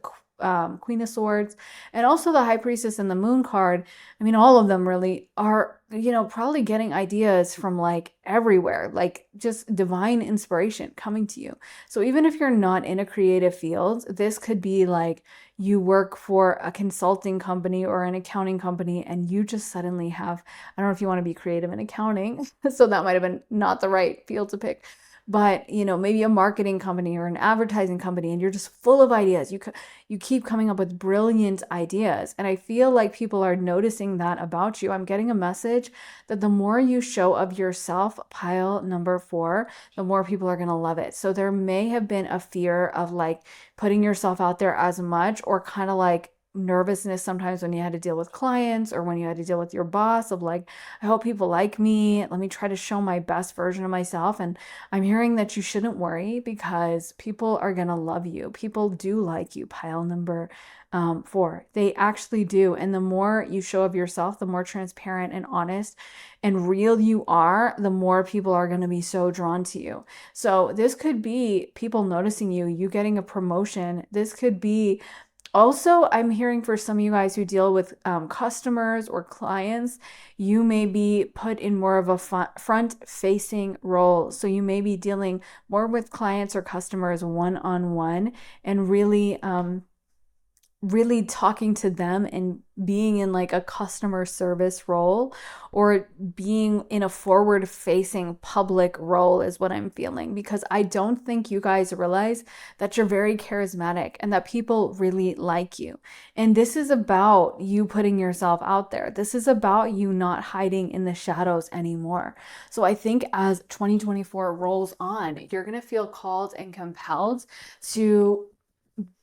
Queen of Swords, and also the High Priestess and the Moon card. I mean, all of them really are, you know, probably getting ideas from like everywhere, like just divine inspiration coming to you. So even if you're not in a creative field, this could be like you work for a consulting company or an accounting company, and you just suddenly have, I don't know if you want to be creative in accounting, so that might have been not the right field to pick. but maybe a marketing company or an advertising company, and you're just full of ideas. You keep coming up with brilliant ideas. And I feel like people are noticing that about you. I'm getting a message that the more you show of yourself, pile number 4, the more people are going to love it. So there may have been a fear of like putting yourself out there as much, or kind of like nervousness sometimes when you had to deal with clients or when you had to deal with your boss of like, I hope people like me. Let me try to show my best version of myself. And I'm hearing that you shouldn't worry, because people are going to love you. People do like you, pile number 4. They actually do. And the more you show of yourself, the more transparent and honest and real you are, the more people are going to be so drawn to you. So this could be people noticing you, you getting a promotion. This could be also, I'm hearing for some of you guys who deal with customers or clients, you may be put in more of a front-facing role. So you may be dealing more with clients or customers one-on-one, and really talking to them and being in like a customer service role, or being in a forward facing public role is what I'm feeling, because I don't think you guys realize that you're very charismatic and that people really like you. And this is about you putting yourself out there. This is about you not hiding in the shadows anymore. So I think as 2024 rolls on, you're going to feel called and compelled to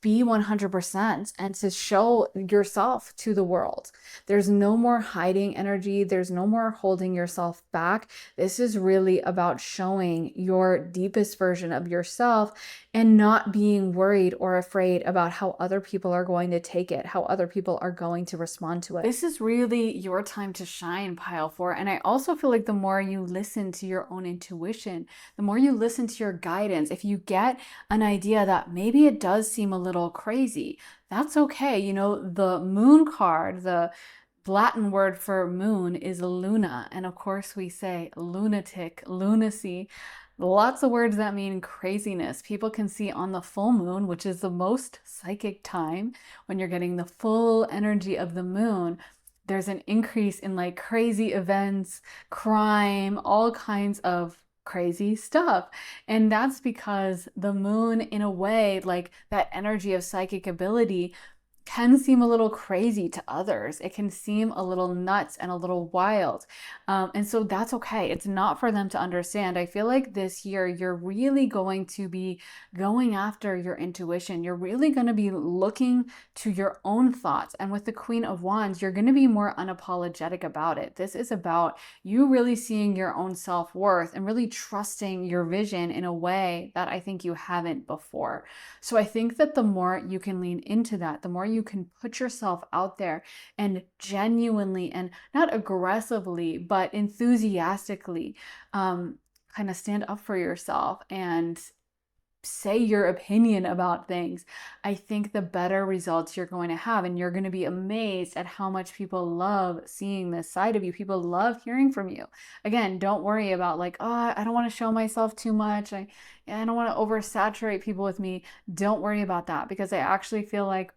be 100% and to show yourself to the world. There's no more hiding energy. There's no more holding yourself back. This is really about showing your deepest version of yourself and not being worried or afraid about how other people are going to take it, how other people are going to respond to it. This is really your time to shine, pile 4. And I also feel like the more you listen to your own intuition, the more you listen to your guidance, if you get an idea that maybe it does seem a little crazy, that's okay. The moon card, the Latin word for moon is luna. And of course we say lunatic, lunacy, lots of words that mean craziness. People can see on the full moon, which is the most psychic time when you're getting the full energy of the moon, there's an increase in like crazy events, crime, all kinds of crazy stuff. And that's because the moon, in a way, like that energy of psychic ability, can seem a little crazy to others. It can seem a little nuts and a little wild. And so that's okay. It's not for them to understand. I feel like this year you're really going to be going after your intuition. You're really going to be looking to your own thoughts. And with the Queen of Wands, you're going to be more unapologetic about it. This is about you really seeing your own self-worth and really trusting your vision in a way that I think you haven't before. So I think that the more you can lean into that, the more you can put yourself out there and genuinely, and not aggressively, but enthusiastically kind of stand up for yourself and say your opinion about things, I think the better results you're going to have. And you're going to be amazed at how much people love seeing this side of you. People love hearing from you. Again, don't worry about like, oh, I don't want to show myself too much. I don't want to oversaturate people with me. Don't worry about that, because I actually feel like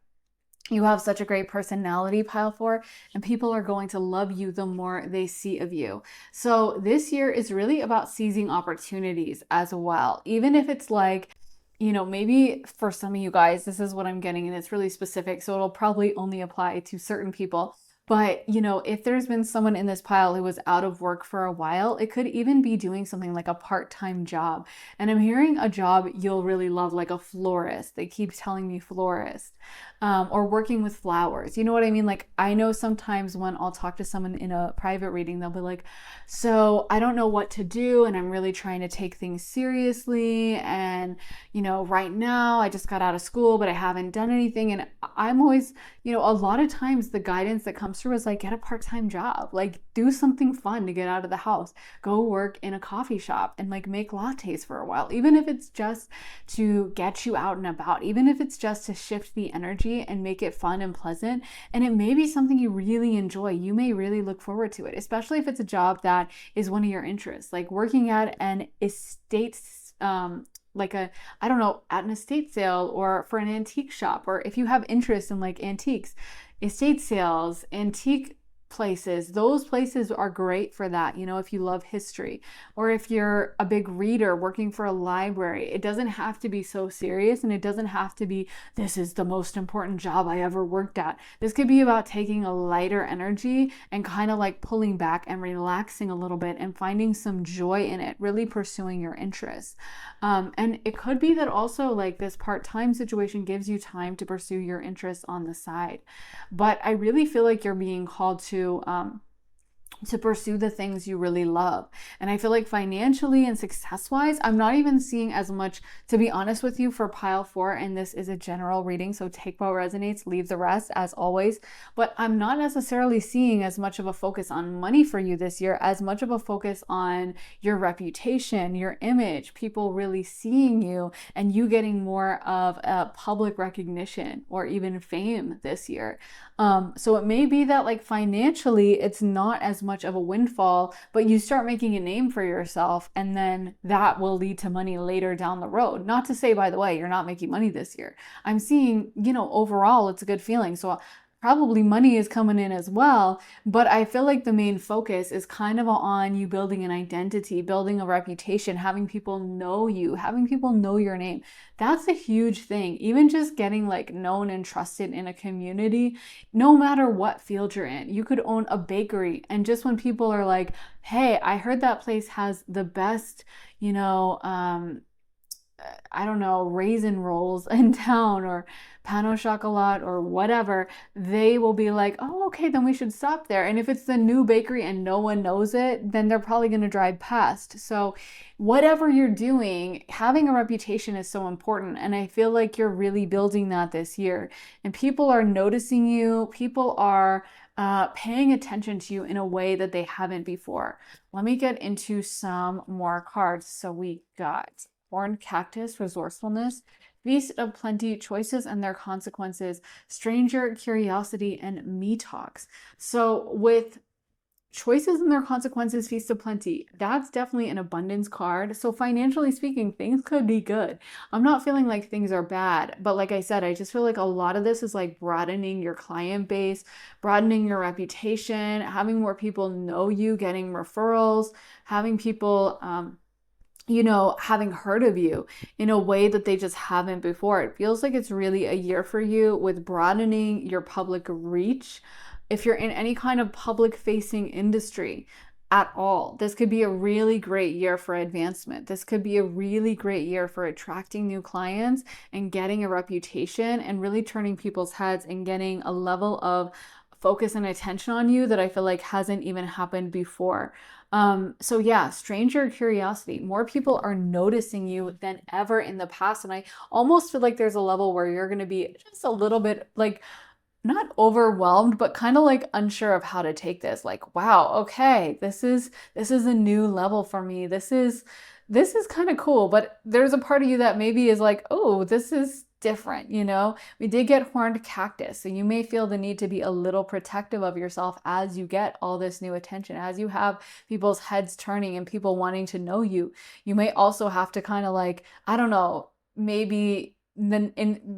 you have such a great personality, pile 4, and people are going to love you the more they see of you. So this year is really about seizing opportunities as well. Even if it's like, maybe for some of you guys, this is what I'm getting, and it's really specific, so it'll probably only apply to certain people. But, if there's been someone in this pile who was out of work for a while, it could even be doing something like a part-time job. And I'm hearing a job you'll really love, like a florist. They keep telling me florist. Or working with flowers. You know what I mean? Like, I know sometimes when I'll talk to someone in a private reading, they'll be like, so I don't know what to do, and I'm really trying to take things seriously. And, right now I just got out of school, but I haven't done anything. And I'm always, a lot of times the guidance that comes through is like, get a part-time job, like do something fun to get out of the house, go work in a coffee shop and like make lattes for a while, even if it's just to get you out and about, even if it's just to shift the energy and make it fun and pleasant. And it may be something you really enjoy. You may really look forward to it, especially if it's a job that is one of your interests, like working at an estate, at an estate sale, or for an antique shop, or if you have interest in like antiques, estate sales, antique places, those places are great for that. You know, if you love history, or if you're a big reader working for a library, it doesn't have to be so serious, and it doesn't have to be, this is the most important job I ever worked at. This could be about taking a lighter energy and kind of like pulling back and relaxing a little bit and finding some joy in it, really pursuing your interests. And it could be that also like this part-time situation gives you time to pursue your interests on the side. But I really feel like you're being called to pursue the things you really love. And I feel like financially and success wise, I'm not even seeing as much, to be honest with you, for pile 4. And this is a general reading, so take what resonates, leave the rest, as always. But I'm not necessarily seeing as much of a focus on money for you this year, as much of a focus on your reputation, your image, people really seeing you, and you getting more of a public recognition or even fame this year. So it may be that like financially, it's not as much of a windfall, but you start making a name for yourself, and then that will lead to money later down the road. Not to say, by the way, you're not making money this year. I'm seeing, you know, overall, it's a good feeling. So probably money is coming in as well, but I feel like the main focus is kind of on you building an identity, building a reputation, having people know you, having people know your name. That's a huge thing. Even just getting like known and trusted in a community, no matter what field you're in. You could own a bakery, and just when people are like, hey, I heard that place has the best, you know, I don't know, raisin rolls in town, or pain au chocolat, or whatever, they will be like, oh, okay, then we should stop there. And if it's the new bakery and no one knows it, then they're probably going to drive past. So whatever you're doing, having a reputation is so important. And I feel like you're really building that this year. And people are noticing you. People are paying attention to you in a way that they haven't before. Let me get into some more cards. So we got Horned Cactus, Resourcefulness, Feast of Plenty, Choices and Their Consequences, Stranger, Curiosity, and Me Talks. So with Choices and Their Consequences, Feast of Plenty, that's definitely an abundance card. So financially speaking, things could be good. I'm not feeling like things are bad, but like I said, I just feel like a lot of this is like broadening your client base, broadening your reputation, having more people know you, getting referrals, having people, you know, having heard of you in a way that they just haven't before. It feels like it's really a year for you with broadening your public reach. If you're in any kind of public facing industry at all, this could be a really great year for advancement. This could be a really great year for attracting new clients and getting a reputation and really turning people's heads and getting a level of focus and attention on you that I feel like hasn't even happened before. So yeah, stranger curiosity. More people are noticing you than ever in the past. And I almost feel like there's a level where you're going to be just a little bit like, not overwhelmed, but kind of like unsure of how to take this. Like, wow, okay, this is a new level for me. This is kind of cool. But there's a part of you that maybe is like, oh, this is different, you know? We did get Horned Cactus, so you may feel the need to be a little protective of yourself as you get all this new attention, as you have people's heads turning and people wanting to know you. You may also have to kind of like, I don't know, maybe then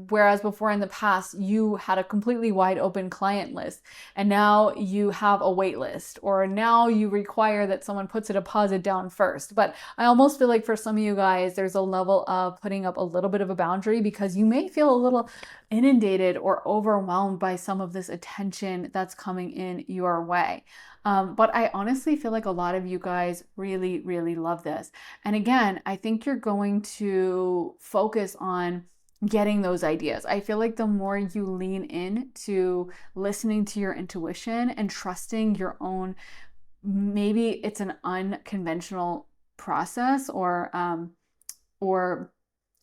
whereas before in the past you had a completely wide open client list, and now you have a wait list, or now you require that someone puts a deposit down first. But I almost feel like for some of you guys, there's a level of putting up a little bit of a boundary because you may feel a little inundated or overwhelmed by some of this attention that's coming in your way. But I honestly feel like a lot of you guys really, really love this. And again, I think you're going to focus on getting those ideas. I feel like the more you lean in to listening to your intuition and trusting your own, maybe it's an unconventional process or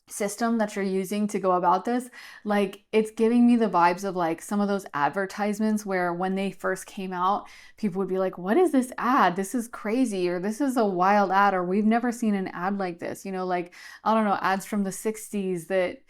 system that you're using to go about this, like it's giving me the vibes of like some of those advertisements where when they first came out, people would be like, what is this ad? This is crazy, or this is a wild ad, or we've never seen an ad like this, you know, like, I don't know, ads from the 60s that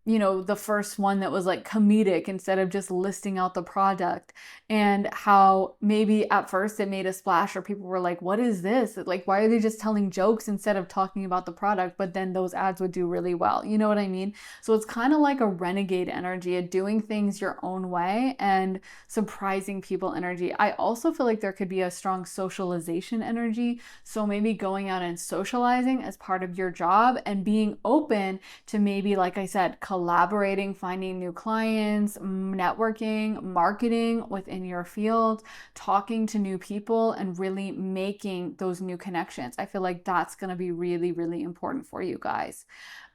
the first one that was like comedic instead of just listing out the product, and how maybe at first it made a splash or people were like, what is this? Like, why are they just telling jokes instead of talking about the product? But then those ads would do really well. You know what I mean? So it's kind of like a renegade energy of doing things your own way and surprising people energy. I also feel like there could be a strong socialization energy. So maybe going out and socializing as part of your job and being open to maybe, like I said, collaborating, finding new clients, networking, marketing within your field, talking to new people, and really making those new connections. I feel like that's going to be really, really important for you guys.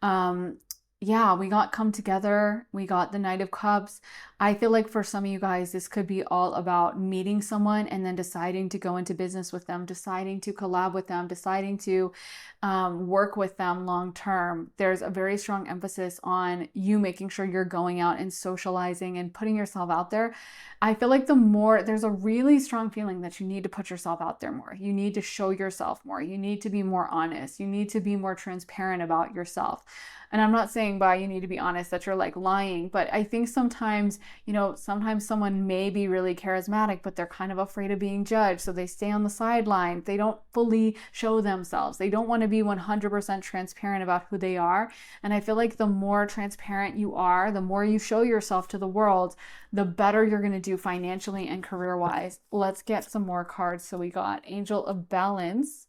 Um, yeah, we got come together. We got the Knight of Cups. I feel like for some of you guys, this could be all about meeting someone and then deciding to go into business with them, deciding to collab with them, deciding to work with them long term. There's a very strong emphasis on you making sure you're going out and socializing and putting yourself out there. I feel like there's a really strong feeling that you need to put yourself out there more. You need to show yourself more. You need to be more honest. You need to be more transparent about yourself. And I'm not saying by you need to be honest that you're like lying, but I think sometimes someone may be really charismatic, but they're kind of afraid of being judged. So they stay on the sideline. They don't fully show themselves. They don't want to be 100% transparent about who they are. And I feel like the more transparent you are, the more you show yourself to the world, the better you're going to do financially and career wise. Let's get some more cards. So we got Angel of Balance,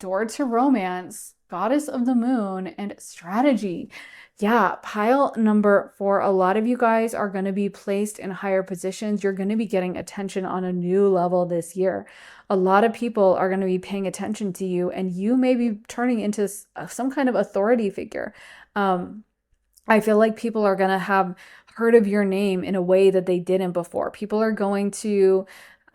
Door to Romance, Goddess of the Moon, and Strategy. Yeah, pile number 4. A lot of you guys are going to be placed in higher positions. You're going to be getting attention on a new level this year. A lot of people are going to be paying attention to you, and you may be turning into some kind of authority figure. I feel like people are going to have heard of your name in a way that they didn't before. People are going to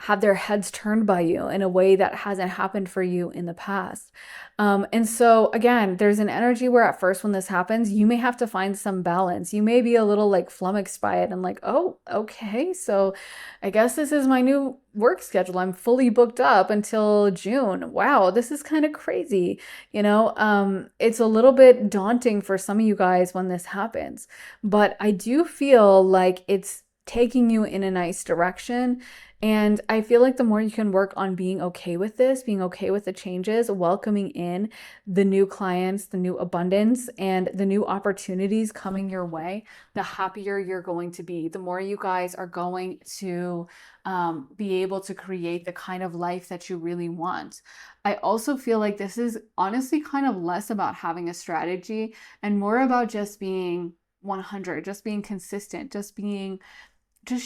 have their heads turned by you in a way that hasn't happened for you in the past. And so, again, there's an energy where at first when this happens, you may have to find some balance. You may be a little like flummoxed by it and like, oh, okay, so I guess this is my new work schedule. I'm fully booked up until June. Wow, this is kind of crazy. It's a little bit daunting for some of you guys when this happens, but I do feel like it's taking you in a nice direction. And I feel like the more you can work on being okay with this, being okay with the changes, welcoming in the new clients, the new abundance, and the new opportunities coming your way, the happier you're going to be. The more you guys are going to be able to create the kind of life that you really want. I also feel like this is honestly kind of less about having a strategy and more about just being 100, just being consistent, just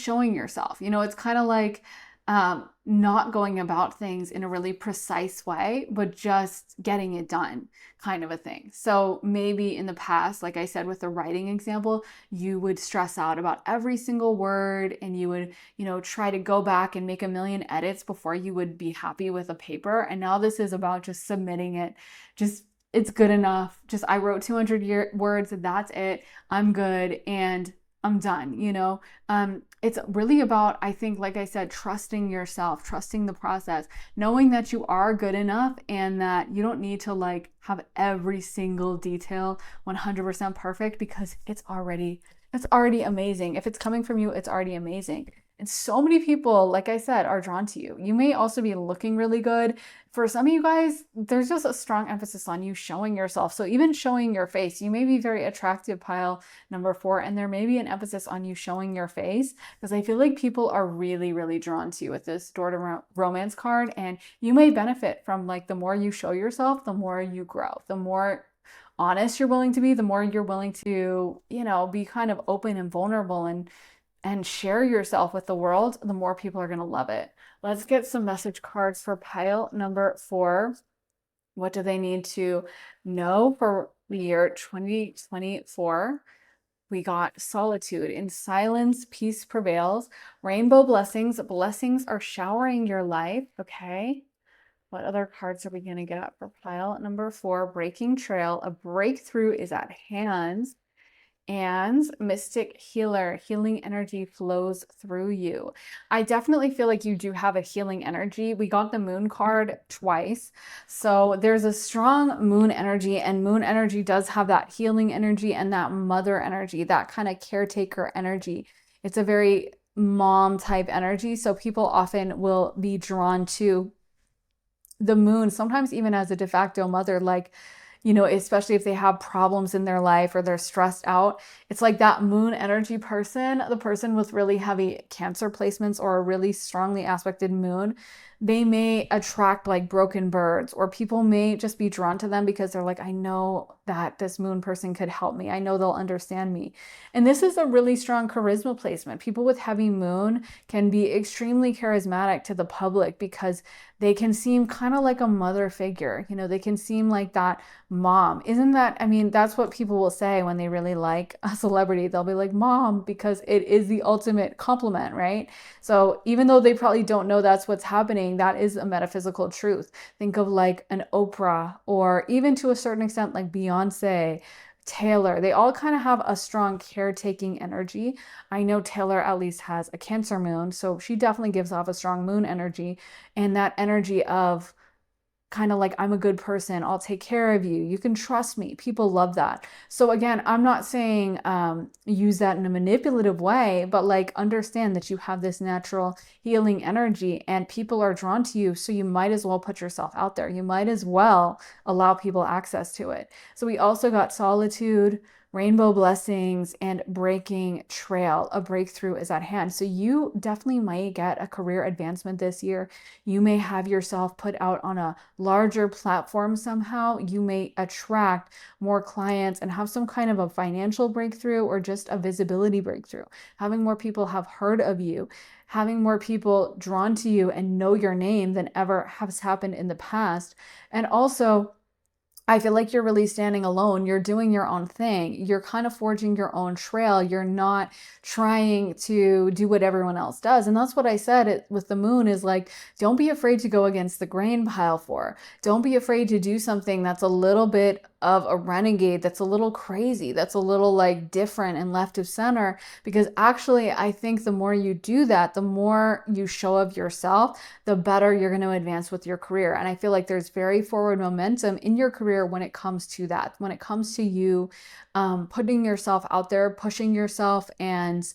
showing yourself. It's kind of like not going about things in a really precise way, but just getting it done, kind of a thing. So maybe in the past, like I said with the writing example, you would stress out about every single word and you would, try to go back and make a million edits before you would be happy with a paper. And now this is about just submitting it. Just it's good enough. Just I wrote 200 words, that's it. I'm good. And I'm done. It's really about, I think, like I said, trusting yourself, trusting the process, knowing that you are good enough and that you don't need to like have every single detail 100% perfect because it's already amazing. If it's coming from you, it's already amazing. And so many people, like I said, are drawn to you. You may also be looking really good. For some of you guys, there's just a strong emphasis on you showing yourself. So even showing your face, you may be very attractive, pile number 4, and there may be an emphasis on you showing your face because I feel like people are really, really drawn to you with this Door to Romance card. And you may benefit from like the more you show yourself, the more you grow, the more honest you're willing to be, the more you're willing to, be kind of open and vulnerable and share yourself with the world, the more people are going to love it. Let's get some message cards for pile number 4. What do they need to know for the year 2024? We got solitude. In silence, peace prevails. Rainbow blessings. Blessings are showering your life. Okay. What other cards are we going to get for pile number 4? Breaking trail. A breakthrough is at hand. and mystic healer. Healing energy flows through you. I definitely feel like you do have a healing energy. We got the moon card twice. So there's a strong moon energy, and moon energy does have that healing energy and that mother energy, that kind of caretaker energy. It's a very mom type energy. So people often will be drawn to the moon, sometimes even as a de facto mother, like, especially if they have problems in their life or they're stressed out. It's like that moon energy person, the person with really heavy Cancer placements or a really strongly aspected moon, they may attract like broken birds, or people may just be drawn to them because they're like, I know that this moon person could help me. I know they'll understand me. And this is a really strong charisma placement. People with heavy moon can be extremely charismatic to the public because they can seem kind of like a mother figure. They can seem like that mom. Isn't that, I mean, that's what people will say when they really like a celebrity. They'll be like, mom, because it is the ultimate compliment, right? So even though they probably don't know that's what's happening, that is a metaphysical truth. Think of like an Oprah, or even to a certain extent, like Beyonce, Taylor. They all kind of have a strong caretaking energy. I know Taylor at least has a Cancer moon, so she definitely gives off a strong moon energy, and that energy of kind of like, I'm a good person, I'll take care of you, you can trust me. People love that. So again, I'm not saying use that in a manipulative way, but like understand that you have this natural healing energy and people are drawn to you. So you might as well put yourself out there. You might as well allow people access to it. So we also got solitude, rainbow blessings, and breaking trail. A breakthrough is at hand. So you definitely might get a career advancement this year. You may have yourself put out on a larger platform somehow. You may attract more clients and have some kind of a financial breakthrough or just a visibility breakthrough. Having more people have heard of you, having more people drawn to you and know your name than ever has happened in the past. And also, I feel like you're really standing alone. You're doing your own thing. You're kind of forging your own trail. You're not trying to do what everyone else does. And that's what I said with the moon is like, don't be afraid to go against the grain, pile four. Don't be afraid to do something that's a little bit of a renegade, that's a little crazy, that's a little like different and left of center. Because actually, I think the more you do that, the more you show of yourself, the better you're going to advance with your career. And I feel like there's very forward momentum in your career when it comes to that, when it comes to you putting yourself out there, pushing yourself, and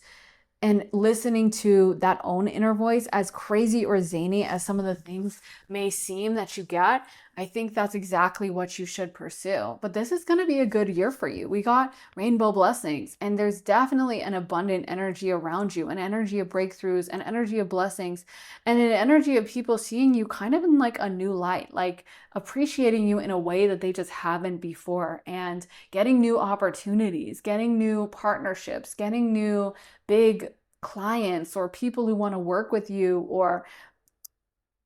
listening to that own inner voice, as crazy or zany as some of the things may seem that you get. I think that's exactly what you should pursue. But this is going to be a good year for you. We got rainbow blessings, and there's definitely an abundant energy around you, an energy of breakthroughs, an energy of blessings, and an energy of people seeing you kind of in like a new light, like appreciating you in a way that they just haven't before, and getting new opportunities, getting new partnerships, getting new big clients or people who want to work with you, or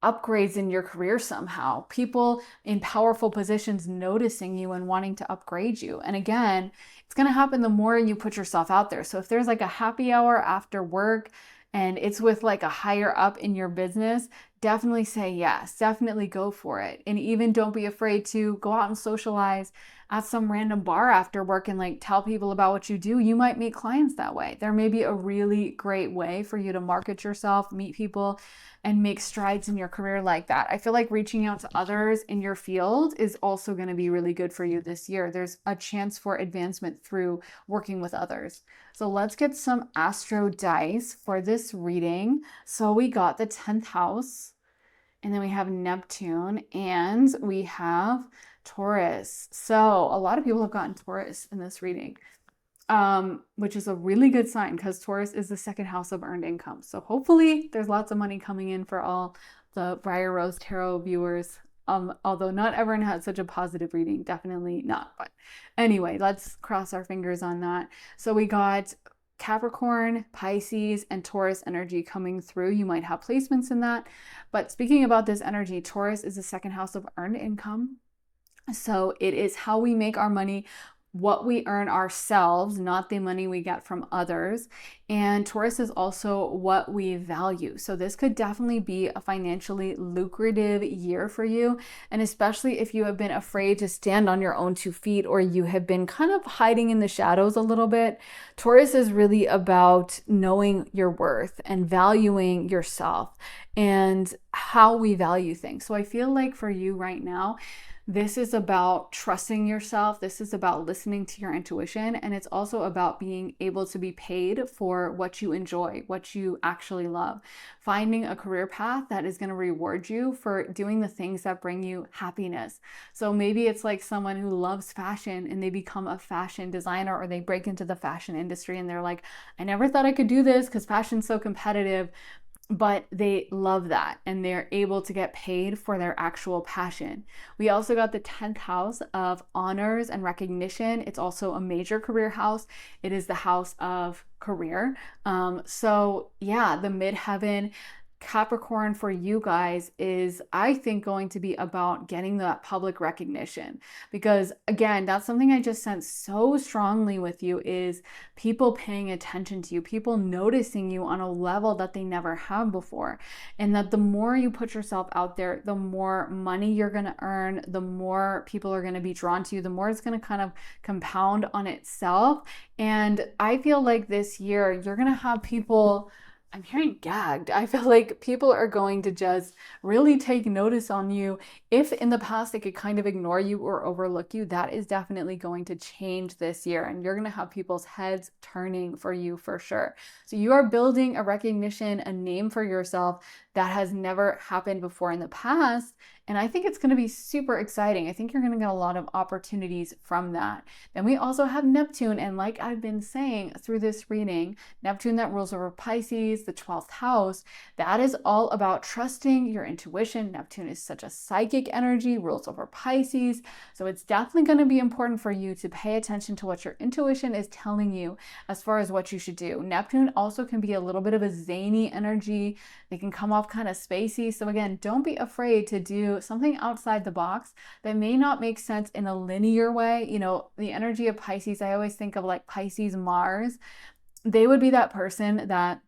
upgrades in your career somehow. People in powerful positions noticing you and wanting to upgrade you. And again, it's going to happen the more you put yourself out there. So if there's like a happy hour after work and it's with like a higher up in your business, definitely say yes. Definitely go for it. And even don't be afraid to go out and socialize at some random bar after work and like tell people about what you do. You might meet clients that way. There may be a really great way for you to market yourself, meet people, and make strides in your career like that. I feel like reaching out to others in your field is also going to be really good for you this year. There's a chance for advancement through working with others. So let's get some astro dice for this reading. So we got the 10th house, and then we have Neptune, and we have Taurus. So a lot of people have gotten Taurus in this reading, which is a really good sign because Taurus is the second house of earned income. So hopefully there's lots of money coming in for all the Briar Rose Tarot viewers. Although not everyone had such a positive reading, definitely not. But anyway, let's cross our fingers on that. So we got Capricorn, Pisces, and Taurus energy coming through. You might have placements in that. But speaking about this energy, Taurus is the second house of earned income. So it is how we make our money what we earn ourselves, not the money we get from others. And Taurus is also what we value. So this could definitely be a financially lucrative year for you. And especially if you have been afraid to stand on your own 2 feet, or you have been kind of hiding in the shadows a little bit, Taurus is really about knowing your worth and valuing yourself and how we value things. So I feel like for you right now, this is about trusting yourself. This is about listening to your intuition. And it's also about being able to be paid for what you enjoy, what you actually love. Finding a career path that is going to reward you for doing the things that bring you happiness. So maybe it's like someone who loves fashion and they become a fashion designer, or they break into the fashion industry and they're like, I never thought I could do this because fashion's so competitive. But they love that and they're able to get paid for their actual passion. We also got the 10th house of honors and recognition. It's also a major career house. It is the house of career. So yeah, the midheaven Capricorn for you guys is, I think, going to be about getting that public recognition, because again, that's something I just sense so strongly with you, is people paying attention to you, people noticing you on a level that they never have before. And that the more you put yourself out there, the more money you're going to earn, the more people are going to be drawn to you, the more it's going to kind of compound on itself. And I feel like this year you're going to have people, I'm hearing gagged. I feel like people are going to just really take notice on you. If in the past they could kind of ignore you or overlook you, that is definitely going to change this year. And you're going to have people's heads turning for you for sure. So you are building a recognition, a name for yourself that has never happened before in the past. And I think it's going to be super exciting. I think you're going to get a lot of opportunities from that. Then we also have Neptune. And like I've been saying through this reading, Neptune that rules over Pisces, the 12th house, that is all about trusting your intuition. Neptune is such a psychic energy, rules over Pisces. So it's definitely going to be important for you to pay attention to what your intuition is telling you as far as what you should do. Neptune also can be a little bit of a zany energy. They can come off kind of spacey. So again, don't be afraid to do something outside the box that may not make sense in a linear way. You know, the energy of Pisces, I always think of like Pisces Mars. They would be that person that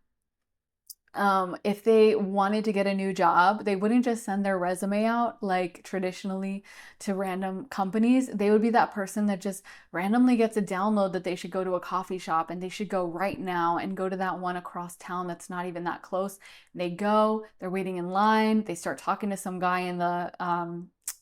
if they wanted to get a new job, they wouldn't just send their resume out like traditionally to random companies. They would be that person that just randomly gets a download that they should go to a coffee shop and they should go right now and go to that one across town that's not even that close. They go, they're waiting in line, they start talking to some guy in the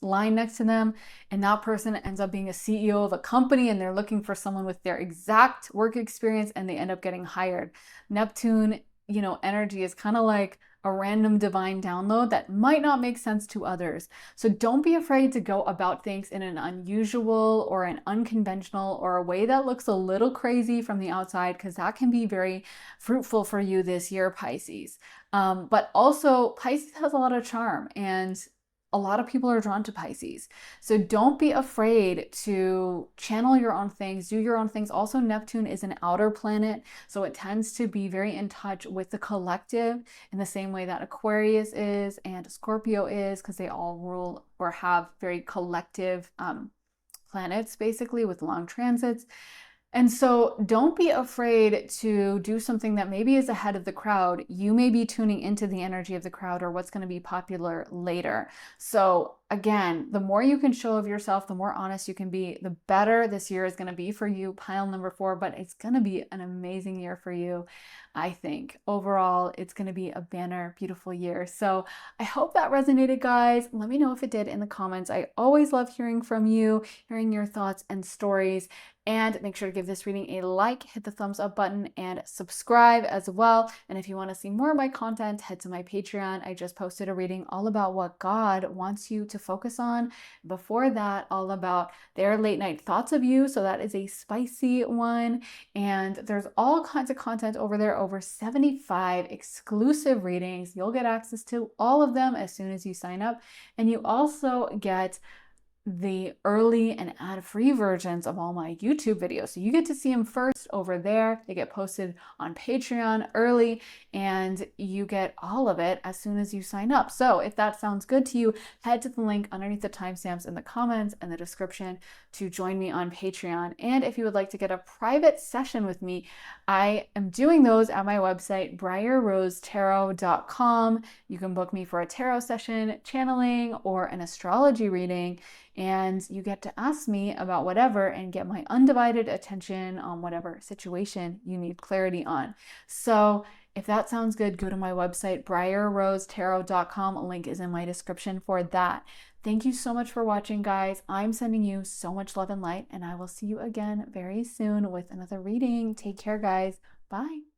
line next to them, and that person ends up being a CEO of a company and they're looking for someone with their exact work experience and they end up getting hired. Neptune, you know, energy is kind of like a random divine download that might not make sense to others. So don't be afraid to go about things in an unusual or an unconventional or a way that looks a little crazy from the outside, because that can be very fruitful for you this year, Pisces. But also Pisces has a lot of charm and a lot of people are drawn to Pisces. So don't be afraid to channel your own things, do your own things. Also, Neptune is an outer planet, so it tends to be very in touch with the collective in the same way that Aquarius is and Scorpio is, because they all rule or have very collective planets, basically, with long transits. And so don't be afraid to do something that maybe is ahead of the crowd. You may be tuning into the energy of the crowd or what's going to be popular later. So again, the more you can show of yourself, the more honest you can be, the better this year is going to be for you. Pile number 4, but it's going to be an amazing year for you. I think overall, it's going to be a banner, beautiful year. So I hope that resonated, guys. Let me know if it did in the comments. I always love hearing from you, hearing your thoughts and stories. And make sure to give this reading a like, hit the thumbs up button, and subscribe as well. And if you want to see more of my content, head to my Patreon. I just posted a reading all about what God wants you to focus on. Before that, all about their late night thoughts of you. So that is a spicy one. And there's all kinds of content over there, over 75 exclusive readings. You'll get access to all of them as soon as you sign up. And you also get the early and ad-free versions of all my YouTube videos. So you get to see them first over there. They get posted on Patreon early, and you get all of it as soon as you sign up. So if that sounds good to you, head to the link underneath the timestamps in the comments and the description to join me on Patreon. And if you would like to get a private session with me, I am doing those at my website, briarrosetarot.com. You can book me for a tarot session, channeling, or an astrology reading, and you get to ask me about whatever and get my undivided attention on whatever situation you need clarity on. So if that sounds good, go to my website, briarrosetarot.com. A link is in my description for that. Thank you so much for watching, guys. I'm sending you so much love and light, and I will see you again very soon with another reading. Take care, guys. Bye.